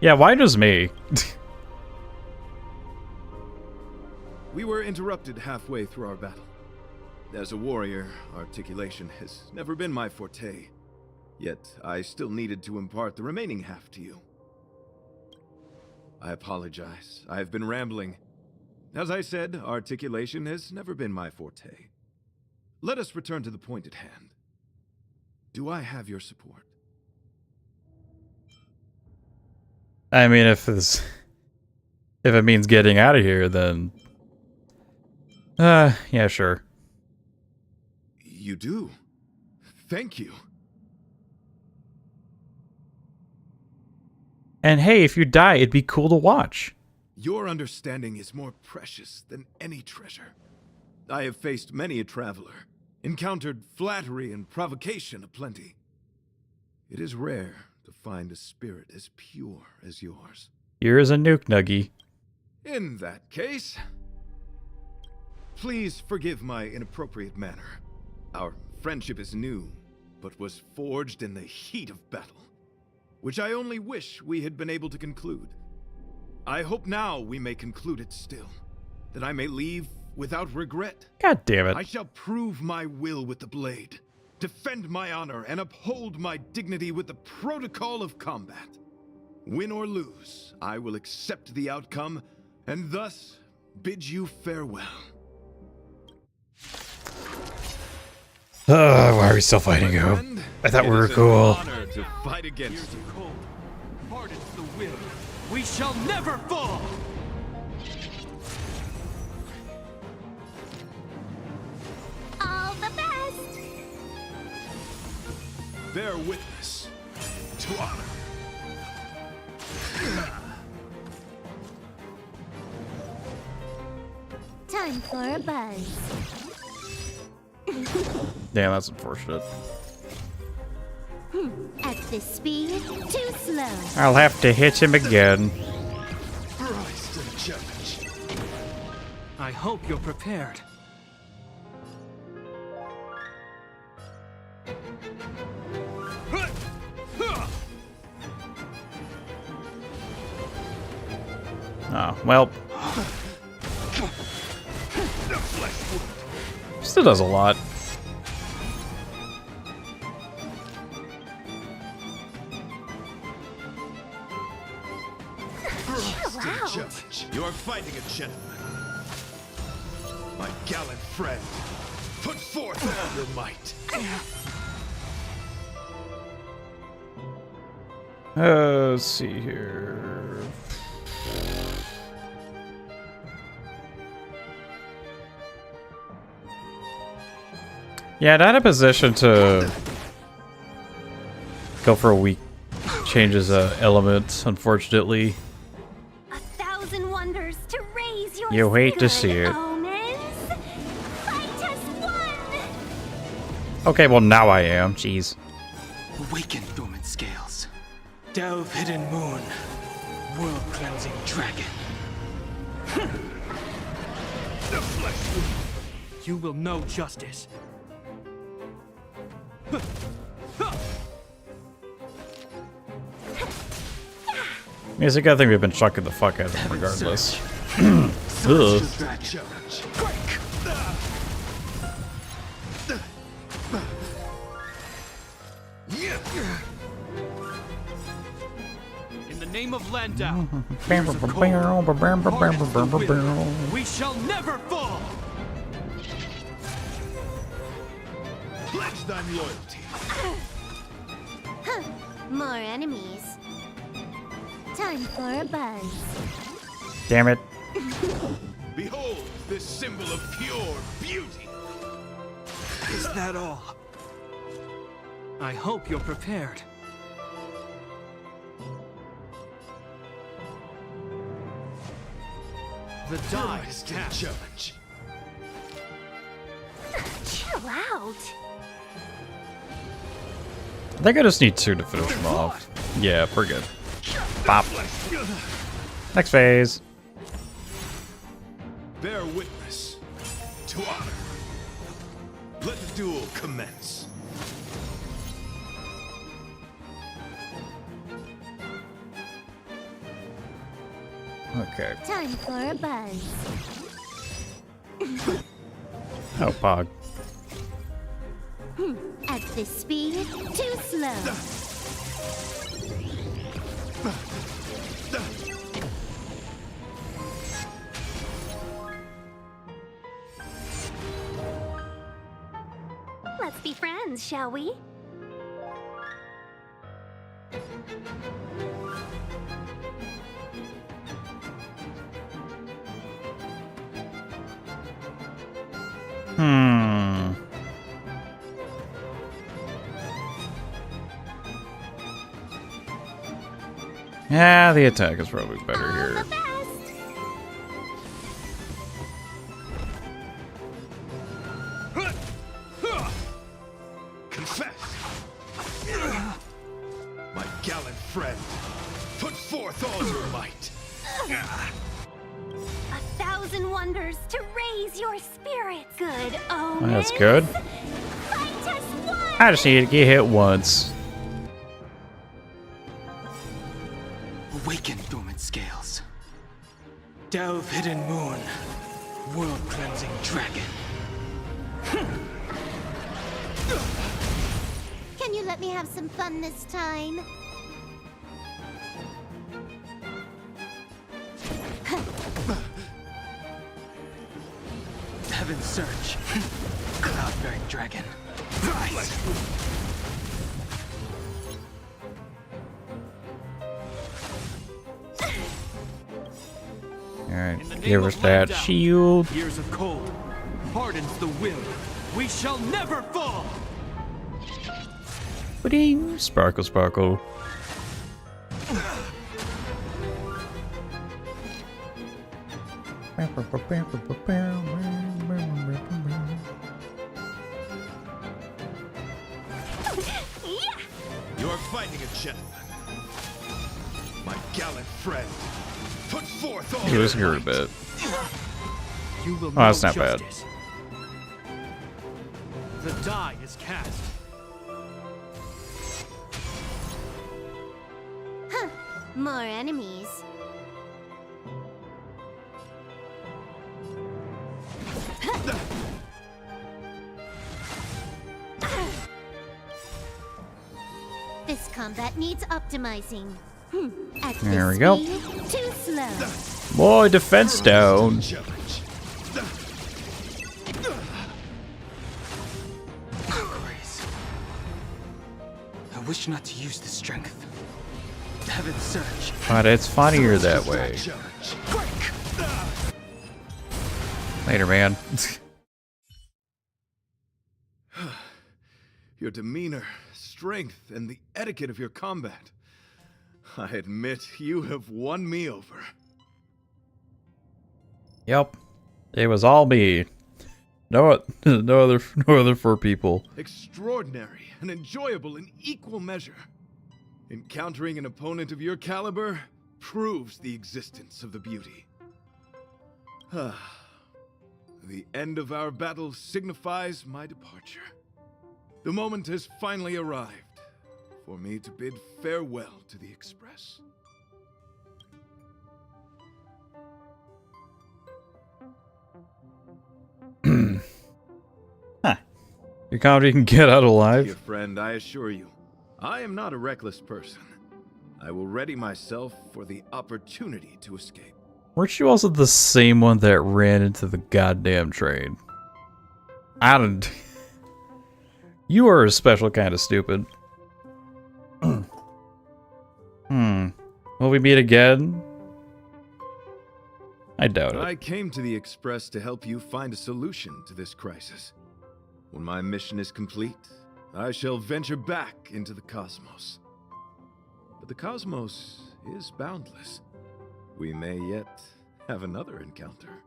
S1: Yeah, why just me?
S7: We were interrupted halfway through our battle. As a warrior, articulation has never been my forte. Yet, I still needed to impart the remaining half to you. I apologize. I have been rambling. As I said, articulation has never been my forte. Let us return to the point at hand. Do I have your support?
S1: I mean, if it means getting out of here, then yeah, sure.
S7: You do. Thank you.
S1: And hey, if you die, it'd be cool to watch.
S7: Your understanding is more precious than any treasure. I have faced many a traveler, encountered flattery and provocation aplenty. It is rare to find a spirit as pure as yours.
S1: Here's a nuke nuggy.
S7: In that case, please forgive my inappropriate manner. Our friendship is new, but was forged in the heat of battle, which I only wish we had been able to conclude. I hope now we may conclude it still, that I may leave without regret.
S1: God damn it.
S7: I shall prove my will with the blade, defend my honor, and uphold my dignity with the protocol of combat. Win or lose, I will accept the outcome, and thus bid you farewell.
S1: Why are we still fighting you? I thought we were cool.
S7: Honor to fight against you.
S9: Cold, hardens the will. We shall never fall!
S8: All the best!
S7: Bear witness to honor.
S8: Time for a buzz.
S1: Damn, that's unfortunate.
S8: At this speed, too slow.
S1: I'll have to hit him again.
S7: Rise to the challenge.
S5: I hope you're prepared.
S1: Oh, well. Still does a lot.
S7: You are fighting a gentleman. My gallant friend, put forth all your might.
S1: Let's see here. Yeah, not in a position to go for a weak changes element, unfortunately.
S8: Wonders to raise your
S1: You hate to
S8: spirit,
S1: see it.
S8: omens. Fight as one.
S1: Okay, well now I am. Jeez.
S5: Awaken dormant scales. Delve hidden moon. World cleansing dragon.
S7: The flesh.
S9: You will know justice.
S1: Music, I think we've been chucking the fuck out of him regardless. Ugh.
S9: In the name of Landau, we shall never fall!
S7: Pledge thine loyalty.
S2: More enemies. Time for a buzz.
S1: Damn it.
S7: Behold this symbol of pure beauty.
S9: Is that all? I hope you're prepared. The die is cast.
S7: Challenge.
S2: Chill out.
S1: I think I just need 2 to finish him off. Yeah, we're good. Pop. Next phase.
S7: Bear witness to honor. Let the duel commence.
S1: Okay.
S2: Time for a buzz.
S1: Oh, Pog.
S2: At this speed, too slow. Let's be friends, shall we?
S1: Yeah, the attack is probably better here.
S7: Confess. My gallant friend, put forth all your might.
S2: 1,000 wonders to raise your spirits. Good omens.
S1: That's good.
S2: Fight us one.
S1: I just need to get hit once.
S5: Awaken, dormant scales. Delve, hidden moon. World-cleansing dragon.
S2: Can you let me have some fun this time?
S5: Heaven's Surge. Cloud-bearing dragon. Rise!
S1: Alright, give us that shield.
S9: Years of cold hardens the will. We shall never fall.
S1: Ba-ding. Sparkle, sparkle.
S7: You are fighting a gentleman. My gallant friend, put forth all
S1: He was
S7: your
S1: here a bit.
S9: You will
S1: Oh, that's
S9: know
S1: not bad.
S9: justice. The die is cast.
S2: More enemies. This combat needs optimizing. At
S1: There
S2: this
S1: we go.
S2: speed, too slow.
S1: Boy, defense down.
S7: challenge.
S5: Grace. I wish not to use this strength. Heaven's Surge.
S1: But it's funnier that way. Later, man.
S7: Your demeanor, strength, and the etiquette of your combat. I admit you have won me over.
S1: Yep. It was all me. No other 4 people.
S7: Extraordinary and enjoyable in equal measure. Encountering an opponent of your caliber proves the existence of the beauty. The end of our battle signifies my departure. The moment has finally arrived for me to bid farewell to the Express.
S1: Huh. Your comedy can get out
S7: Dear
S1: alive.
S7: friend, I assure you, I am not a reckless person. I will ready myself for the opportunity to escape.
S1: Weren't you also the same one that ran into the goddamn train? I don't... You are a special kind of stupid. Will we meet again? I doubt it.
S7: I came to the Express to help you find a solution to this crisis. When my mission is complete, I shall venture back into the cosmos. But the cosmos is boundless. We may yet have another encounter.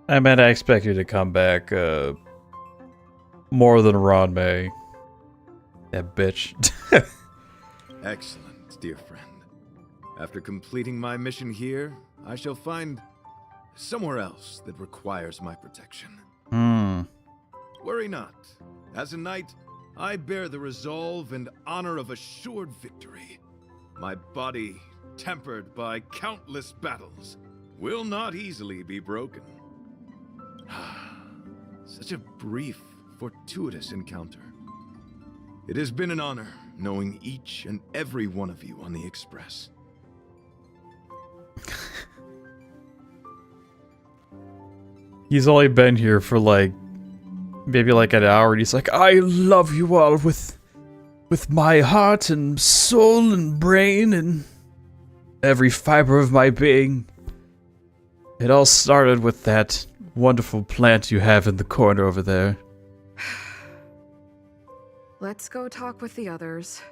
S1: I meant I expect you to come back, more than Ron May. That bitch.
S7: Excellent, dear friend. After completing my mission here, I shall find somewhere else that requires my protection. Worry not. As a knight, I bear the resolve and honor of assured victory. My body, tempered by countless battles, will not easily be broken. Such a brief, fortuitous encounter. It has been an honor knowing each and every one of you on the Express.
S1: He's only been here for like maybe like an hour, and he's like, I love you all with my heart and soul and brain and every fiber of my being. It all started with that wonderful plant you have in the corner over there.
S4: Let's go talk with the others.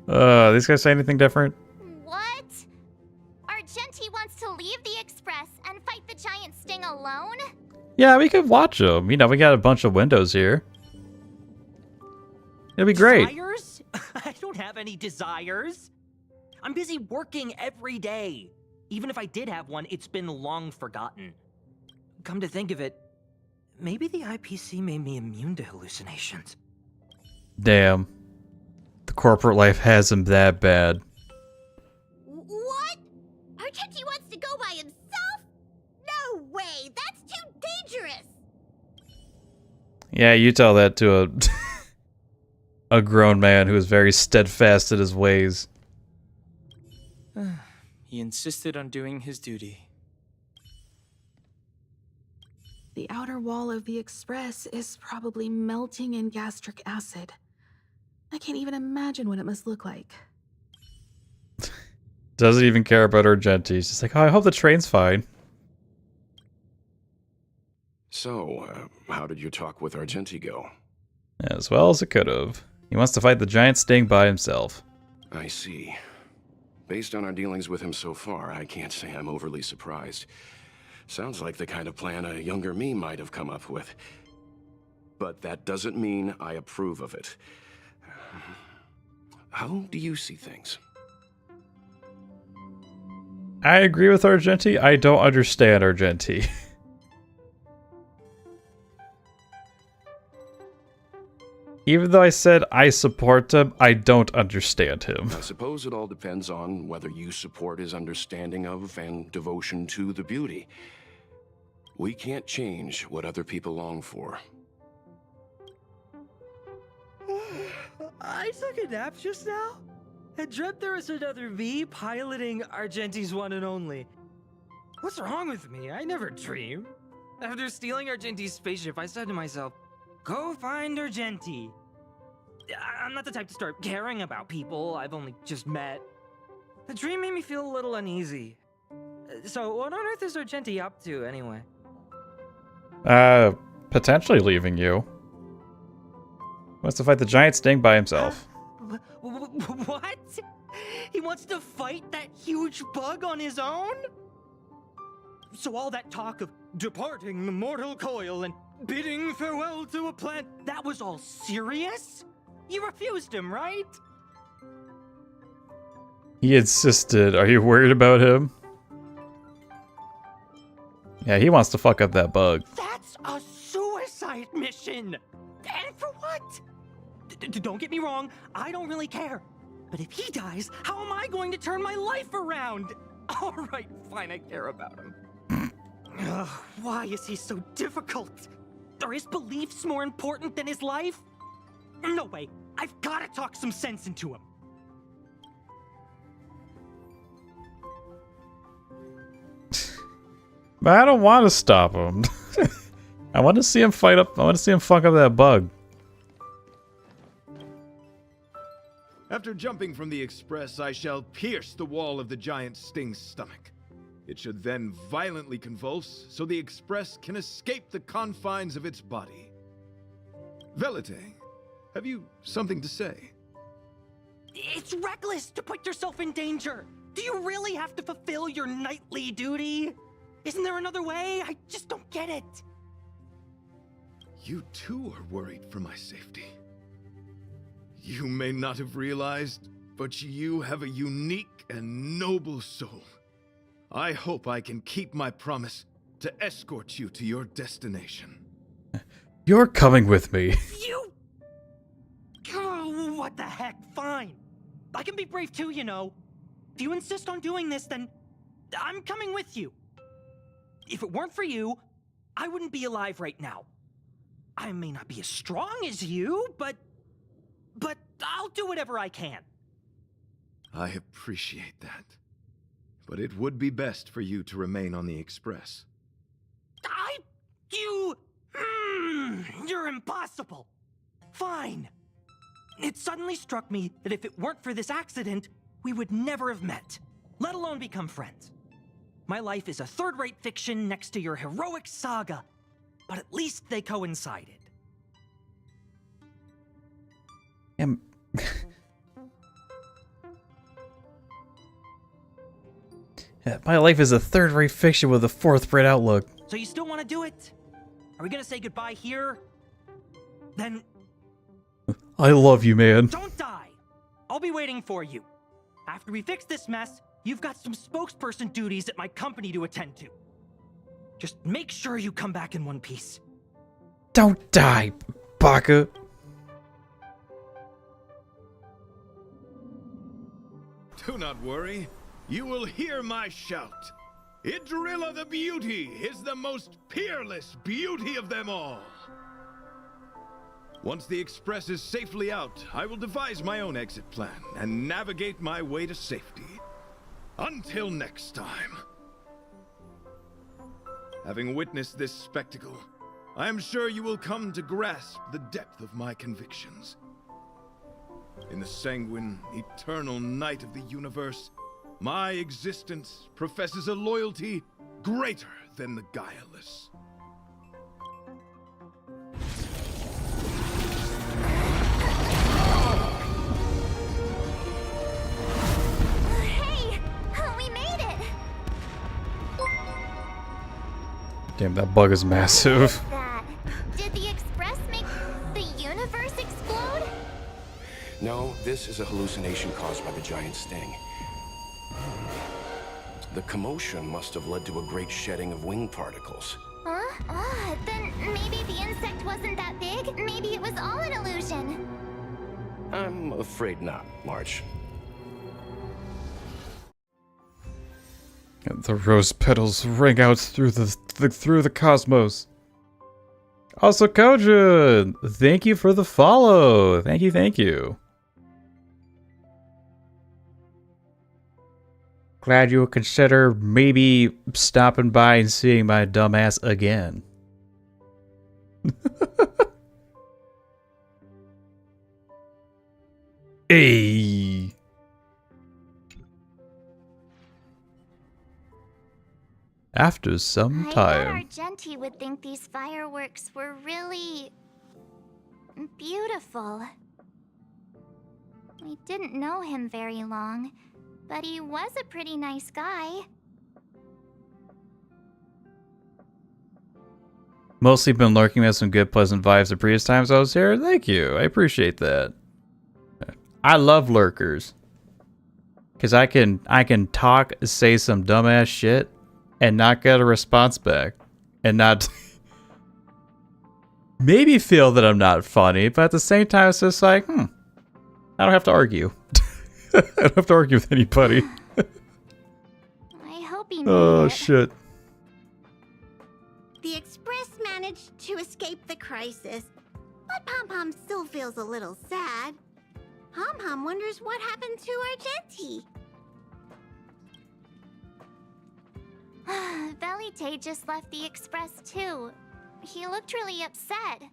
S1: These guys say anything different?
S8: What? Argenti wants to leave the Express and fight the giant sting alone?
S1: Yeah, we could watch them. You know, we got a bunch of windows here. It'll be great.
S12: Desires? I don't have any desires. I'm busy working every day. Even if I did have one, it's been long forgotten. Come to think of it, maybe the IPC made me immune to hallucinations.
S1: Damn. The corporate life has him that bad.
S2: What? Argenti wants to go by himself? No way! That's too dangerous!
S1: Yeah, you tell that to a grown man who is very steadfast in his ways.
S5: He insisted on doing his duty.
S11: The outer wall of the Express is probably melting in gastric acid. I can't even imagine what it must look like.
S1: Doesn't even care about Argenti. He's just like, oh, I hope the train's fine.
S10: So, how did your talk with Argenti go?
S1: As well as it could have. He wants to fight the giant sting by himself.
S10: I see. Based on our dealings with him so far, I can't say I'm overly surprised. Sounds like the kind of plan a younger me might have come up with. But that doesn't mean I approve of it. How do you see things?
S1: I agree with Argenti. I don't understand Argenti. Even though I said I support him, I don't understand him.
S10: I suppose it all depends on whether you support his understanding of and devotion to the beauty. We can't change what other people long for.
S12: I took a nap just now. I dreamt there was another me piloting Argenti's one and only. What's wrong with me? I never dream. After stealing Argenti's spaceship, I said to myself, go find Argenti. I'm not the type to start caring about people I've only just met. The dream made me feel a little uneasy. So what on earth is Argenti up to, anyway?
S1: Potentially leaving you. Wants to fight the giant sting by himself.
S12: What? He wants to fight that huge bug on his own? So all that talk of departing the mortal coil and bidding farewell to a plant, that was all serious? You refused him, right?
S1: He insisted. Are you worried about him? Yeah, he wants to fuck up that bug.
S12: That's a suicide mission! And for what? Don't get me wrong, I don't really care. But if he dies, how am I going to turn my life around? Alright, fine, I care about him. Ugh, why is he so difficult? Are his beliefs more important than his life? No way, I've gotta talk some sense into him.
S1: But I don't want to stop him. I want to see him fight up. I want to see him fuck up that bug.
S7: After jumping from the express, I shall pierce the wall of the giant sting's stomach. It should then violently convulse, so the express can escape the confines of its body. Velite, have you something to say?
S9: It's reckless to put yourself in danger. Do you really have to fulfill your nightly duty? Isn't there another way? I just don't get it.
S7: You too are worried for my safety. You may not have realized, but you have a unique and noble soul. I hope I can keep my promise to escort you to your destination.
S1: You're coming with me.
S9: You... Oh, what the heck? Fine. I can be brave too, you know. If you insist on doing this, then I'm coming with you. If it weren't for you, I wouldn't be alive right now. I may not be as strong as you, but I'll do whatever I can.
S7: I appreciate that. But it would be best for you to remain on the express.
S9: You're impossible. Fine. It suddenly struck me that if it weren't for this accident, we would never have met, let alone become friends. My life is a third-rate fiction next to your heroic saga, but at least they coincided.
S1: My life is a third-rate fiction with a fourth-rate outlook.
S9: So you still want to do it? Are we gonna say goodbye here? Then
S1: I love you, man.
S9: don't die. I'll be waiting for you. After we fix this mess, you've got some spokesperson duties at my company to attend to. Just make sure you come back in one piece.
S1: Don't die, Baka.
S7: Do not worry. You will hear my shout. Idrilla the Beauty is the most peerless beauty of them all. Once the express is safely out, I will devise my own exit plan and navigate my way to safety. Until next time. Having witnessed this spectacle, I am sure you will come to grasp the depth of my convictions. In the sanguine, eternal night of the universe, my existence professes a loyalty greater than the guileless.
S8: Hey! We made it!
S1: Damn, that bug is massive.
S8: That. Did the express make the universe explode?
S10: No, this is a hallucination caused by the giant sting. The commotion must have led to a great shedding of wing particles.
S8: Huh? Then maybe the insect wasn't that big. Maybe it was all an illusion.
S10: I'm afraid not, March.
S1: And the rose petals ring out through the cosmos. Also, Kojun, thank you for the follow. Thank you. Glad you would consider maybe stopping by and seeing my dumbass again. Hey. After some
S8: I
S1: time.
S8: bet Argenti would think these fireworks were really beautiful. We didn't know him very long, but he was a pretty nice guy.
S1: Mostly been lurking with some good pleasant vibes the previous times I was here. Thank you. I appreciate that. I love lurkers. Cause I can talk, say some dumbass shit, and not get a response back. And not maybe feel that I'm not funny, but at the same time it's just like, I don't have to argue. I don't have to argue with anybody.
S8: I hope he made
S1: Oh
S8: it.
S1: shit.
S2: The Express managed to escape the crisis, but Pom Pom still feels a little sad. Pom Pom wonders what happened to Argenti.
S8: Velite just left the Express too. he looked really upset.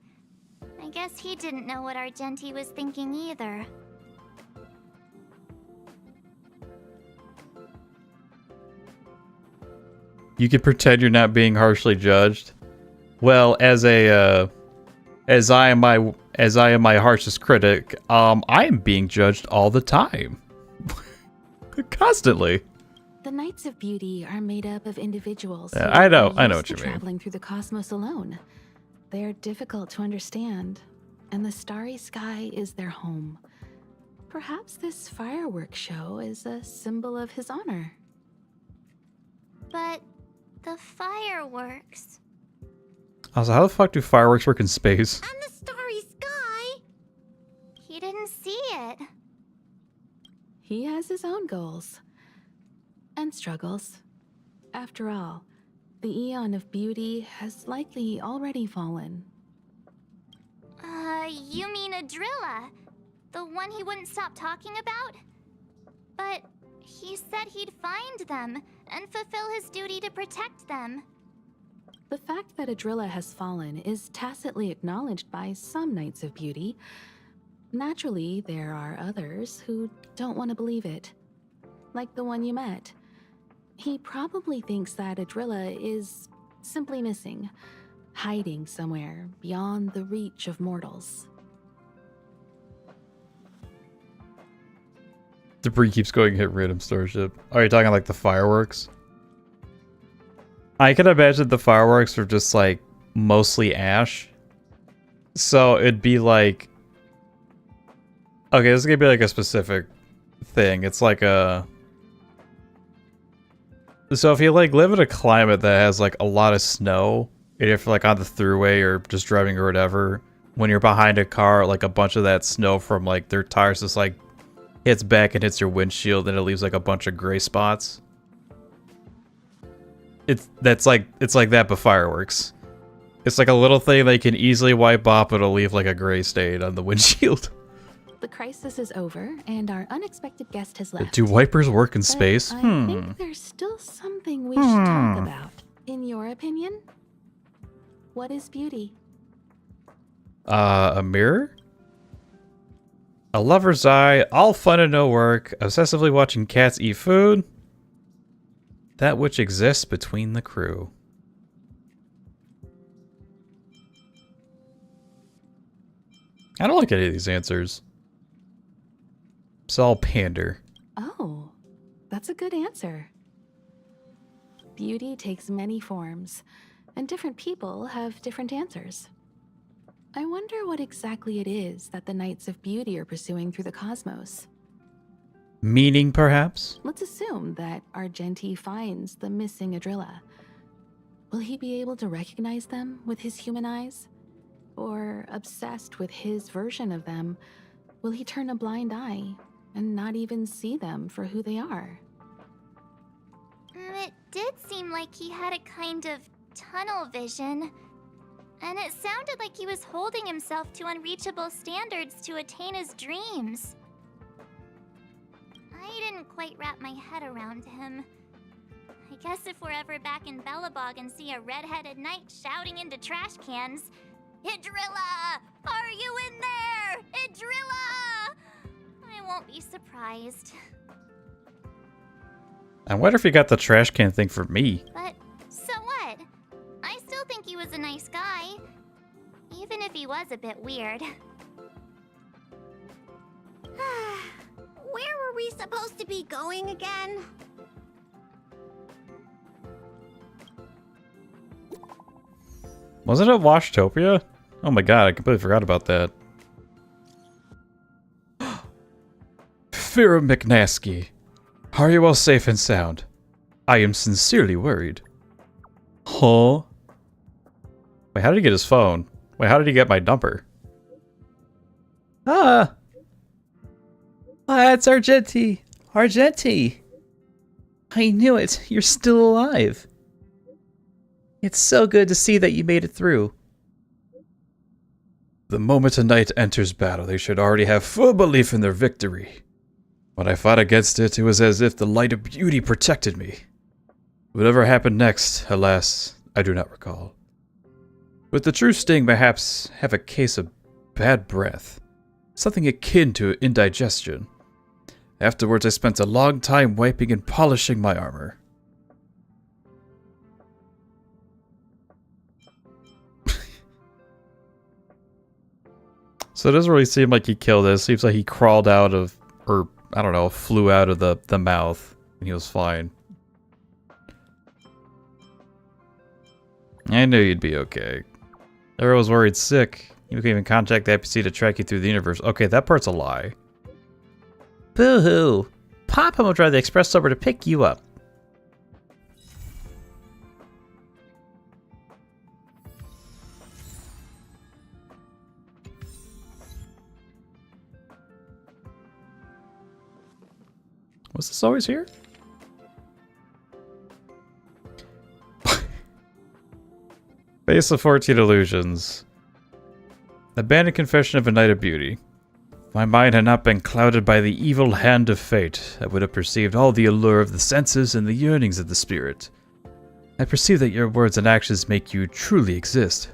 S8: I guess he didn't know what Argenti was thinking either.
S1: You can pretend you're not being harshly judged. Well, as I am my harshest critic, I am being judged all the time. Constantly.
S11: The Knights of Beauty are made up of individuals.
S1: Yeah,
S11: who
S1: I know
S11: are used
S1: what
S11: to
S1: you mean.
S11: traveling through the cosmos alone. They're difficult to understand, and the starry sky is their home. Perhaps this fireworks show is a symbol of his honor.
S8: But the fireworks...
S1: Also, how the fuck do fireworks work in space?
S2: And the starry sky!
S8: He didn't see it.
S11: He has his own goals. And struggles. After all, the Eon of Beauty has likely already fallen.
S8: You mean Adrilla? The one he wouldn't stop talking about? But he said he'd find them and fulfill his duty to protect them.
S11: The fact that Adrilla has fallen is tacitly acknowledged by some Knights of Beauty. Naturally, there are others who don't want to believe it. Like the one you met. He probably thinks that Adrilla is simply missing, hiding somewhere beyond the reach of mortals.
S1: Debris keeps going hit random starship. Are you talking like the fireworks? I can imagine the fireworks are just like mostly ash. So it'd be like... Okay, this is gonna be like a specific thing. It's like a... So if you like live in a climate that has like a lot of snow, and if like on the thruway or just driving or whatever, when you're behind a car, like a bunch of that snow from like their tires just like hits back and hits your windshield and it leaves like a bunch of gray spots. It's like that but fireworks. It's like a little thing they can easily wipe off, but it'll leave like a gray stain on the windshield.
S11: The crisis is over, and our unexpected guest has left.
S1: Do wipers work in
S11: But
S1: space?
S11: I think there's still something we should talk about. In your opinion, what is beauty?
S1: A mirror? A lover's eye, all fun and no work, obsessively watching cats eat food. That which exists between the crew. I don't like any of these answers. It's all pander.
S11: Oh, that's a good answer. Beauty takes many forms, and different people have different answers. I wonder what exactly it is that the Knights of Beauty are pursuing through the cosmos.
S1: Meaning, perhaps?
S11: Let's assume that Argenti finds the missing Adrilla. Will he be able to recognize them with his human eyes? Or, obsessed with his version of them, will he turn a blind eye and not even see them for who they are?
S8: It did seem like he had a kind of tunnel vision. And it sounded like he was holding himself to unreachable standards to attain his dreams. I didn't quite wrap my head around him. I guess if we're ever back in Belobog and see a red-headed knight shouting into trash cans, "Idrilla! Are you in there? Idrilla!" I won't be surprised.
S1: I wonder if he got the trash can thing for me.
S8: But so what? I still think he was a nice guy. Even if he was a bit weird.
S2: Where were we supposed to be going again?
S1: Wasn't it Washtopia? Oh my god, I completely forgot about that. Firo McNosky, are you all safe and sound? I am sincerely worried. Huh? Wait, how did he get his phone? Wait, how did he get my number? Ah! It's Argenti! Argenti! I knew it! You're still alive! It's so good to see that you made it through. The moment a knight enters battle, they should already have full belief in their victory. When I fought against it, it was as if the light of beauty protected me. Whatever happened next, alas, I do not recall. With the true sting, perhaps have a case of bad breath. Something akin to indigestion. Afterwards, I spent a long time wiping and polishing my armor. So it doesn't really seem like he killed it. It seems like he crawled out of, or I don't know, flew out of the mouth, and he was fine. I knew you'd be okay. Everyone was worried sick. You can even contact the NPC to track you through the universe. Okay, that part's a lie.
S14: Boo-hoo! Papa will drive the express over to pick you up.
S1: Was this always here? Face of 14 Illusions. Abandoned Confession of a Night of Beauty. If my mind had not been clouded by the evil hand of fate, I would have perceived all the allure of the senses and the yearnings of the spirit. I perceive that your words and actions make you truly exist.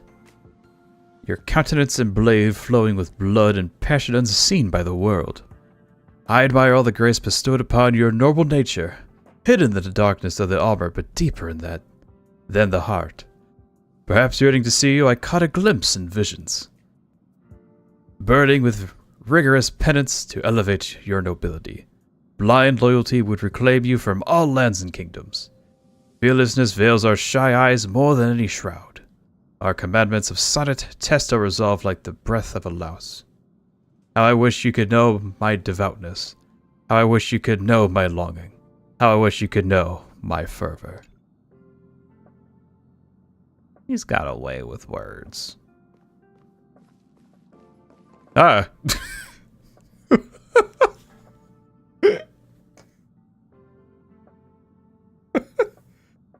S1: Your countenance and blade flowing with blood and passion unseen by the world. I admire all the grace bestowed upon your noble nature, hidden in the darkness of the armor, but deeper in that than the heart. Perhaps yearning to see you, I caught a glimpse in visions. Burning with rigorous penance to elevate your nobility. Blind loyalty would reclaim you from all lands and kingdoms. Fearlessness veils our shy eyes more than any shroud. Our commandments of sonnet test our resolve like the breath of a louse. How I wish you could know my devoutness. How I wish you could know my longing. How I wish you could know my fervor.
S14: He's got a way with words.
S1: Ah!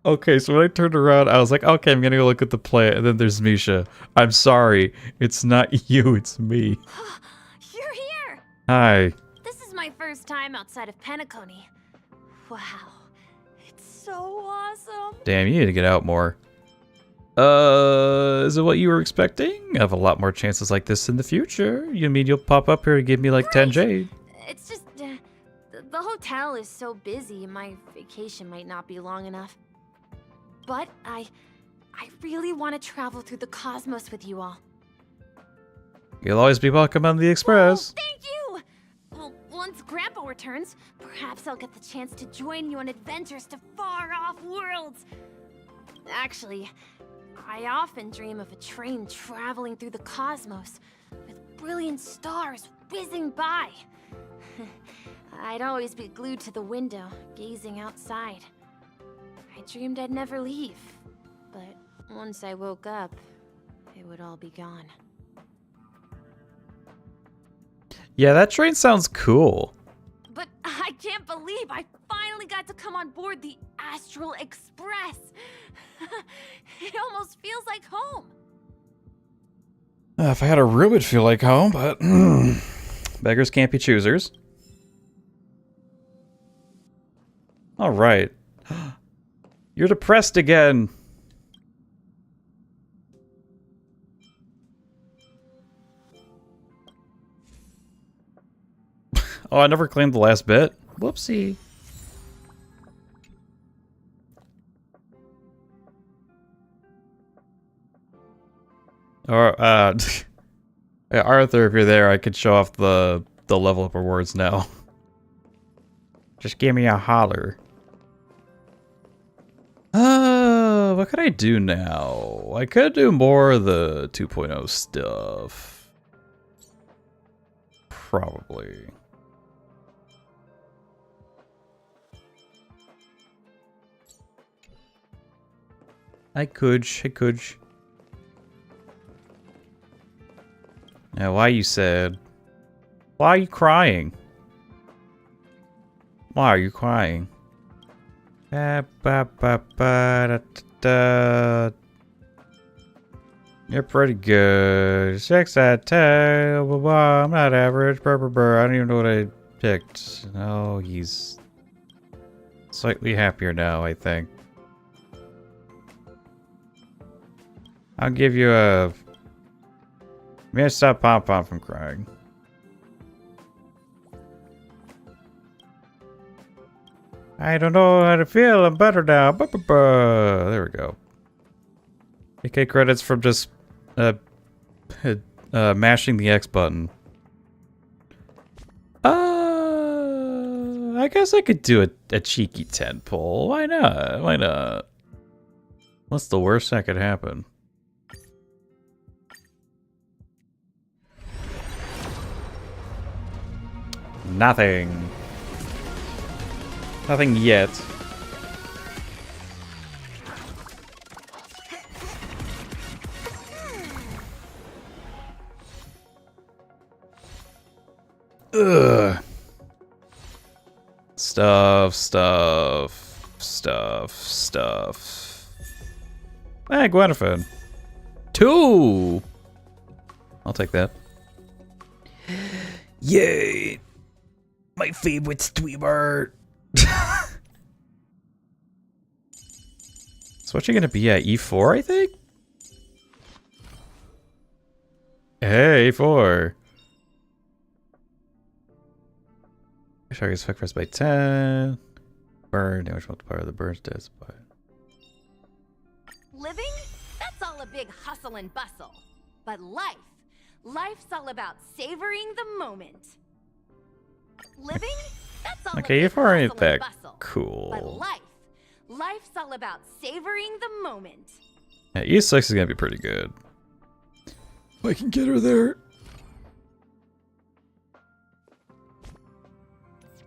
S1: Okay, so when I turned around, I was like, okay, I'm gonna go look at the plant, and then there's Misha. I'm sorry, it's not you, it's me.
S15: You're here!
S1: Hi.
S15: This is my first time outside of Penacony. Wow. It's so awesome.
S1: Damn, you need to get out more. Is it what you were expecting? I have a lot more chances like this in the future. You mean you'll pop up here and give me like 10 jade?
S15: It's just, the hotel is so busy, my vacation might not be long enough. But I really want to travel through the cosmos with you all.
S1: You'll always be welcome on the Express.
S15: Oh, thank you! Well, once Grandpa returns, perhaps I'll get the chance to join you on adventures to far-off worlds. Actually, I often dream of a train traveling through the cosmos, with brilliant stars whizzing by. I'd always be glued to the window, gazing outside. I dreamed I'd never leave, but once I woke up, it would all be gone.
S1: Yeah, that train sounds cool.
S15: But I can't believe I finally got to come on board the Astral Express. It almost feels like home.
S1: If I had a room, it'd feel like home, but beggars can't be choosers. All right. You're depressed again. Oh, I never claimed the last bit. Whoopsie. Or, yeah, Arthur, if you're there, I could show off the level up rewards now. Just give me a holler. What could I do now? I could do more of the 2.0 stuff. Probably. I could. Now, why are you sad? Why are you crying? Why are you crying? You're pretty good. 6 out of 10. I'm not average. I don't even know what I picked. Oh, he's slightly happier now, I think. I'll give you a... Maybe stop Pom-Pom from crying. I don't know how to feel. I'm better now. There we go. AK credits from just mashing the X button. I guess I could do a cheeky 10 pull. Why not? Why not? What's the worst that could happen? Nothing. Nothing yet. Ugh. Stuff. Hey, Gwendoline. 2! I'll take that. Yay! My favorite streamer! So what you gonna be at? E4, I think? Hey, E4. Target's effect pressed by 10. Burn, damage multiplier of the burns death by.
S16: Living? That's all a big hustle and bustle. But life's all about savoring the moment. Living? That's all
S1: Okay,
S16: a big
S1: E4 ain't
S16: hustle
S1: that
S16: and bustle.
S1: cool.
S16: But life's all about savoring the moment.
S1: Yeah, E6 is gonna be pretty good. I can get her there.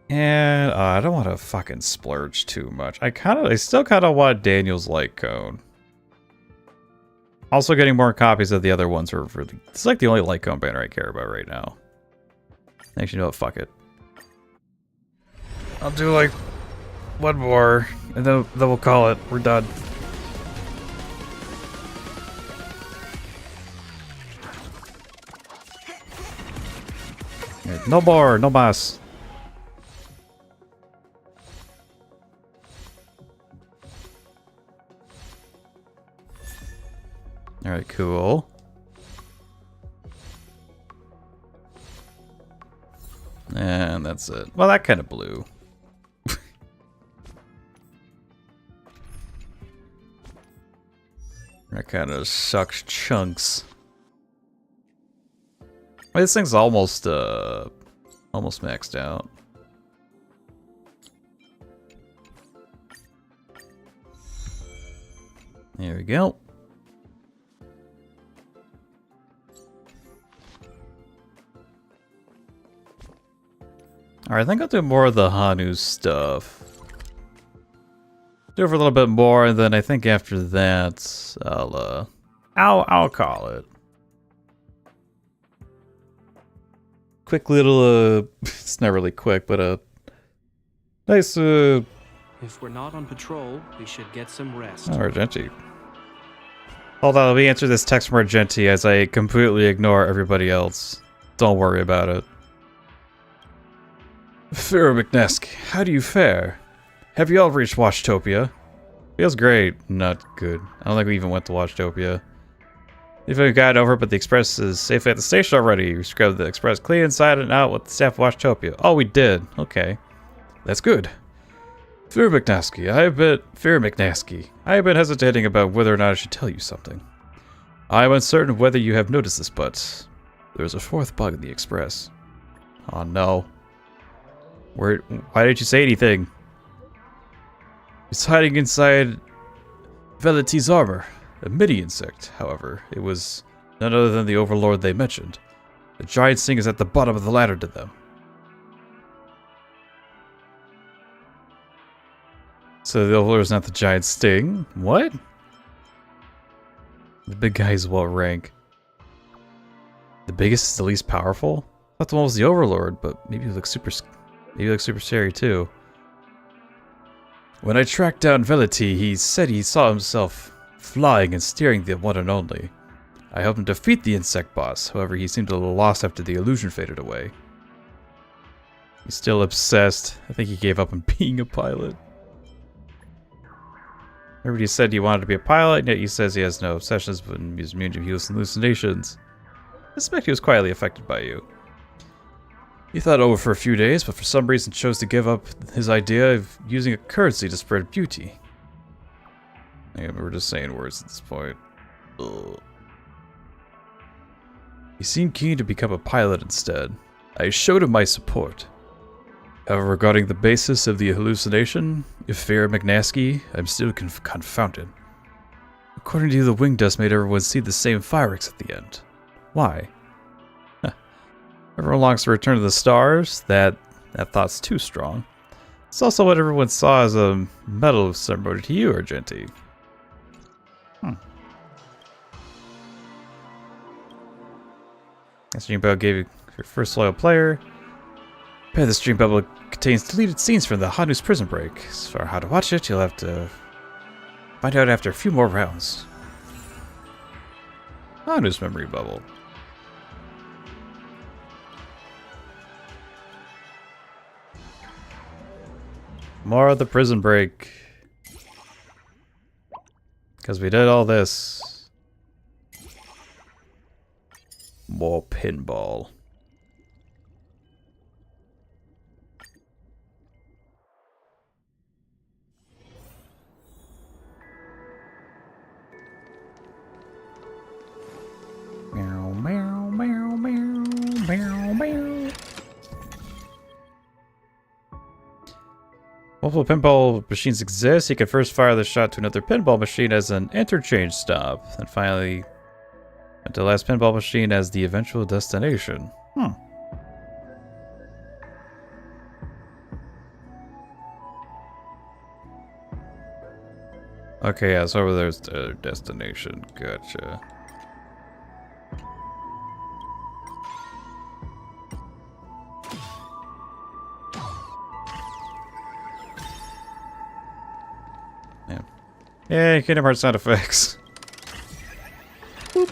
S1: And I don't want to fucking splurge too much. I still kind of want Daniel's light cone. Also getting more copies of the other ones are really... It's like the only light cone banner I care about right now. Actually, you know what? Fuck it. I'll do like one more, and then we'll call it. We're done. Right, no more, no mas. Alright, cool. And that's it. Well, that kind of blew. That kind of sucks chunks. Wait, this thing's almost maxed out. There we go. Alright, I think I'll do more of the Hanu stuff. Do it for a little bit more, and then I think after that, I'll call it. Quick little, it's not really quick, but nice,
S17: If we're not on patrol, we should get some rest.
S1: Oh, Argenti. Hold on, let me answer this text from Argenti as I completely ignore everybody else. Don't worry about it. Firo McNosky, how do you fare? Have you all reached Washtopia? Feels great. Not good. I don't think we even went to Washtopia. If we got over, but the express is safely at the station already. We scrubbed the express clean inside and out with the staff of Washtopia. Oh, we did. Okay. That's good. Firo McNosky, I have been hesitating about whether or not I should tell you something. I am uncertain whether you have noticed this, but there's a fourth bug in the express. Oh no. Why didn't you say anything? It's hiding inside Veliti's armor. A midi insect, however. It was none other than the overlord they mentioned. The giant sting is at the bottom of the ladder to them. So the overlord is not the giant sting? What? The big guy is what rank? The biggest is the least powerful? I thought the one was the overlord, but maybe he looks super scary too. When I tracked down Velity, he said he saw himself flying and steering the one and only. I helped him defeat the insect boss, however he seemed a little lost after the illusion faded away. He's still obsessed. I think he gave up on being a pilot. Everybody said he wanted to be a pilot, and yet he says he has no obsessions but is immune to hallucinations. I suspect he was quietly affected by you. He thought over for a few days, but for some reason chose to give up his idea of using a currency to spread beauty. Yeah, we're just saying words at this point. Ugh. He seemed keen to become a pilot instead. I showed him my support. However, regarding the basis of the hallucination, if fair McNosky, I'm still confounded. According to you, the wing dust made everyone see the same fireworks at the end. Why? Everyone longs to return to the stars. That thought's too strong. It's also what everyone saw as a medal ceremony to you, Argenti. This dream bubble gave you your first loyal player. Apparently this dream bubble contains deleted scenes from the Hanu's prison break. As for how to watch it, you'll have to find out after a few more rounds. Hanu's memory bubble. More of the prison break. Because we did all this. More pinball. Meow, meow, meow, meow, meow, meow. Multiple pinball machines exist. You can first fire the shot to another pinball machine as an interchange stop, and finally to the last pinball machine as the eventual destination. Okay, yeah, so over there's the destination. Gotcha. Yeah. Yay, Kingdom Hearts sound effects. Boop.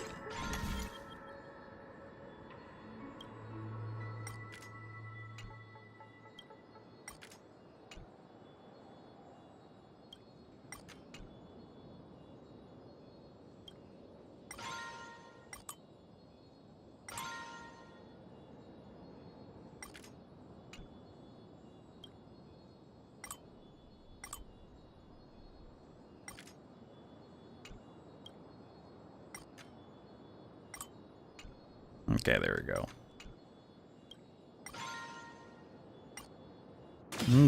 S1: Okay, there we go.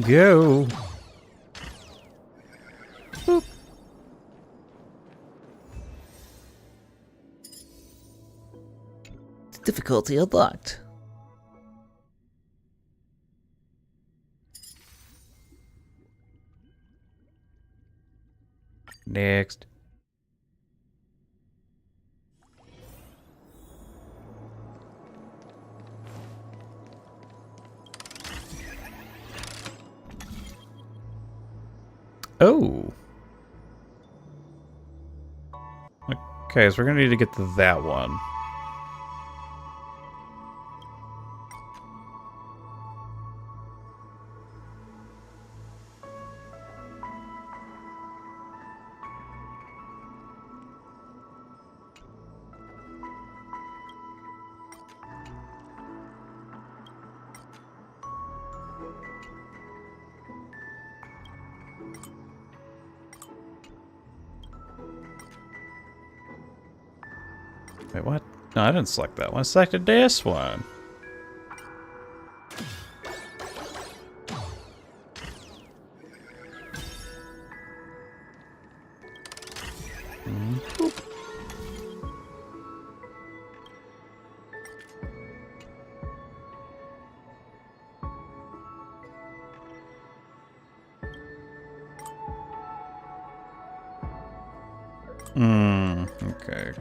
S1: Go. Boop.
S14: Difficulty unlocked.
S1: Next. Oh. Okay, so we're gonna need to get to that one. Wait, what? No, I didn't select that one. I selected this one. Okay.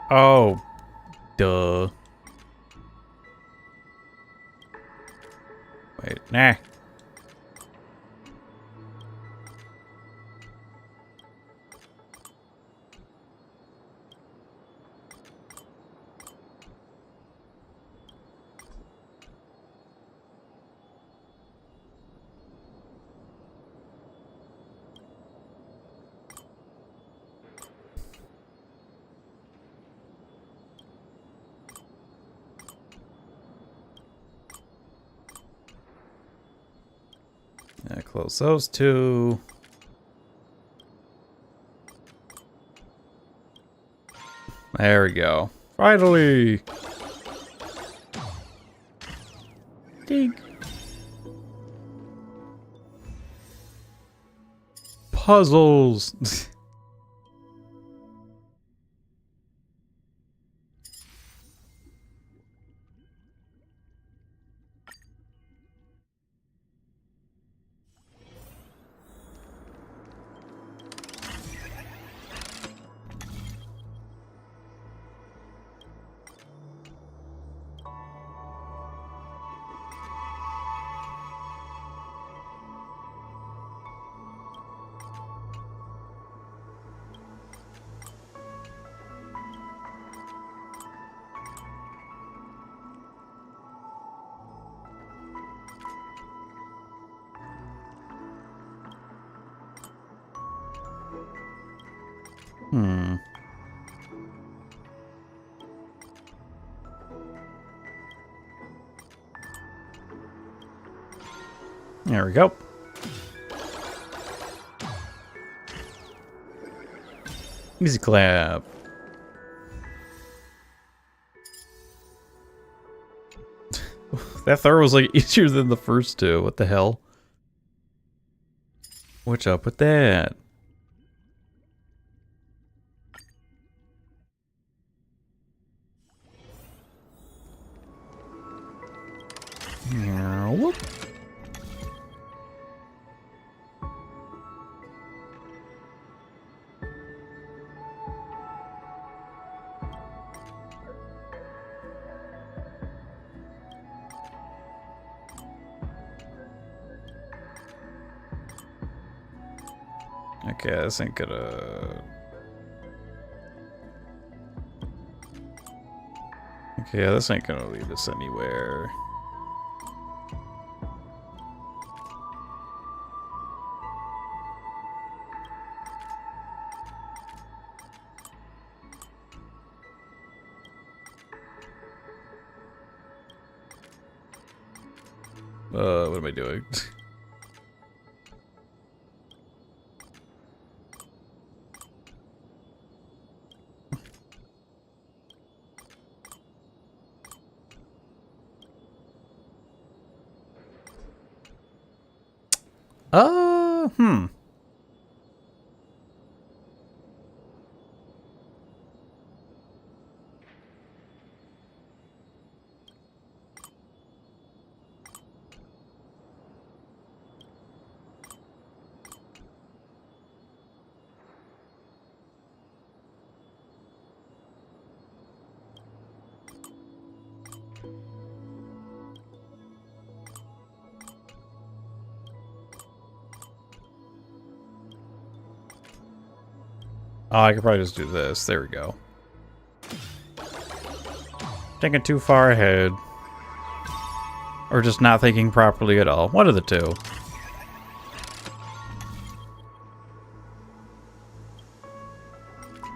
S1: Oh, duh. Wait, nah. Yeah, close those two. There we go. Finally! Ding. Puzzles! Hmm. There we go. Easy clap. That throw was like easier than the first two. What the hell? What's up with that? Whoop. Okay, this ain't gonna... Okay, yeah, this ain't gonna lead us anywhere. What am I doing? Hmm. Oh, I could probably just do this. There we go. Thinking too far ahead. Or just not thinking properly at all. One of the two.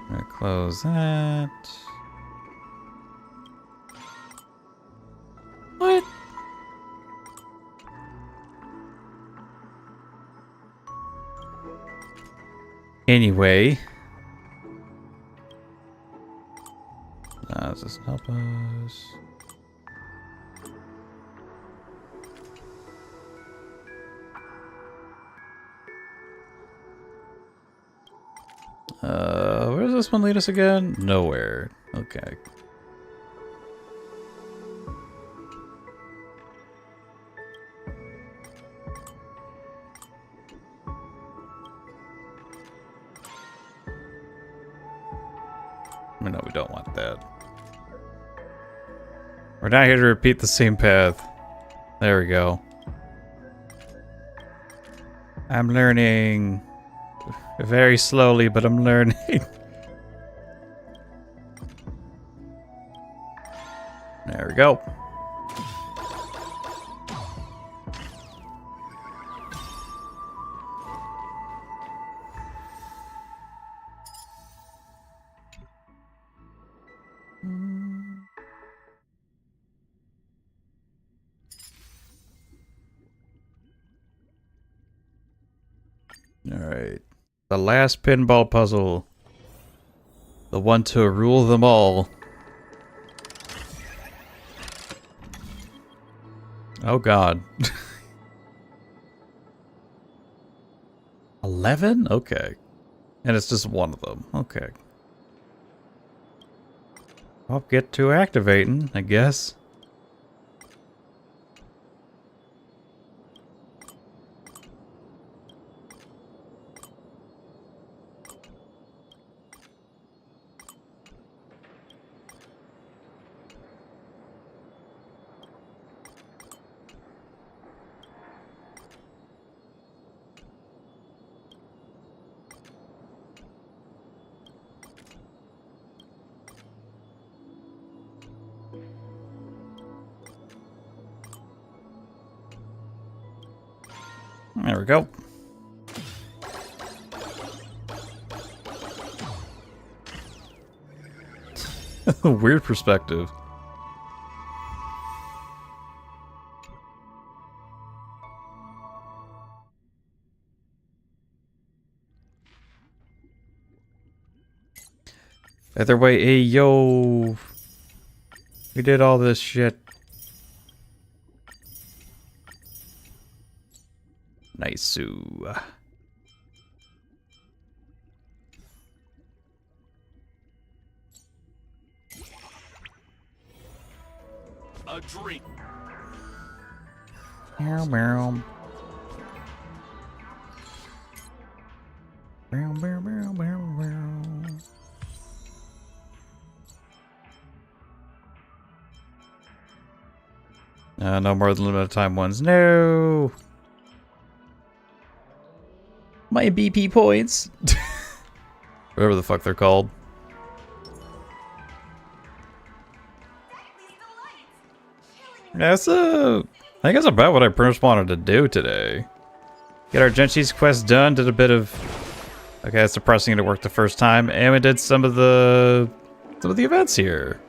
S1: Gonna close that. What? Anyway. Does this help us? Where does this one lead us again? Nowhere. Okay. No, we don't want that. We're not here to repeat the same path. There we go. I'm learning very slowly, but I'm learning. There we go. Alright. The last pinball puzzle. The one to rule them all. Oh god. 11? Okay. And it's just one of them. Okay. I'll get to activating, I guess. There we go. Weird perspective. Either way, hey yo. We did all this shit. Nice-oo.
S3: A drink.
S1: Meow meow. Meow meow meow meow meow. No more than limited time ones. No. My BP points. Whatever the fuck they're called. That's I think that's about what I pretty much wanted to do today. Get our Genshi's quest done, did a bit of... Okay, that's depressing it worked the first time, and we did some of the events here.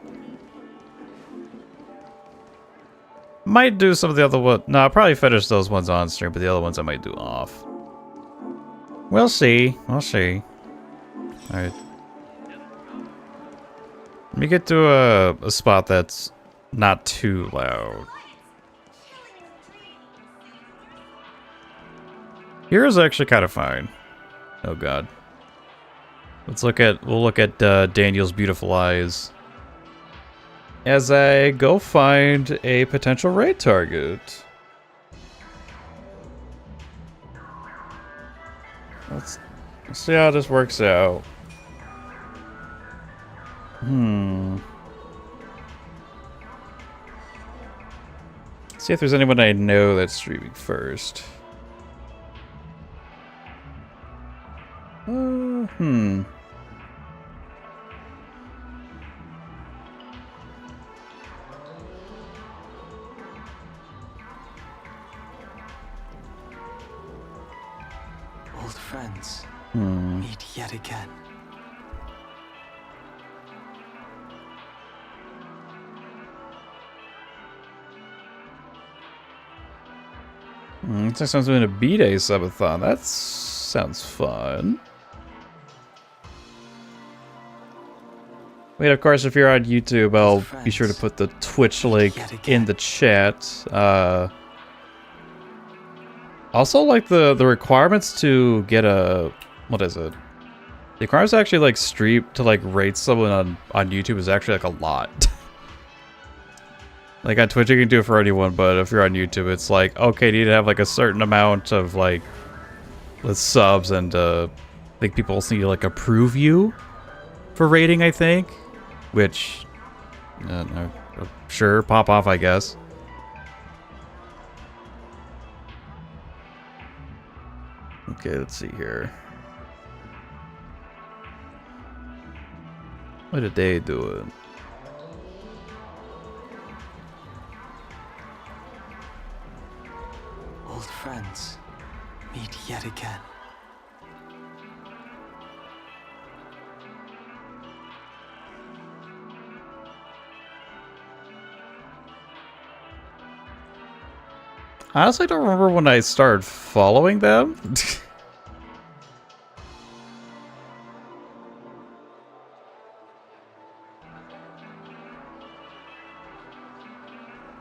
S1: Might do some of the other ones. No, I'll probably finish those ones on stream, but the other ones I might do off. We'll see. We'll see. Alright. Let me get to a spot that's not too loud. Here is actually kind of fine. Oh god. We'll look at Daniel's beautiful eyes. As I go find a potential raid target. Let's see how this works out. See if there's anyone I know that's streaming first.
S5: Old friends. Meet yet again.
S1: Looks like someone's doing a B-Day subathon. That sounds fun. Wait, of course, if you're on YouTube, I'll be sure to put the Twitch link in the chat. Also, like, the requirements to get a... What is it? The requirements to actually, like, stream, to, like, rate someone on YouTube is actually, like, a lot. Like, on Twitch, you can do it for anyone, but if you're on YouTube, it's like, okay, you need to have, like, a certain amount of, like, with subs, and, I think people also need to, like, approve you for rating, I think. Which, sure, pop off, I guess. Okay, let's see here. What did they do?
S5: Old friends, meet yet again.
S1: I honestly don't remember when I started following them.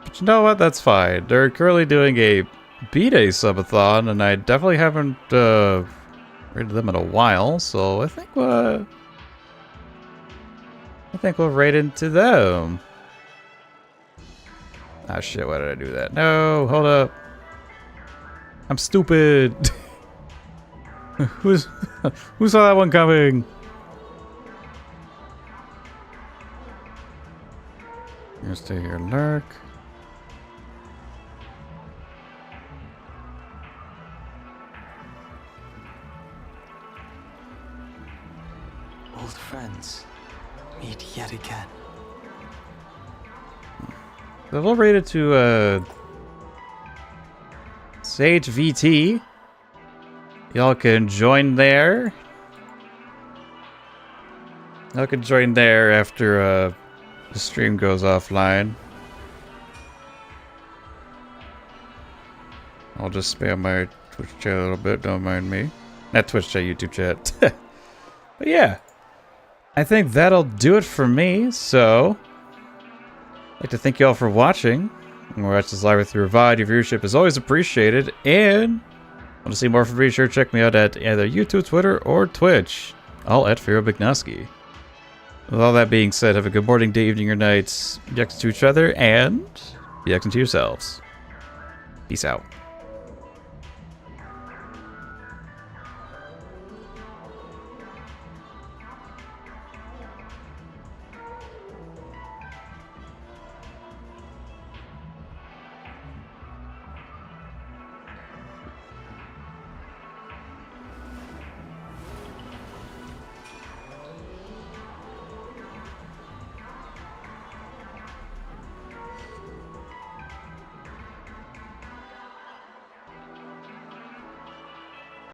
S1: But you know what? That's fine. They're currently doing a B-Day subathon, and I definitely haven't rated them in a while, so I think we'll raid into them. Ah, shit, why did I do that? No, hold up. I'm stupid. Who saw that one coming? I'm gonna stay here and lurk.
S5: Old friends, meet yet again.
S1: So we'll rate it to Sage VT. Y'all can join there. Y'all can join there after the stream goes offline. I'll just spam my Twitch chat a little bit, don't mind me. Not Twitch chat, YouTube chat. But yeah, I think that'll do it for me, so I'd like to thank you all for watching. Watch this live with your VOD. Your viewership is always appreciated, and want to see more from me, sure check me out at either YouTube, Twitter, or Twitch. All at Firo McNosky. With all that being said, have a good morning, day, evening, or night. Be excellent to each other, and be excellent to yourselves. Peace out.